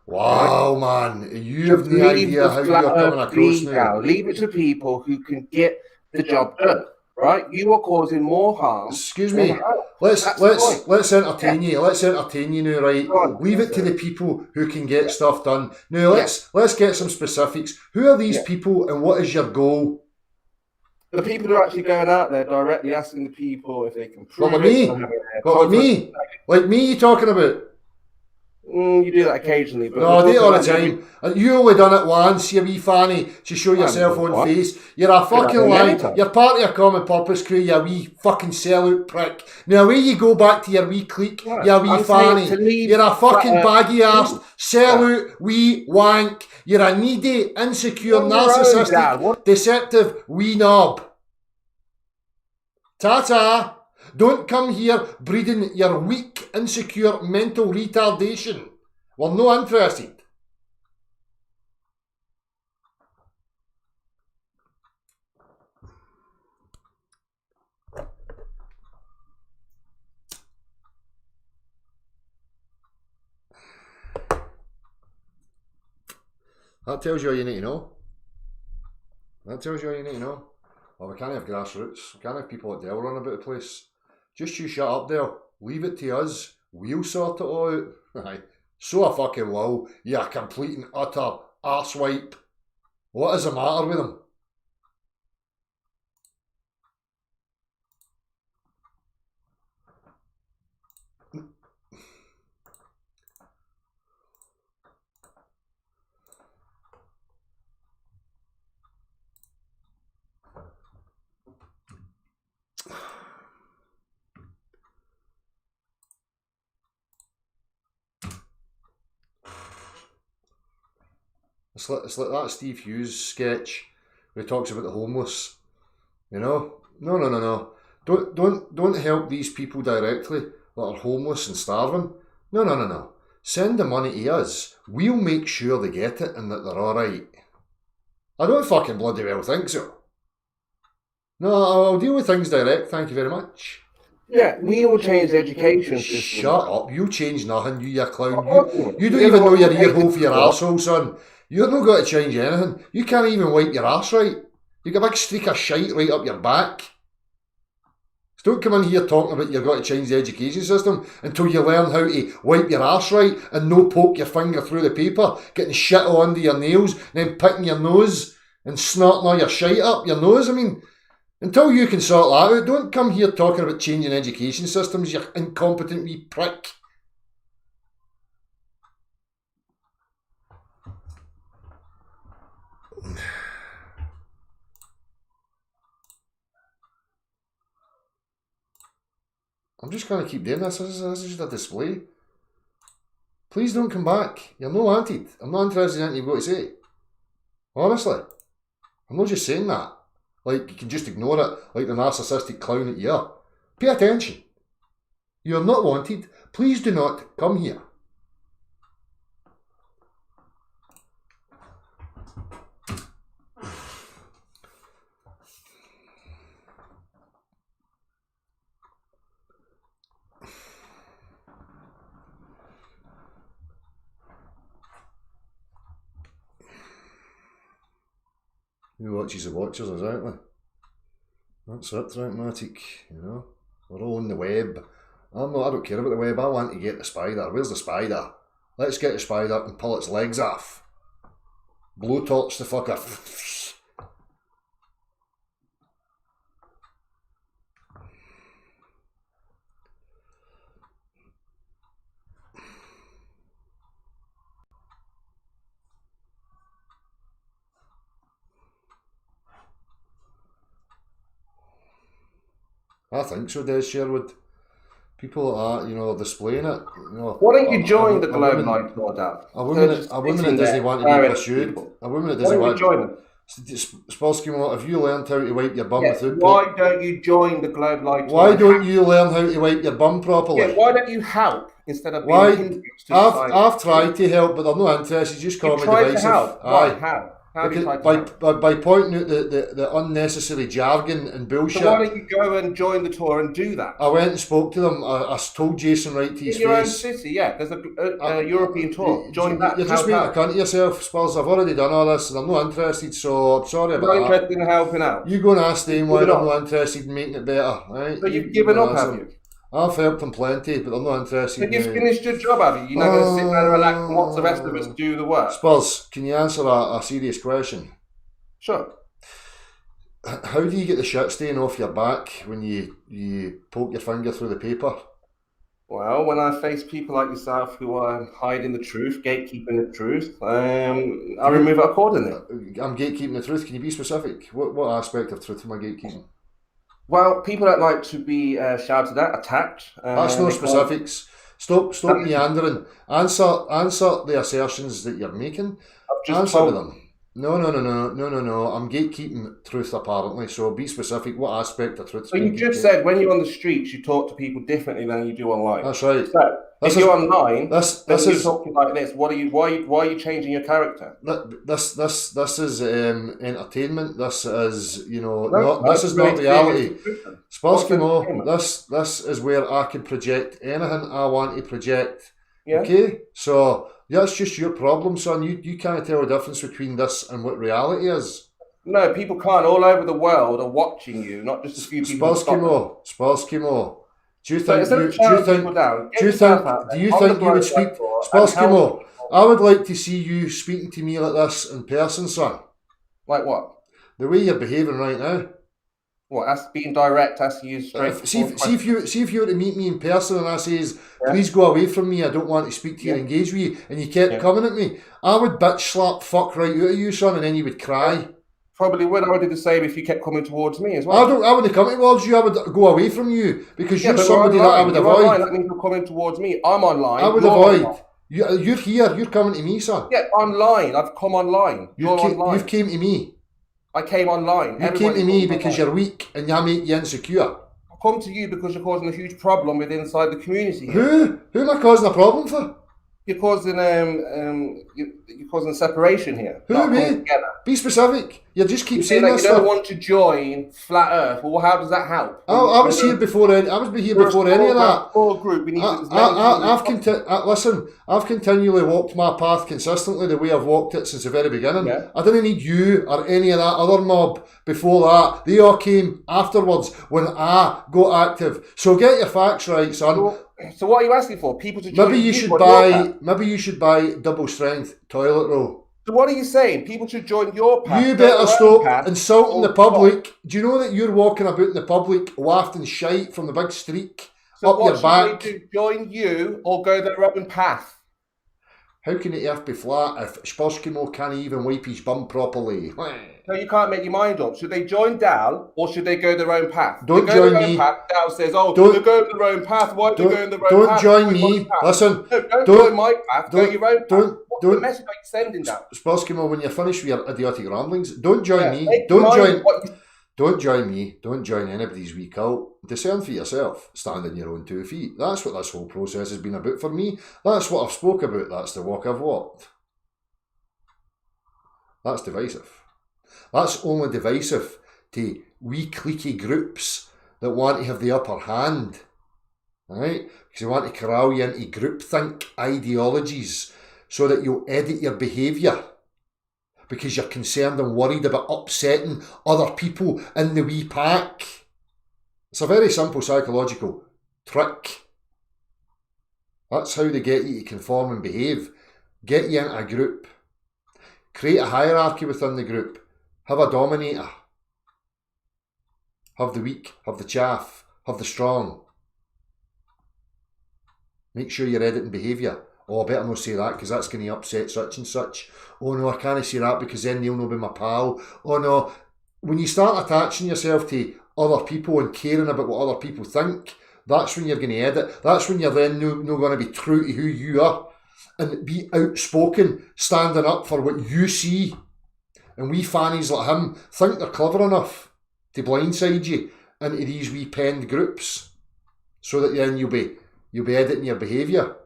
Wow, man. You have no idea how you're coming across now.
Leave it to people who can get the job done. Right? You are causing more harm.
Excuse me. Let's entertain you. Let's entertain you now, right? Leave it to the people who can get stuff done. Now let's get some specifics. Who are these people and what is your goal?
The people who are actually going out there directly asking the people if they can prove
But like me, like me, you talking about?
You do that occasionally, but
no, I do it all the time. You only done it once, you wee fanny, to show yourself on face. You're a fucking liar. You're part of your common purpose crew, you wee fucking sellout prick. Now away you go back to your wee clique, you wee fanny. You're a fucking baggy-assed, sellout, wee wank. You're a needy, insecure, narcissistic, deceptive wee knob. Ta-ta. Don't come here breeding your weak, insecure mental retardation. We're no interested. That tells you all you need to know. That tells you all you need to know. Well, we can't have grassroots. We can't have people like Dell run about the place. Just you shut up there. Leave it to us. We'll sort it all out. Aye. So I fucking will. You're a complete and utter arsewipe. What is the matter with him? It's like that Steve Hughes sketch where he talks about the homeless. You know? No. Don't help these people directly that are homeless and starving. No. Send the money to us. We'll make sure they get it and that they're alright. I don't fucking bloody well think so. No, I'll deal with things direct, thank you very much.
Yeah, we will change the education system.
Shut up, you change nothing, you clown. You don't even know your ear hole for your arsehole, son. You're not got to change anything. You can't even wipe your arse right. You got a big streak of shite right up your back. So don't come in here talking about you've got to change the education system until you learn how to wipe your arse right and no poke your finger through the paper, getting shit all under your nails, and then picking your nose and snorting all your shite up your nose. I mean, until you can sort that out, don't come here talking about changing education systems, you incompetent wee prick. I'm just going to keep doing this. This is just a display. Please don't come back. You're no wanted. I'm not interested in anything you've got to say. Honestly. I'm not just saying that. Like, you can just ignore it like the narcissistic clown that you are. Pay attention. You're not wanted. Please do not come here. Who watches the watchers, exactly. That's it, Dramatic, you know. We're all on the web. I don't care about the web, I want to get the spider. Where's the spider? Let's get the spider and pull its legs off. Blowtorch the fucker. I think so, Des Sherwood. People like that, you know, displaying it. You know,
why don't you join the Globe Night Dad?
A woman that doesn't want to be pursued. A woman that doesn't want. Spolsky, have you learned how to wipe your bum
Yeah,
without...
why don't you join the Global Tour?
Why don't you learn how to wipe your bum properly?
Yeah, why don't you help instead of being
Why?
a hindrance to society?
I've tried to help, but they're not interested. Just call me
tried
divisive.
to help. Why? How? How do you try to help?
By pointing out the unnecessary jargon and bullshit.
So why don't you go and join the tour and do that?
I went and spoke to them. I told Jason right to his
In your own
face.
city, yeah. There's a European tour. Join that.
You're just making a cunt of yourself, Spurs. I've already done all this and I'm not interested, so I'm sorry about
You're not interested in helping out.
You go and ask them why
Give
they're
it up.
not interested in making it better. Right?
So you've given up, have you?
I've helped them plenty, but they're not interested.
So you've finished your job, have you? You're not going to sit down and relax and watch the rest of us do the work.
Spurs, can you answer a serious question?
Sure.
How do you get the shit stain off your back when you poke your finger through the paper?
Well, when I face people like yourself who are hiding the truth, gatekeeping the truth, I remove it accordingly.
I'm gatekeeping the truth. Can you be specific? What aspect of truth am I gatekeeping?
Well, people don't like to be shouted at, attacked.
That's no specifics. Stop meandering. Answer the assertions that you're making. Answer to them. No. I'm gatekeeping truth apparently. So be specific. What aspect of truth?
So you just said when you're on the streets, you talk to people differently than you do online.
That's right.
So if you're online,
this
you're
is
talking like this. Why are you changing your character?
This is entertainment. This is
This
is not reality. Sparsky Mo, this is where I can project anything I want to project.
Yeah.
Okay, so that's just your problem, son. You can't tell the difference between this and what reality is.
No, people can't. All over the world are watching you, not just a few people.
Sparsky Mo. Do you
So
think
instead of shouting people down,
do you think you would speak Sparsky Mo? I would like to see you speaking to me like this in person, son.
Like what?
The way you're behaving right now.
What? That's being direct. That's to use straight.
See if you were to meet me in person and I says, please go away from me, I don't want to speak to you and engage with you, and you kept coming at me, I would bitch slap fuck right out of you, son, and then you would cry.
Probably would. I would do the same if you kept coming towards me as well.
I wouldn't come towards you, I would go away from you, because you're somebody that I would
you're
avoid.
Online, that means you're coming towards me. I'm online.
I would avoid. You're here, you're coming to me, son.
Yeah, online. I've come online. You're online.
You've came to me.
I came online.
You came to me because you're weak and I make you insecure.
I come to you because you're causing a huge problem with inside the community.
Who am I causing a problem for?
You're causing you're causing separation here.
Who, me? Be specific. You just keep saying
that
this
you don't
stuff.
want to join Flat Earth. Well, how does that help?
I was here before any of that.
Group. We need
Listen, I've continually walked my path consistently the way I've walked it since the very beginning. Yeah. I didn't need you or any of that other mob before that. They all came afterwards when I got active. So get your facts right, son.
So what are you asking for? People to join?
Maybe you should buy double strength toilet roll.
So what are you saying? People should join your path.
You better stop insulting the public. Do you know that you're walking about in the public wafting shite from the big streak up your back?
So what should they do? Join you or go their own path?
How can the earth be flat if Sparsky can't even wipe his bum properly?
No, you can't make your mind up. Should they join Dal or should they go their own path?
Don't join me.
Dal says, they're going their own path. Why are they going their own path?
Don't join me. Listen.
No, don't join my path. Go your own path. What message are you sending, Dal?
Sparsky, when you're finished with your idiotic ramblings, don't join me. Don't join me. Don't join anybody's wee cult. Discern for yourself. Stand on your own 2 feet. That's what this whole process has been about for me. That's what I've spoke about. That's the walk I've walked. That's divisive. That's only divisive to wee cliquey groups that want to have the upper hand. Right? Because they want to corral you into groupthink ideologies so that you'll edit your behaviour. Because you're concerned and worried about upsetting other people in the wee pack. It's a very simple psychological trick. That's how they get you to conform and behave. Get you into a group. Create a hierarchy within the group. Have a dominator. Have the weak, have the chaff, have the strong. Make sure you're editing behaviour. Oh, I better not say that because that's going to upset such and such. Oh no, I can't say that because then they'll not be my pal. Oh no. When you start attaching yourself to other people and caring about what other people think, that's when you're going to edit. That's when you're then not going to be true to who you are and be outspoken, standing up for what you see. And wee fannies like him think they're clever enough to blindside you into these wee penned groups so that then you'll be editing your behaviour.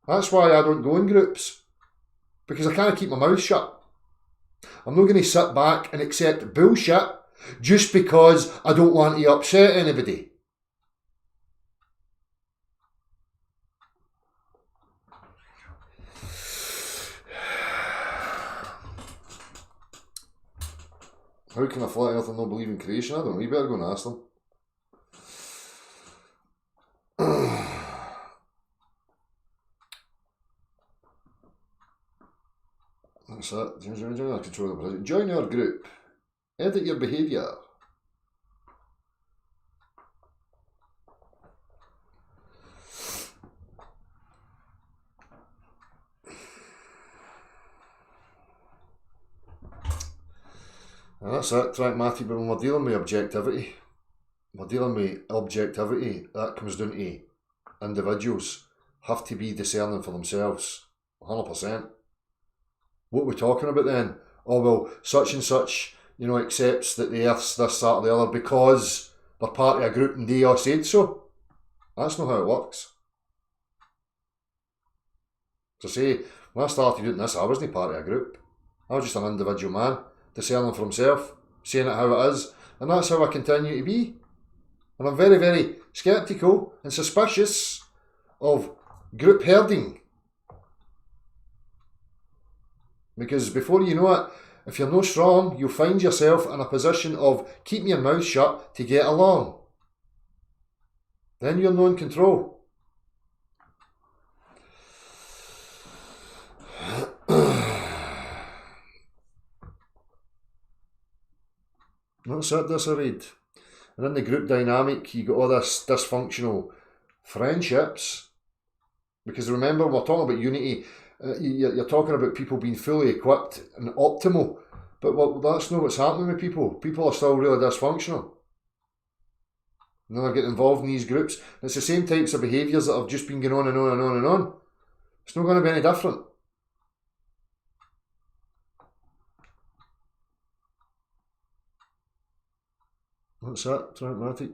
That's why I don't go in groups, because I can't keep my mouth shut. I'm not going to sit back and accept bullshit just because I don't want to upset anybody. How can a flat earther not believe in creation? I don't know, you better go and ask them. That's it. Join our group. Edit your behaviour. And that's it, right, Matthew, but when we're dealing with objectivity, that comes down to individuals have to be discerning for themselves, 100%. What are we talking about then? Oh, well, such and such, accepts that the Earth's this, that, or the other because they're part of a group and they all said so. That's not how it works. So say, when I started doing this, I wasn't part of a group. I was just an individual man, discerning for himself, saying it how it is, and that's how I continue to be. And I'm very, very sceptical and suspicious of group herding. Because before you know it, if you're not strong, you'll find yourself in a position of keeping your mouth shut to get along. Then you're not in control. That's it, disarrayed. And in the group dynamic, you got all this dysfunctional friendships. Because remember, we're talking about unity. You're talking about people being fully equipped and optimal. But that's not what's happening with people. People are still really dysfunctional. And they're getting involved in these groups. And it's the same types of behaviours that have just been going on and on and on and on. It's not going to be any different. That's it, pragmatic.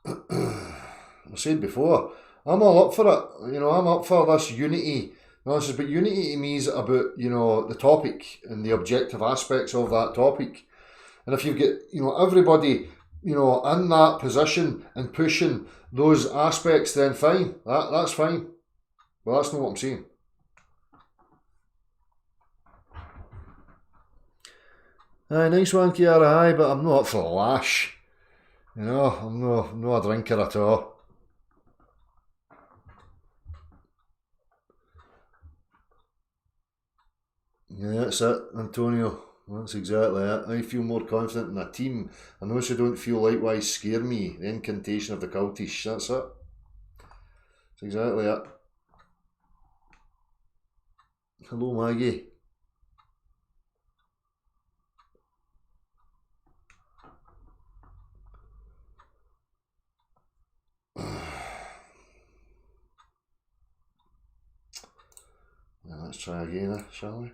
I said before, I'm all up for it. I'm up for this unity. But unity to me is about, the topic and the objective aspects of that topic. And if you've got, everybody, in that position and pushing those aspects, then fine. That's fine. Well, that's not what I'm saying. Aye, nice one, Kiara, aye, but I'm not up for the lash. I'm not a drinker at all. Yeah, that's it, Antonio. That's exactly it. I feel more confident in a team. And those who don't feel likewise scare me. The incantation of the cultish. That's it. That's exactly it. Hello, Maggie. Now let's try again, shall we?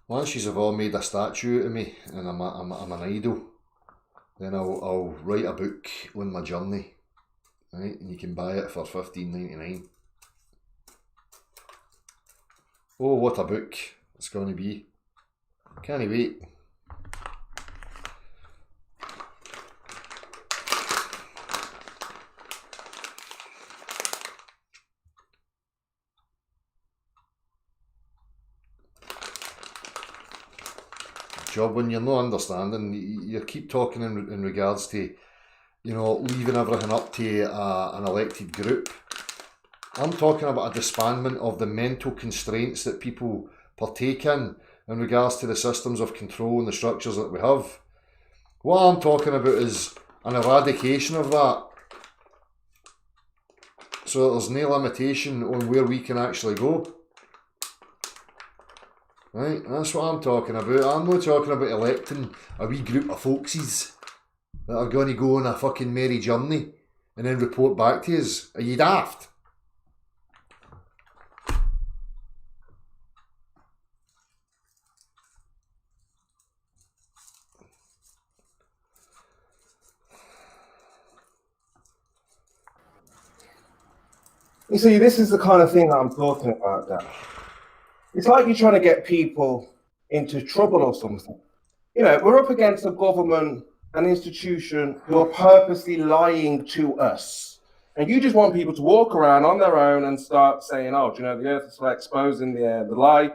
Once you've all made a statue out of me and I'm an idol, then I'll write a book on my journey, right? And you can buy it for $15.99. Oh, what a book it's going to be. Can't wait. Job when you're not understanding, you keep talking in regards to you know, leaving everything up to an elected group. I'm talking about a disbandment of the mental constraints that people partake in regards to the systems of control and the structures that we have. What I'm talking about is an eradication of that, so that there's no limitation on where we can actually go. Right, that's what I'm talking about. I'm not talking about electing a wee group of folksies that are going to go on a fucking merry journey and then report back to us. Are you daft?
You see, this is the kind of thing that I'm talking about, Dan. It's like you're trying to get people into trouble or something. You know, we're up against a government, an institution who are purposely lying to us. And you just want people to walk around on their own and start saying, oh, do you know, the earth is exposing the lie,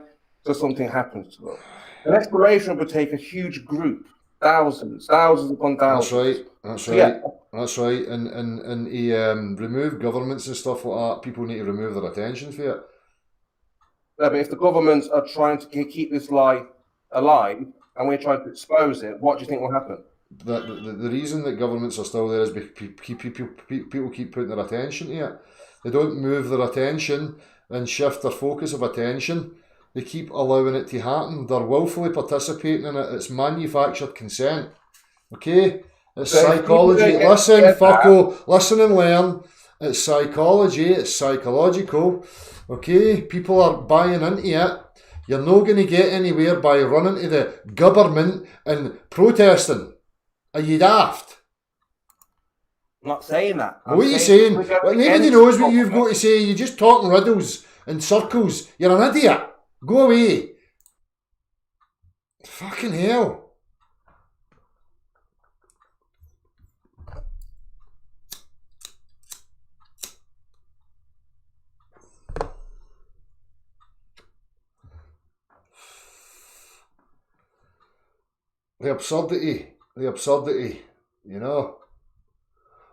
so something happens to them. An exploration would take a huge group, thousands upon thousands.
That's right. Yeah. That's right. And to remove governments and stuff like that, people need to remove their attention for it.
Yeah, but if the governments are trying to keep this lie alive and we're trying to expose it, what do you think will happen?
The reason that governments are still there is because people keep putting their attention to it. They don't move their attention and shift their focus of attention. They keep allowing it to happen. They're willfully participating in it. It's manufactured consent. Okay? It's so psychology. Listen, fucko. Listen and learn. It's psychology. It's psychological. Okay? People are buying into it. You're not going to get anywhere by running to the government and protesting. Are you daft?
I'm not saying that.
What are you saying? Well, nobody knows what you've got to say. You're just talking riddles and circles. You're an idiot. Go away. Fucking hell. The absurdity, you know.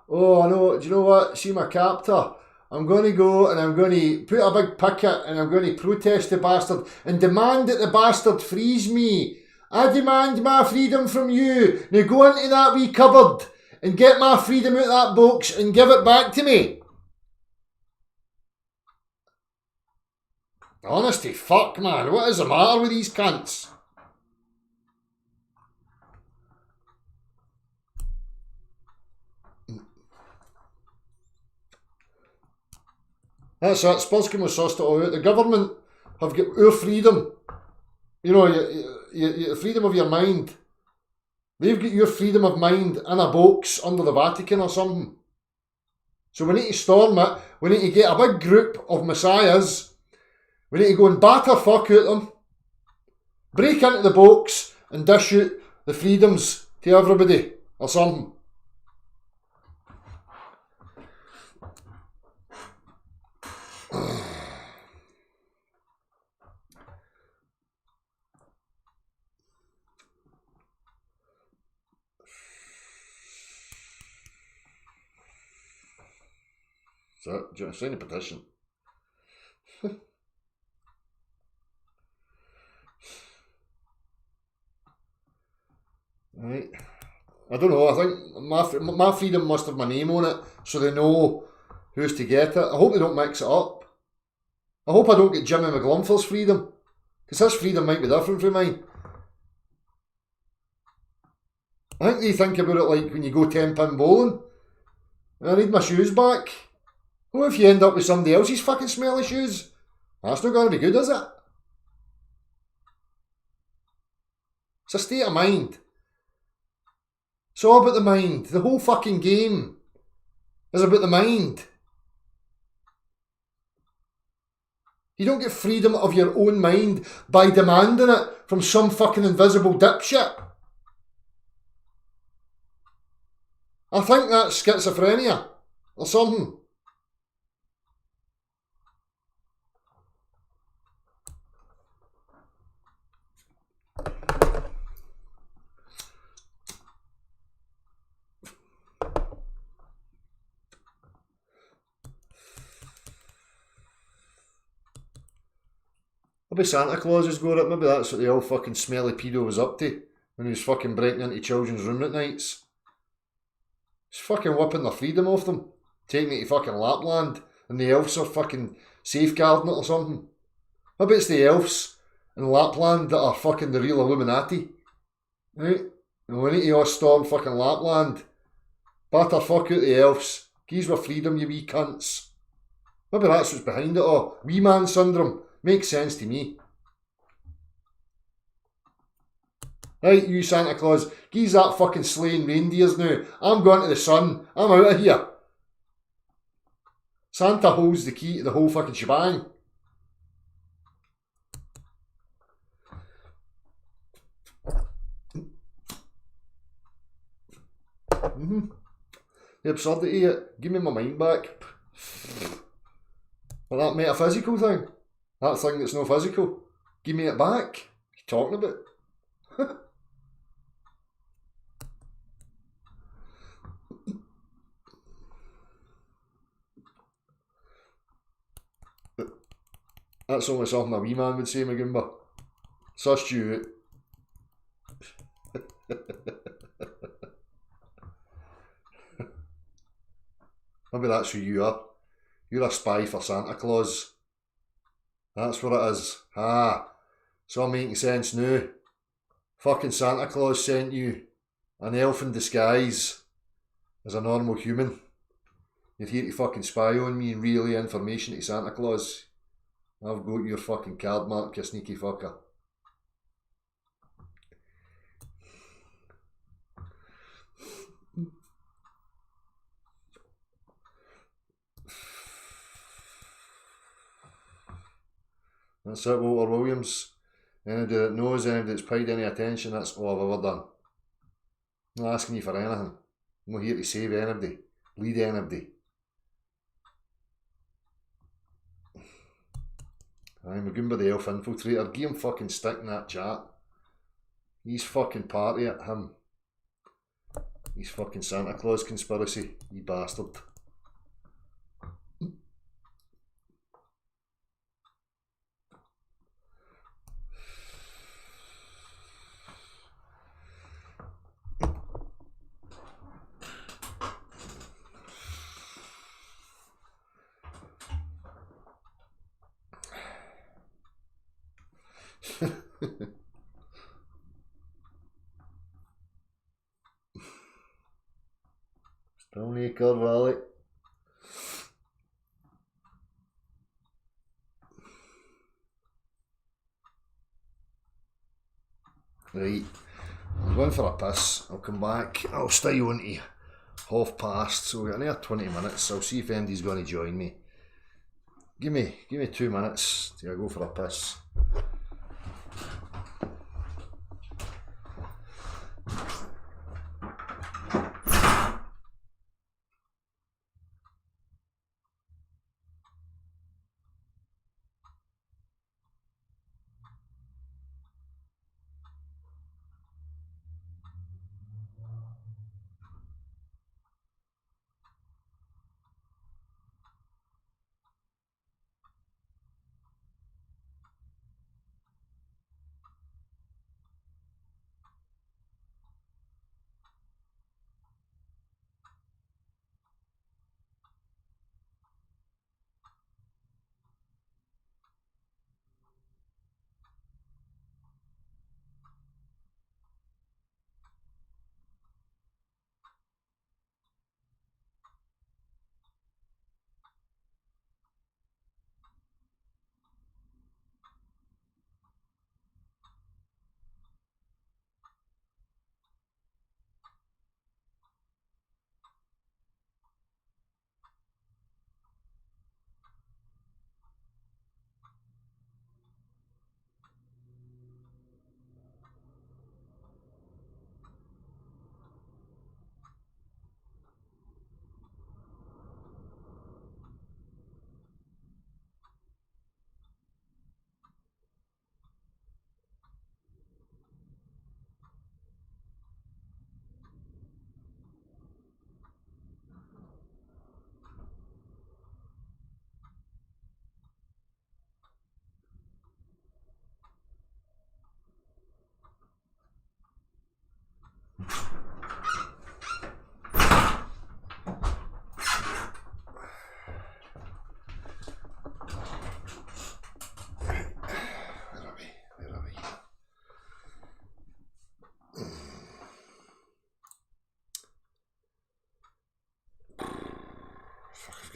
Oh, I know, do you know what? See my captor? I'm going to go and I'm going to put a big picket and I'm going to protest the bastard and demand that the bastard frees me. I demand my freedom from you. Now go into that wee cupboard and get my freedom out of that box and give it back to me. Honesty, fuck, man. What is the matter with these cunts? That's it. Spurskin was sussed it all out. The government have got our freedom. You know, your freedom of your mind. They've got your freedom of mind in a box under the Vatican or something. So we need to storm it. We need to get a big group of messiahs. We need to go and batter fuck out them. Break into the box and dish out the freedoms to everybody or something. So, do you want to sign a petition? Right. I don't know. I think my freedom must have my name on it, so they know who's to get it. I hope they don't mix it up. I hope I don't get Jimmy McGlumfer's freedom, because his freedom might be different from mine. I think they think about it like when you go 10-pin bowling. I need my shoes back. What if you end up with somebody else's fucking smelly shoes? That's not going to be good, is it? It's a state of mind. It's all about the mind. The whole fucking game is about the mind. You don't get freedom of your own mind by demanding it from some fucking invisible dipshit. I think that's schizophrenia or something. Maybe Santa Claus has got it. Maybe that's what the old fucking smelly pedo was up to when he was fucking breaking into children's rooms at nights. He's fucking whipping the freedom off them, taking it to fucking Lapland, and the elves are fucking safeguarding it or something. Maybe it's the elves in Lapland that are fucking the real Illuminati. Right? And we need to all storm fucking Lapland. Batter fuck out the elves. Keys with freedom, you wee cunts. Maybe that's what's behind it all. Wee man syndrome. Makes sense to me. Right, you Santa Claus, geez that fucking slaying reindeers now. I'm going to the sun. I'm out of here. Santa holds the key to the whole fucking shebang. The absurdity of it. Give me my mind back. But that metaphysical thing. That thing that's no physical. Give me it back. What are you talking about? That's only something a wee man would say, Magumba. Sussed you out. Maybe that's who you are. You're a spy for Santa Claus. That's what it is. Ah, it's all making sense now. Fucking Santa Claus sent you an elf in disguise as a normal human. You're here to fucking spy on me and relay information to Santa Claus. I've got your fucking card mark, you sneaky fucker. That's it, Walter Williams. Anybody that knows, anybody that's paid any attention, that's all I've ever done. I'm not asking you for anything. I'm not here to save anybody, lead anybody. Aye, Magumba the Elf Infiltrator, give him fucking stick in that chat. He's fucking party at him. He's fucking Santa Claus conspiracy, you bastard. Stoneacre Valley. Right, I'm going for a piss. I'll come back. I'll stay on to past, so we've got another 20 minutes. I'll see if Andy's going to join me. Give me 2 minutes till I go for a piss.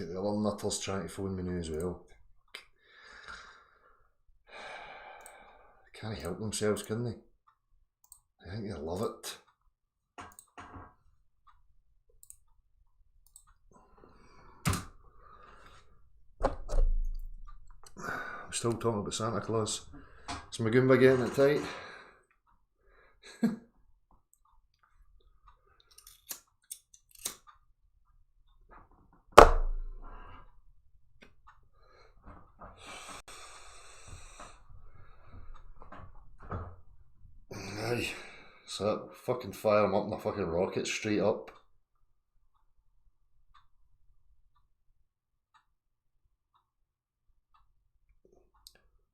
got the other nutters trying to phone me now as well. Can't help themselves, can they? I think they love it. I'm still talking about Santa Claus. Is my Goomba getting it tight? Aye, so that fucking fire him up in a fucking rocket straight up.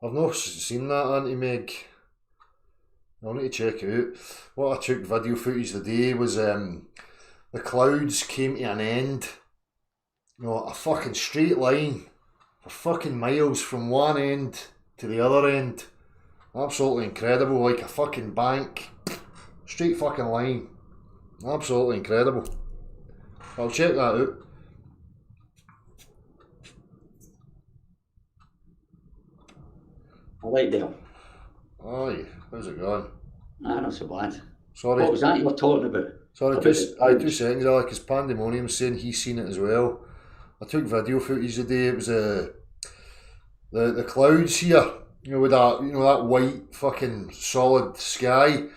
I've not seen that, Auntie Meg. I'll need to check it out. What I took video footage the day was the clouds came to an end. You know, a fucking straight line for fucking miles from one end to the other end. Absolutely incredible, like a fucking bank. Straight fucking line. Absolutely incredible. I'll check that out.
I like Dale.
Aye, how's it going?
Nah, not so bad.
Sorry.
What was that you were talking about?
Sorry,
About
2 seconds, Alec, because Pandemonium's saying he's seen it as well. I took video footage today. It was the clouds here, you know, with that white fucking solid sky.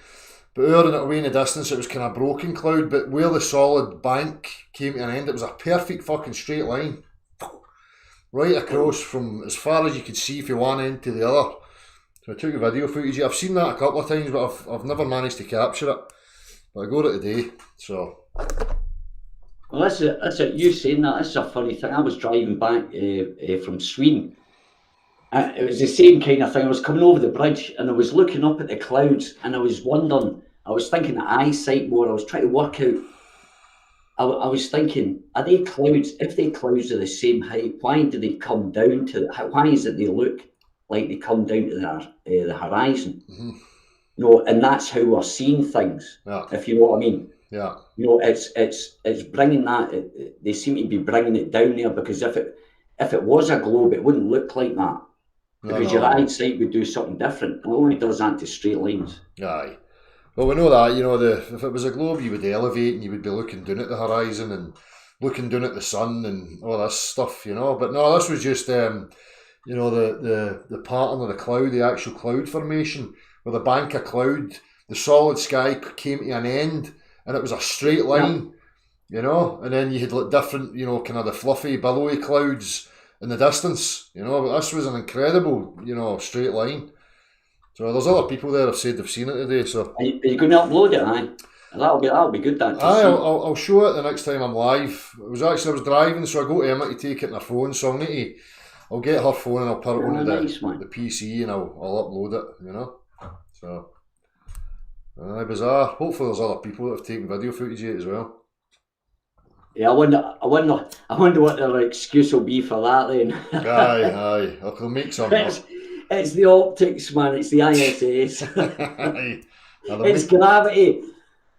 But over and away in the distance, it was kind of broken cloud. But where the solid bank came to an end, it was a perfect fucking straight line, right across from as far as you could see from one end to the other. So I took a video footage. I've seen that a couple of times, but I've never managed to capture it. But I got it today, so.
Well, that's it. You saying that, that's a funny thing. I was driving back from Sweden. It was the same kind of thing. I was coming over the bridge and I was looking up at the clouds and I was wondering, I was thinking of eyesight more. I was trying to work out, I was thinking, are they clouds, if they clouds are the same height, why do they come down to, why is it they look like they come down to the horizon?
Mm-hmm.
You know, and that's how we're seeing things, if you know what I mean.
Yeah.
You know, it's bringing that. They seem to be bringing it down there because if it was a globe, it wouldn't look like that because your eyesight would do something different. It only does that to straight lines.
Aye. Well, we know that. You know, if it was a globe, you would elevate and you would be looking down at the horizon and looking down at the sun and all this stuff. You know, but no, this was just you know, the pattern of the cloud, the actual cloud formation, with a bank of cloud, the solid sky came to an end. And it was a straight line, you know, and then you had like different, you know, kind of the fluffy, billowy clouds in the distance, you know, but this was an incredible, you know, straight line. So there's other people there who have said they've seen it today, so.
Are you going to upload it, aye? That'll be good, that.
I'll show it the next time I'm live. I was driving, so I go to Emma to take it on her phone, so I'll get her phone and I'll put it onto the PC and I'll upload it, you know, so. Bizarre. Hopefully there's other people that have taken video footage of it as well.
Yeah, I wonder what their excuse will be for that then.
Aye. They'll make something up.
It's the optics, man. It's the ISS.
Aye.
It's gravity.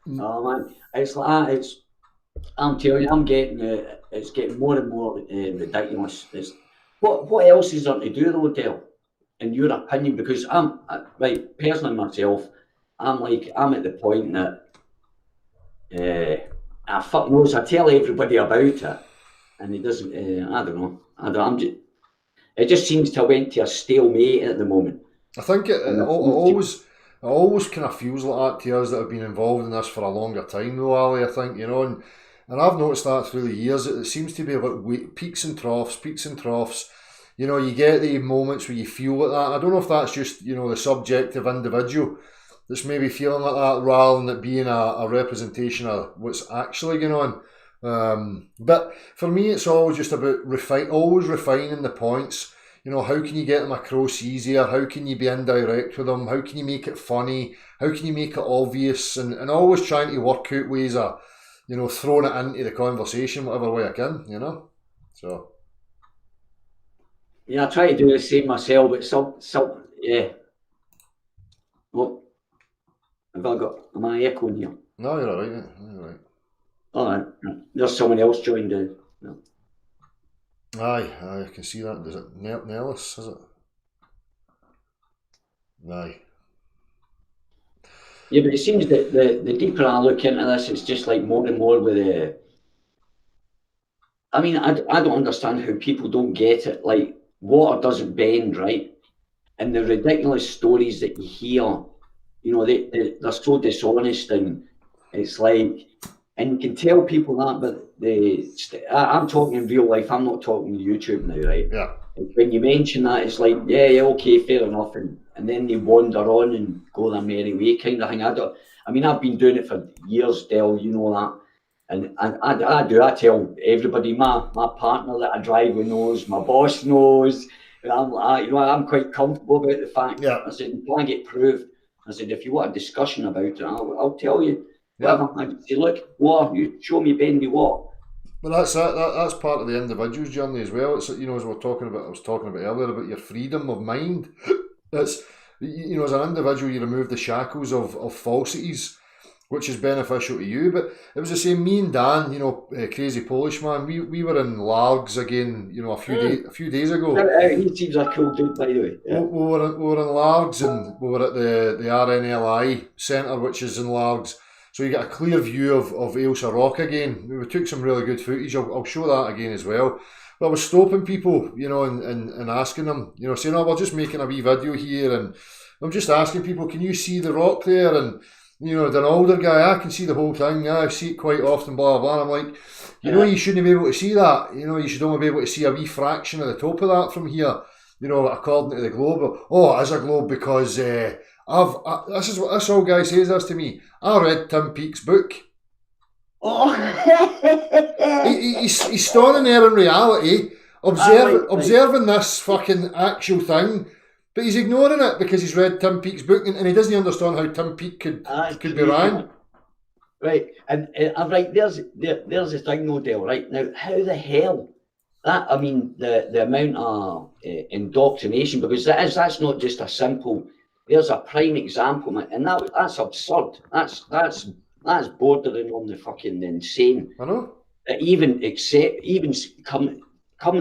Oh man, it's like that. I'm telling you, it's getting more and more ridiculous. What else is there to do though, Dale? In your opinion? Because right, personally myself, I'm at the point that fuck knows. I tell everybody about it, and it doesn't. I don't know. It just seems to have went to a stalemate at the moment.
I think it always kind of feels like that to us that have been involved in this for a longer time, though, Ali. I think, you know, and I've noticed that through the years. It seems to be about peaks and troughs. You know, you get the moments where you feel like that. I don't know if that's just, you know, the subjective individual that's maybe feeling like that rather than it being a representation of what's actually going on. But for me, it's always just about refining the points. You know, how can you get them across easier? How can you be indirect with them? How can you make it funny? How can you make it obvious? And always trying to work out ways of, you know, throwing it into the conversation whatever way I can, you know? So.
Yeah, I try to do the same myself, but yeah. Well, am I echoing here?
No, you're all right. You're all right.
All right. There's someone else joined in. No.
Aye, I can see that. Is it Nellis? Is it? Aye.
Yeah, but it seems that the deeper I look into this, it's just like more and more with the. I mean, I don't understand how people don't get it. Like, water doesn't bend, right? And the ridiculous stories that you hear, you know, they're so dishonest, and it's like, and you can tell people that, but I'm talking in real life, I'm not talking YouTube now, right?
Yeah.
And when you mention that, it's like, yeah, okay, fair enough, and then they wander on and go their merry way kind of thing. I mean, I've been doing it for years, Del, you know that. And I tell everybody, my partner that I drive with knows, my boss knows, and I'm quite comfortable about the fact.
Yeah.
I said, you can't get proved. I said, if you want a discussion about it, I'll tell you.
Yeah.
Whatever. I say, look, what you show me bendy what.
But that's that's part of the individual's journey as well. It's, you know, as I was talking about earlier about your freedom of mind. It's, you know, as an individual, you remove the shackles of falsities, which is beneficial to you. But it was the same. Me and Dan, you know, Crazy Polish Man, we were in Largs again, you know, a few days ago.
He seems a cool dude, by the way. Yeah.
We were in Largs, and we were at the RNLI Centre, which is in Largs. So you get a clear view of Ailsa Rock again. We took some really good footage. I'll show that again as well. But I was stopping people, you know, and asking them, you know, saying, oh, we're just making a wee video here, and I'm just asking people, can you see the rock there? And, you know, they're an older guy, I can see the whole thing, I see it quite often, blah, blah, blah. I'm like, you know, you shouldn't be able to see that. You know, you should only be able to see a wee fraction of the top of that from here, you know, according to the globe. Oh, it is a globe because this is what this old guy says this to me. I read Tim Peake's book.
Oh.
He's standing there in reality, observing this fucking actual thing, but he's ignoring it because he's read Tim Peake's book, and he doesn't understand how Tim Peake could be wrong.
Right, and right, there's the thing, no, Dale. Right now, how the hell that? I mean, the amount of indoctrination, because that's not just a simple. There's a prime example, man, and that's absurd. That's bordering on the fucking insane.
I know.
Even come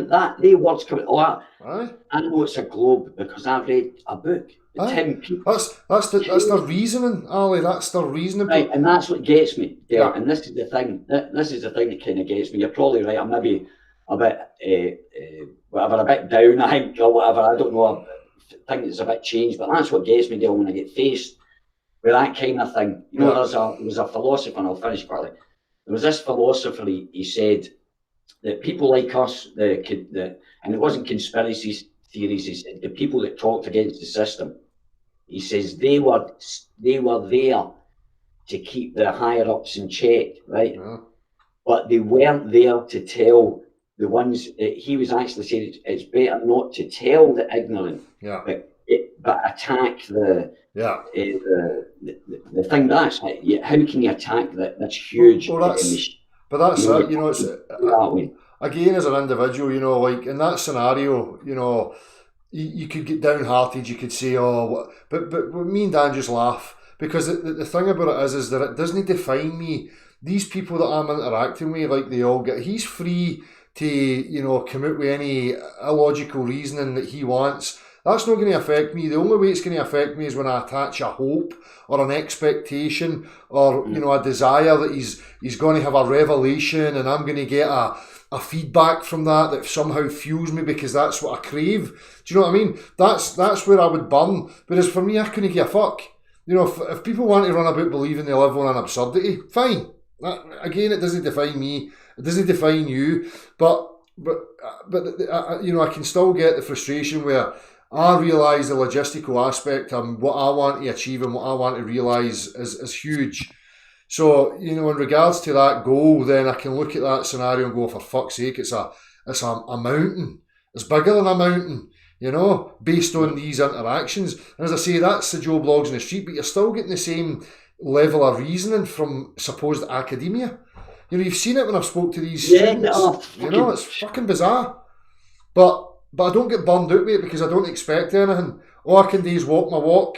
that they words come. Oh,
Aye.
I know it's a globe because I've read a book. Tim Peake.
That's the reasoning, Ali. That's the reasoning.
Right, and that's what gets me there.
Yeah.
And this is the thing. This is the thing that kind of gets me. You're probably right. I'm maybe a bit a bit down, I think, or whatever. I don't know. I think it's a bit changed, but that's what gets me there when I get faced with that kind of thing. You know, there was a philosopher, and I'll finish quickly. There was this philosopher. He said that people like us, and it wasn't conspiracy theories. He said the people that talked against the system. He says they were there to keep the higher ups in check, right? Yeah. But they weren't there to tell the ones. He was actually saying it's better not to tell the ignorant, but attack the thing. That's how can you attack that's huge?
Well, but that's it. You know, it's that way. Again, as an individual, you know, like in that scenario, you know. You could get downhearted, you could say, oh, but me and Dan just laugh, because the thing about it is that it doesn't define me. These people that I'm interacting with, like they all get, he's free to, you know, come out with any illogical reasoning that he wants. That's not going to affect me. The only way it's going to affect me is when I attach a hope or an expectation or, you know, a desire that he's going to have a revelation and I'm going to get a feedback from that somehow fuels me because that's what I crave. Do you know what I mean? That's where I would burn. Whereas for me, I couldn't give a fuck. You know, if people want to run about believing they live on an absurdity, fine. Again, it doesn't define me. It doesn't define you. But you know, I can still get the frustration where I realise the logistical aspect and what I want to achieve and what I want to realise is huge. So, you know, in regards to that goal, then I can look at that scenario and go, for fuck's sake, it's a mountain. It's bigger than a mountain, you know, based on these interactions. And as I say, that's the Joe Blogs in the street, but you're still getting the same level of reasoning from supposed academia. You know, you've seen it when I've spoke to these students. You know, it's fucking bizarre. But I don't get burned out with it because I don't expect anything. All I can do is walk my walk.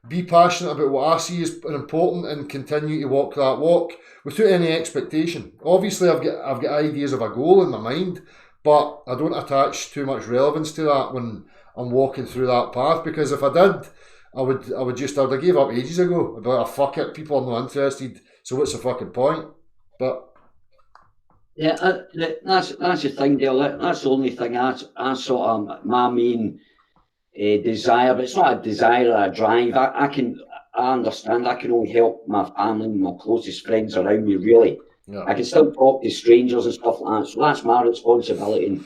Be passionate about what I see as important and continue to walk that walk without any expectation. Obviously, I've got ideas of a goal in my mind, but I don't attach too much relevance to that when I'm walking through that path, because if I did, I would have gave up ages ago. About fuck it, people are not interested, so what's the fucking point? But
Yeah, that's the thing, Dale. That's the only thing I sort of my main desire, but it's not a desire or a drive. I understand I can only help my family and my closest friends around me, really.
yeah,
I can still talk to strangers and stuff like that, so that's my responsibility,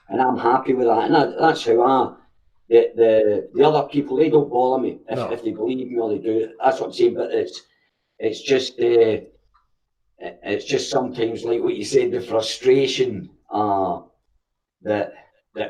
and I'm happy with that. And that's how the other people, they don't bother me if they believe me or they do. That's what I'm saying. But it's just sometimes like what you said, the frustration that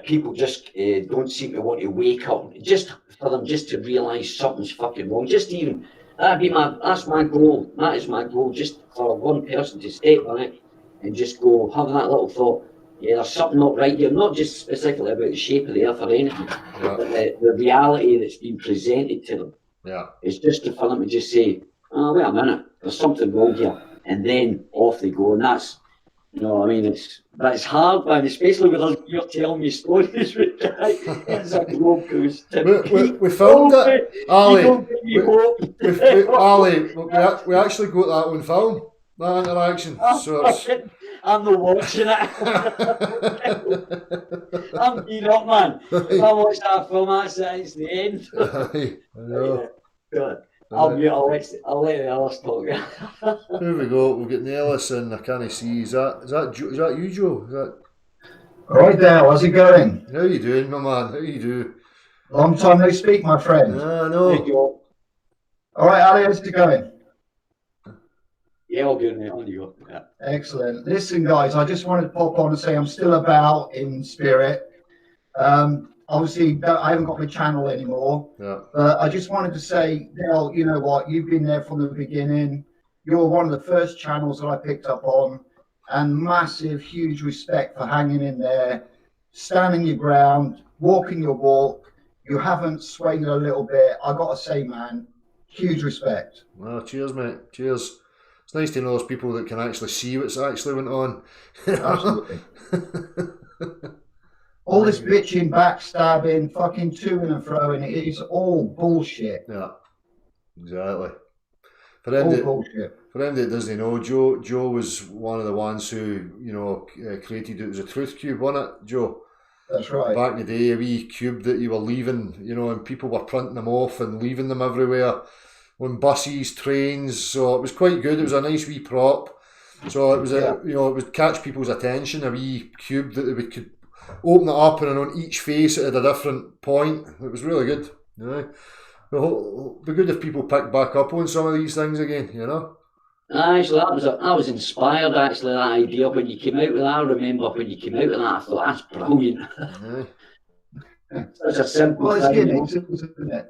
people just don't seem to want to wake up, just for them just to realise something's fucking wrong. Just even that's my goal. That is my goal. Just for one person to step back and just go have that little thought. Yeah, there's something not right here. Not just specifically about the shape of the earth or anything, but the reality that's been presented to them.
Yeah,
It's just for them to just say, "Oh, wait a minute, there's something wrong here," and then off they go. And that's, you know, I mean, it's hard, man, especially with you're telling me stories with guy. It's a globe cruise.
We filmed it, Ali. We actually got that on film, that interaction. So it's...
I'm not watching it. I'm beat up, man. If I watch that film, it's the end.
I know.
I'll let the others talk.
Here we go. We'll get Nellis and I can't see. Is that you, Joe? Is that...
All right, Dale. How's it going?
How you doing, my man? How you do?
Long time no speak, my friend.
I know.
All right, Ali. How's it going?
Yeah, all good, mate. On you go. Yeah.
Excellent. Listen, guys, I just wanted to pop on and say I'm still about in spirit. Obviously, I haven't got my channel anymore.
Yeah.
But I just wanted to say, Dale, you know what? You've been there from the beginning. You're one of the first channels that I picked up on. And massive, huge respect for hanging in there, standing your ground, walking your walk. You haven't swayed a little bit. I got to say, man, huge respect.
Well, cheers, mate. Cheers. It's nice to know there's people that can actually see what's actually went on.
Absolutely. All this bitching, backstabbing, fucking toing and throwing, it is all bullshit.
Yeah, exactly. For them that doesn't know, Joe was one of the ones who, you know, created, it was a truth cube, wasn't it, Joe?
That's right.
Back in the day, a wee cube that you were leaving, you know, and people were printing them off and leaving them everywhere on buses, trains. So it was quite good. It was a nice wee prop. So it was it would catch people's attention. A wee cube that they could open it up, and on each face it had a different point. It was really good. You know, it'll be good if people pick back up on some of these things again. You know.
Actually, I was inspired. Actually, that idea when you came out with that. I remember when you came out with that. I thought that's brilliant. It's a simple.
Well, it's gimmicks, isn't it?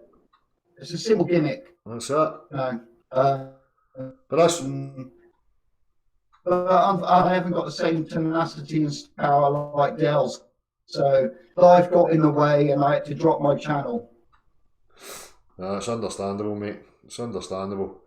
It's a simple gimmick.
That's it.
But
that's.
But I haven't got the same tenacity and power like Dale's. So life got in the way and I had to drop my channel.
It's understandable, mate. It's understandable.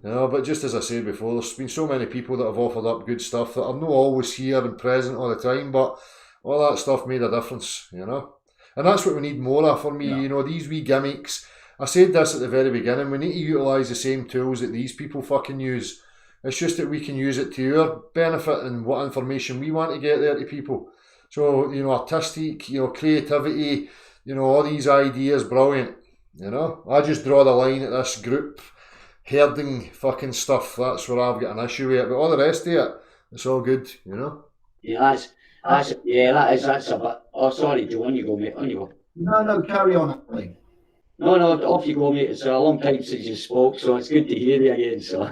You know, but just as I said before, there's been so many people that have offered up good stuff that are not always here and present all the time, but all that stuff made a difference, you know. And that's what we need more of for me, you know, these wee gimmicks. I said this at the very beginning, we need to utilise the same tools that these people fucking use. It's just that we can use it to our benefit and what information we want to get there to people. So, you know, artistic, you know, creativity, you know, all these ideas, brilliant. You know, I just draw the line at this group herding fucking stuff. That's where I've got an issue with it. But all the rest of it, it's all good, you know.
Yeah, that's a bit. Oh, sorry, Joe, on you go, mate. On you go.
No, carry on, Ali.
No, off you go, mate. It's a long time since you spoke, so it's good to hear you again. So.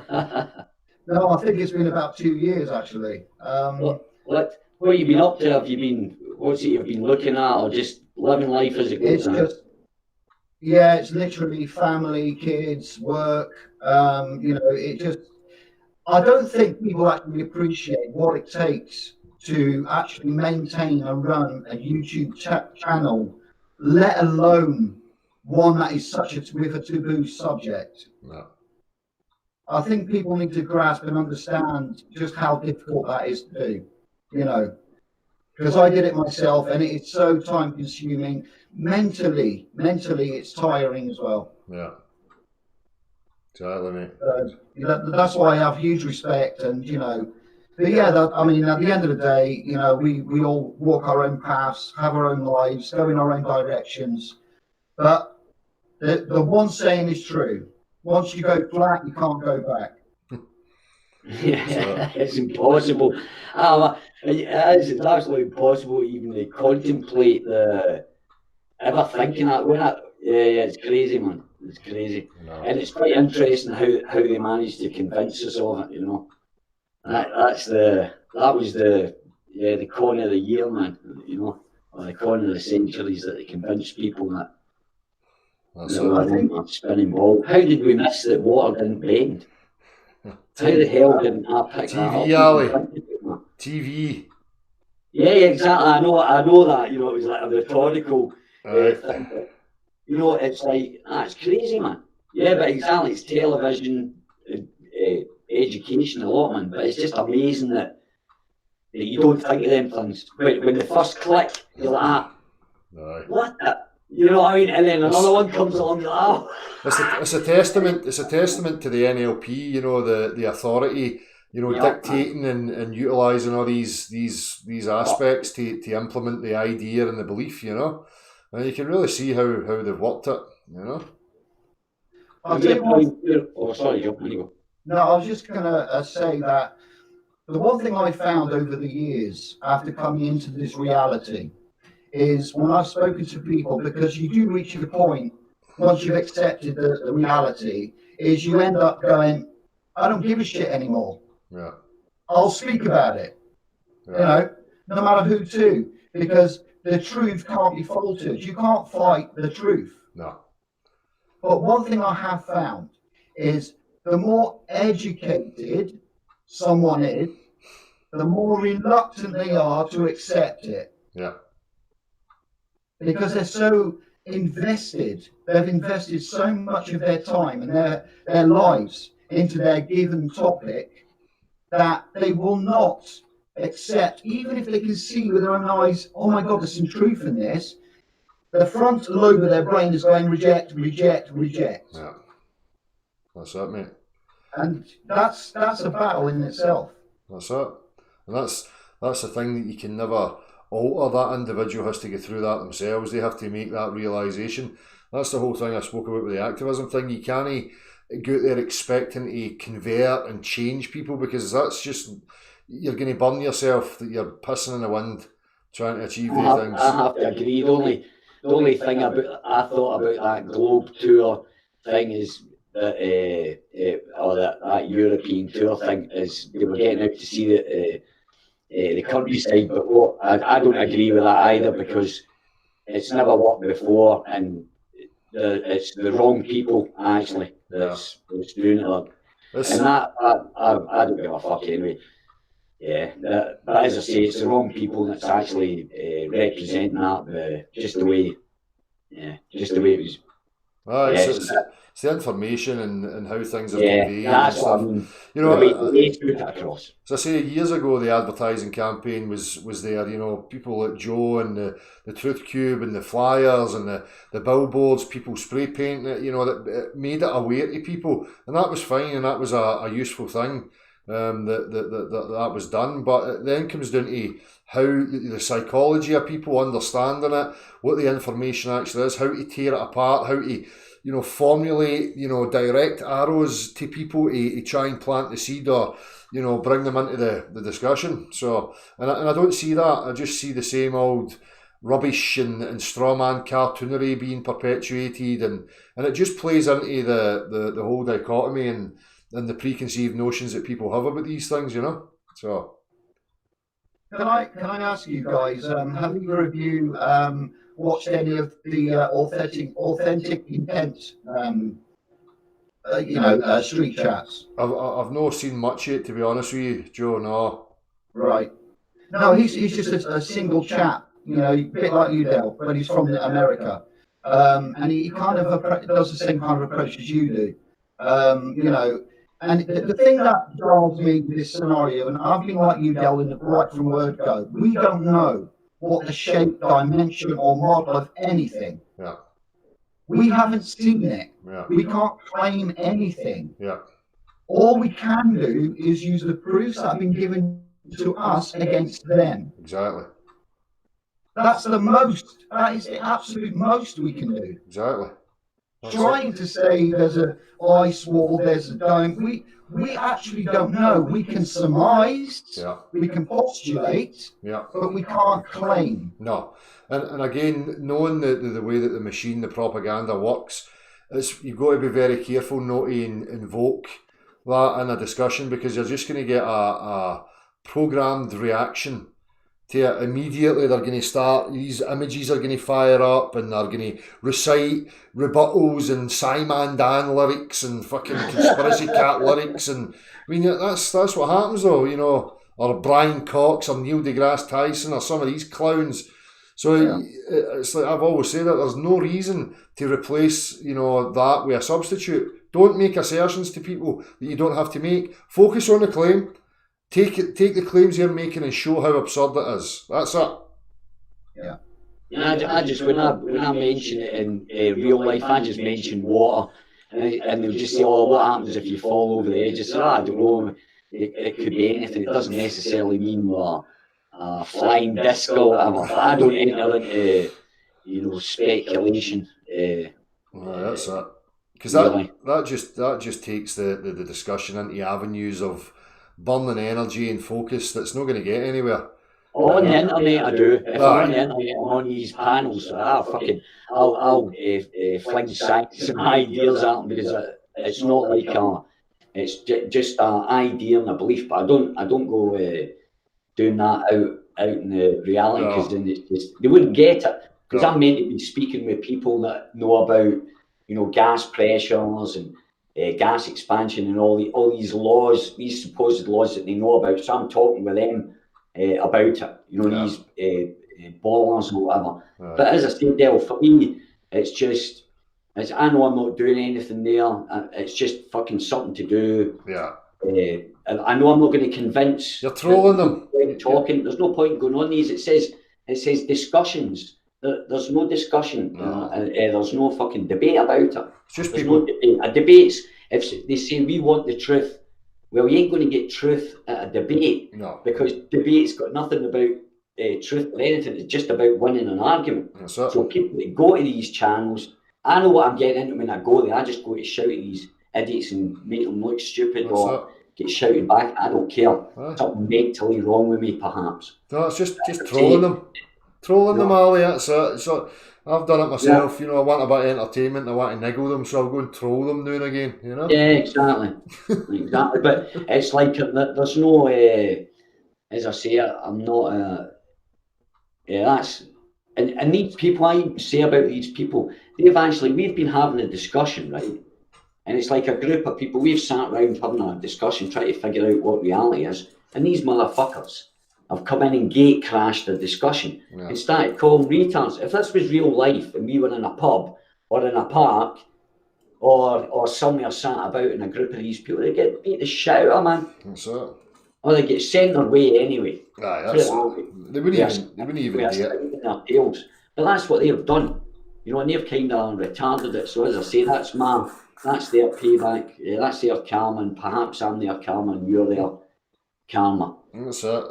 No, I think it's been about 2 years actually.
What have you been up to? What's it you've been looking at, or just living life as it goes?
It's literally family, kids, work. You know, I don't think people actually appreciate what it takes to actually maintain and run a YouTube channel, let alone one that is with a taboo subject.
No.
I think people need to grasp and understand just how difficult that is to do, you know. because I did it myself, and it's so time consuming. Mentally, it's tiring as well.
Yeah. Exactly, mate.
That's why I have huge respect, and but yeah, I mean, at the end of the day, we all walk our own paths, have our own lives, go in our own directions. But the one saying is true: once you go flat, you can't go back.
Yeah, it's impossible. It's absolutely impossible even to contemplate ever thinking that. Yeah, it's crazy, man. It's crazy, and it's quite interesting how they managed to convince us of it. That was the con of the year, man. Or the con of the centuries, that they convinced people that we were a spinning ball. How did we miss that water didn't bend? How the hell didn't I pick that up?
TV, Ali. TV.
Yeah, exactly. I know that. It was like a rhetorical thing. But, it's like, it's crazy, man. Yeah, but exactly, it's television, education, a lot, man. But it's just amazing that you don't think of them things. When the first click, you're like, what the? You know what I mean? And then another one comes along, you're like, oh.
It's a testament. It's a testament to the NLP. The authority. Dictating and utilising all these aspects to implement the idea and the belief. And you can really see how they've worked it.
Sorry, Joe.
No, I was just going to say that the one thing I found over the years after coming into this reality is when I've spoken to people, because you do reach a point once you've accepted the reality, is you end up going, I don't give a shit anymore.
Yeah.
I'll speak about it. No matter who to, because the truth can't be faltered. You can't fight the truth.
No.
But one thing I have found is the more educated someone is, the more reluctant they are to accept it.
Yeah.
Because they're so invested. They've invested so much of their time and their lives into their given topic that they will not accept, even if they can see with their own eyes, oh my God, there's some truth in this. The front lobe of their brain is going reject.
Yeah. That's it, mate.
And that's a battle in itself.
That's it. And that's the thing, that you can never alter. That individual has to go through that themselves. They have to make that realisation. That's the whole thing I spoke about with the activism thing. You can't go out there expecting to convert and change people, because that's just, you're going to burn yourself, that you're pissing in the wind trying to achieve these things.
I have to agree. The only thing I thought about that globe tour thing is that that European tour thing is they were getting out to see the countryside, but I don't agree with that either, because it's never worked before, and it's the wrong people actually that's doing it. And that I don't give a fuck anyway. Yeah, but as I say, it's the wrong people that's actually representing that. Just the way it was.
It's the information and how things are conveyed.
That's what I mean. The way to put it across.
So I say, years ago, the advertising campaign was there. People like Joe and the Truth Cube and the flyers and the billboards, people spray painting it. That made it aware to people, and that was fine, and that was a useful thing. That was done, but it then comes down to how the psychology of people understanding it, what the information actually is, how to tear it apart, how to formulate direct arrows to people to try and plant the seed, or bring them into the discussion. So and I don't see that. I just see the same old rubbish and strawman cartoonery being perpetuated, and it just plays into the whole dichotomy and the preconceived notions that people have about these things, So,
can I ask you guys? Have either of you watched any of the authentic intent? Street chats.
I've not seen much yet, to be honest with you, Joe. No.
Right. No, he's just a single chap. A bit like you, Dale, but he's from America, and he kind of does the same kind of approach as you do. And the thing that drives me to this scenario, and I've been like you, Delvin, right from word go, we don't know what the shape, dimension, or model of anything.
Yeah.
We haven't seen it.
Yeah.
We can't claim anything.
Yeah.
All we can do is use the proofs that have been given to us against them.
Exactly.
That's the most, that is the absolute most we can do.
Exactly.
Trying to say there's a ice wall, there's a dome, we actually don't know. We can surmise,
Yeah.
we can postulate,
Yeah.
but we can't claim.
No. And again, knowing the way that the machine, the propaganda works, you've got to be very careful not to invoke that in a discussion, because you're just going to get a programmed reaction to it. Immediately they're going to start, these images are going to fire up, and they're going to recite rebuttals and Simon Dan lyrics and fucking Conspiracy Cat lyrics, and I mean that's what happens though, you know, or Brian Cox or Neil deGrasse Tyson or some of these clowns. So it's like I've always said that there's no reason to replace, you know, that with a substitute. Don't make assertions to people that you don't have to make. Focus on the claim. Take the claims you're making and show how absurd it is. That's it.
Yeah.
I just when I mention it in real life, I just mention water, and they'll just say, "Oh, what happens if you fall over the edge?" I say, "I don't know. It could be anything. It doesn't necessarily mean flying disc or whatever." But I don't enter into speculation.
That's it. Because
Really.
that just takes the discussion into avenues of burning energy and focus that's not going to get anywhere.
On the internet, I do. If I'm on the internet, I'm on these panels. I'll fling some ideas at them, because it's not like it's just an idea and a belief. But I don't go doing that out in the reality, because then it's just, they wouldn't get it. Because I'm meant to be speaking with people that know about, you know, gas pressures and gas expansion and all these laws, these supposed laws that they know about. So I'm talking with them about it, you know, these ballers or whatever. But as I said, Del, for me, I know I'm not doing anything there. It's just fucking something to do.
Yeah.
I know I'm not going to convince.
You're trolling them.
Talking. There's no point going on these. It says discussions. There's no discussion. There's no fucking debate about it.
It's just
There's
people.
no debate. A debate's, if they say we want the truth, well, you ain't going to get truth at a debate.
No.
Because debate's got nothing about truth or anything. It's just about winning an argument.
That's it.
So people that go to these channels, I know what I'm getting into when I go there. I just go to shout at these idiots and make them look stupid or get shouted back. I don't care. Something mentally wrong with me, perhaps.
No, it's just trolling them. Trolling them, Ali, that's it. So I've done it myself, you know, I want a bit of entertainment, I want to niggle them, so I'll go and troll them now and again, you know?
Yeah, exactly. Exactly. But it's like, there's no, as I say, I'm not, that's, and these people, I say about these people, we've been having a discussion, right? And it's like a group of people, we've sat around having a discussion, trying to figure out what reality is, and these motherfuckers have come in and gate crashed the discussion and started calling retards. If this was real life and we were in a pub or in a park or somewhere sat about in a group of these people, they get beat the shit out of, man.
That's it.
Or they get sent their way anyway.
That's it. They wouldn't even do it.
Their tails. But that's what they've done. You know, and they've kind of retarded it. So as I say, that's their payback. That's their karma, and perhaps I'm their karma and you're their karma.
That's it.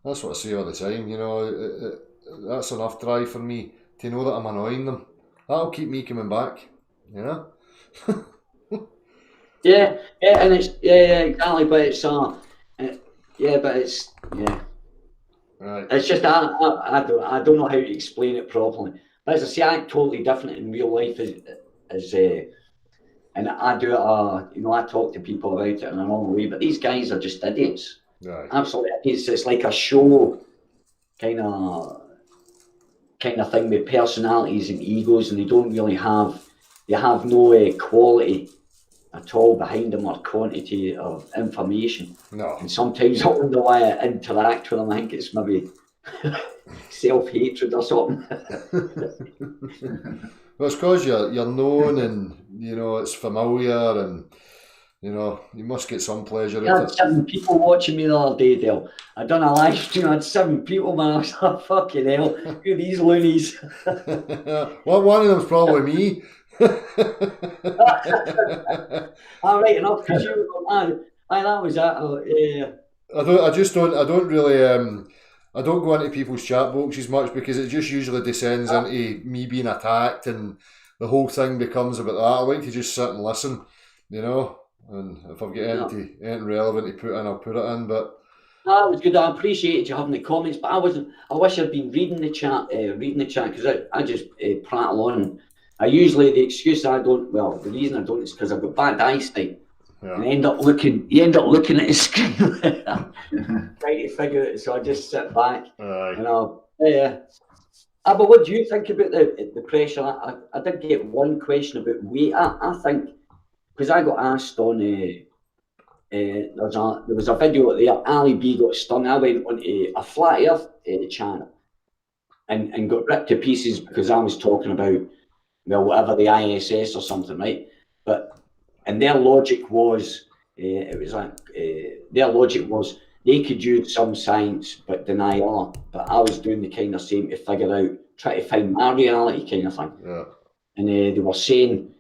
That's what I say all the time. You know, that's enough drive for me to know that I'm annoying them. That'll keep me coming back. You know.
Yeah, and it's exactly. But it's
Right.
It's just I don't know how to explain it properly. But as I say, I'm totally different in real life and I do it. You know, I talk to people about it in a normal way. But these guys are just idiots.
Right.
Absolutely, it's like a show kind of thing with personalities and egos, and they don't really have no quality at all behind them or quantity of information.
No.
And sometimes I wonder why I interact with them. I think it's maybe self-hatred or something.
Well, it's because you're known and, you know, it's familiar and You know, you must get some pleasure
I
out
had
of
7 people watching me the other day, Dale. I done a live stream, I had 7 people, man. I was like, fucking hell, who are these loonies?
it. Well, one of them's probably me.
I'm right enough because you were man. Aye, that was that. Yeah.
I don't really, I don't go into people's chat boxes much because it just usually descends into me being attacked and the whole thing becomes about that. I like to just sit and listen, you know, and if I've got anything relevant to put in, I'll put it in, but.
That was good. I appreciated you having the comments, but I wasn't. I wish I'd been reading the chat, because I just prattle on. I usually the excuse I don't. Well, the reason I don't is because I've got bad eyesight, and you end up looking at the screen, trying to figure it. So I just sit back, and I'll but what do you think about the pressure? I did get one question about weight. I think because I got asked on. There was a video there. Ali B got stung. I went on a flat Earth channel and got ripped to pieces because I was talking about whatever the ISS or something, right? And their logic was their logic was they could use some science but deny other. But I was doing the kind of same to figure out, try to find my reality kind of thing.
Yeah.
And they were saying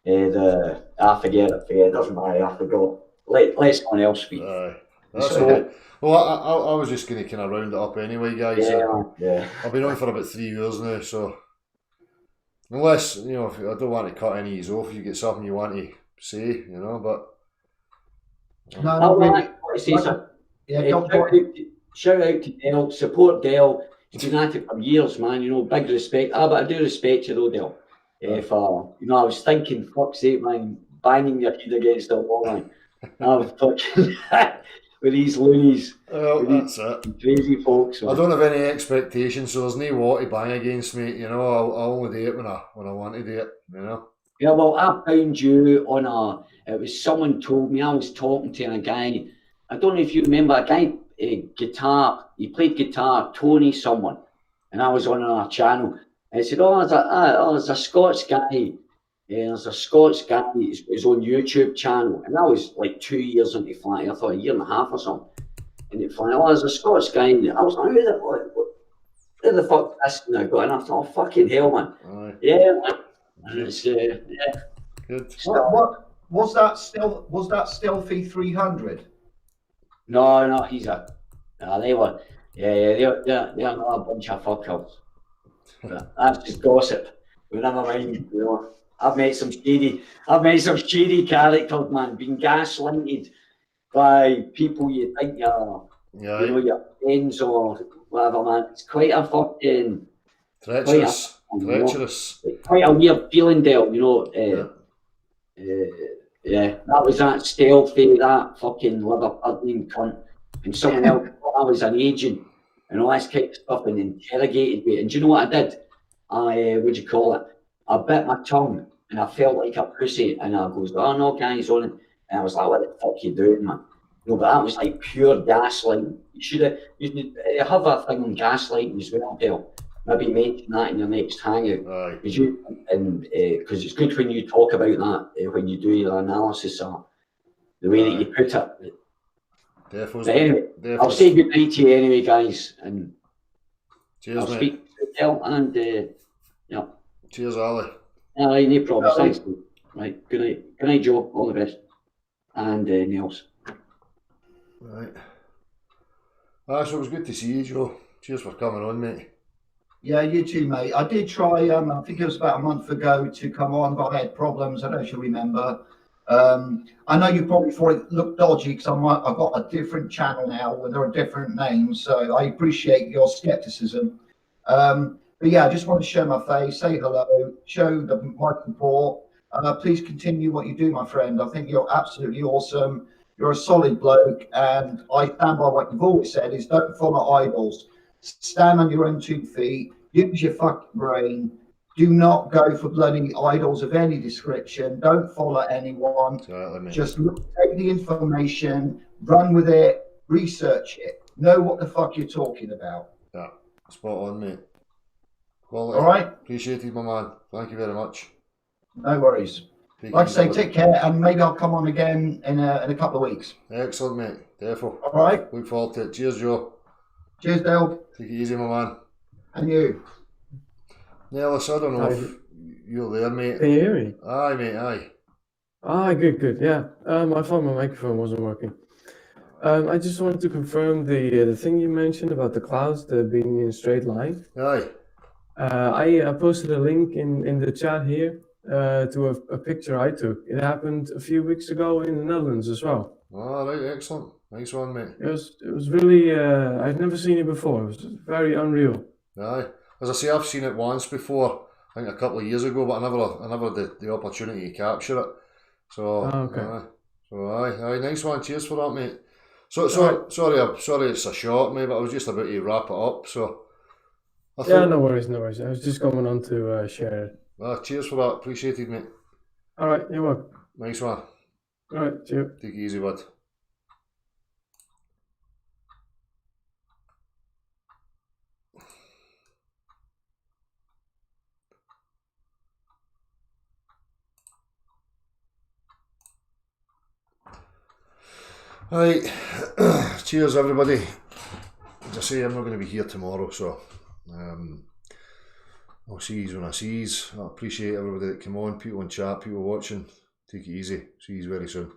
I forget it doesn't matter. I forgot. Let someone else speak.
That's okay. Well, I was just going to kind of round it up anyway, guys.
Yeah.
I've been on for about 3 years now, so unless, you know, if I don't want to cut any of these off, you get something you want to say, you know, but...
No,
I
not really.
want to say something.
Yeah,
shout out to Dale, support Dale. He's been at it for years, man, you know, big respect. But I do respect you though, Dale. If, you know, I was thinking, fuck's sake, man, banging your head against the wall, man. I was fucking with these loonies.
Well, that's it.
Crazy folks. Man.
I don't have any expectations, so there's no what to bang against me. You know, I'll only do it when I want to do it. You know.
Yeah, well, I found you on it was someone told me I was talking to a guy. I don't know if you remember a guy, guitar. He played guitar, Tony someone, and I was on our channel. And I said, there's a Scots guy. There's a Scots guy, his own YouTube channel, and that was like 2 years into Flat Earth, or a year and a half or something. And it flat, there's a Scots guy in there. I was like, who the fuck is this? And I got, and I thought, oh, fucking hell, man.
Aye.
Yeah, man. And it's,
Good.
What was that? Was that Stealthy 300?
No, he's they were, they're not a bunch of fuckers. But that's just gossip. But never mind, you know. I've met some shady characters, man, being gaslighted by people you think you're, you know, your friends or whatever, man. It's quite a fucking
treacherous.
Quite a weird feeling, Dale. You know, that was that Stealthy, that fucking liver-pudding cunt, and someone else thought I was an agent and all this kind of stuff, and interrogated me. And do you know what I did? What'd you call it? I bit my tongue and I felt like a pussy, and I goes, oh no, guys, on it. And I was like, what the fuck are you doing, man? No, but that was like pure gaslighting. You have a thing on gaslighting as well, Dale. Maybe mention that in your next hangout. Because it's good when you talk about that, when you do your analysis or the way that you put it.
Definitely.
But anyway, I'll say good night to you anyway, guys. And
cheers,
I'll
mate.
speak to Dale and yeah.
Cheers, Ali.
All right, no problem. Thanks. Right, good night. Good night, Joe. All the best. And Nels.
Right. So it was good to see you, Joe. Cheers for coming on, mate.
Yeah, you too, mate. I did try, I think it was about a month ago to come on, but I had problems. I don't know if you remember. I know you probably thought it looked dodgy because I've got a different channel now where there are different names. So I appreciate your skepticism. But yeah, I just want to show my face, say hello, show my support. Please continue what you do, my friend. I think you're absolutely awesome. You're a solid bloke. And I stand by what you've always said is don't follow idols. Stand on your own 2 feet. Use your fucking brain. Do not go for bloody idols of any description. Don't follow anyone. Just take the information, run with it, research it. Know what the fuck you're talking about.
Yeah, spot on, mate. Well,
all right.
Appreciate it, my man. Thank you very much.
No worries. Like I say, take care, and maybe I'll come on again in a couple of weeks.
Excellent, mate. Defo.
All right.
Look forward to it. Cheers, Joe.
Cheers, Dale.
Take it easy, my man.
And you.
Nellis, I don't know
Hi.
if you're there, mate.
Can you hear me?
Aye, mate, aye.
Ah, good. Yeah. I thought my microphone wasn't working. I just wanted to confirm the thing you mentioned about the clouds being in a straight line.
Aye.
I posted a link in the chat here to a picture I took. It happened a few weeks ago in the Netherlands as well.
All right, excellent. Nice one, mate.
It was really I've never seen it before. It was very unreal.
Aye. As I say, I've seen it once before, I think a couple of years ago, but I never had the opportunity to capture it. So,
Okay.
Aye, nice one. Cheers for that, mate. So,
Alright.
sorry, it's a short, mate, but I was just about to wrap it up. So, I
Yeah,
thought,
no worries. I was just coming on to share it.
cheers for that. Appreciated, mate.
All right, you're welcome.
Nice one.
All right, see you.
Take it easy, bud. Right. Cheers, everybody. As I say, I'm not going to be here tomorrow, so I'll see you when I see you. I appreciate everybody that came on, people in chat, people watching. Take it easy. See you very soon.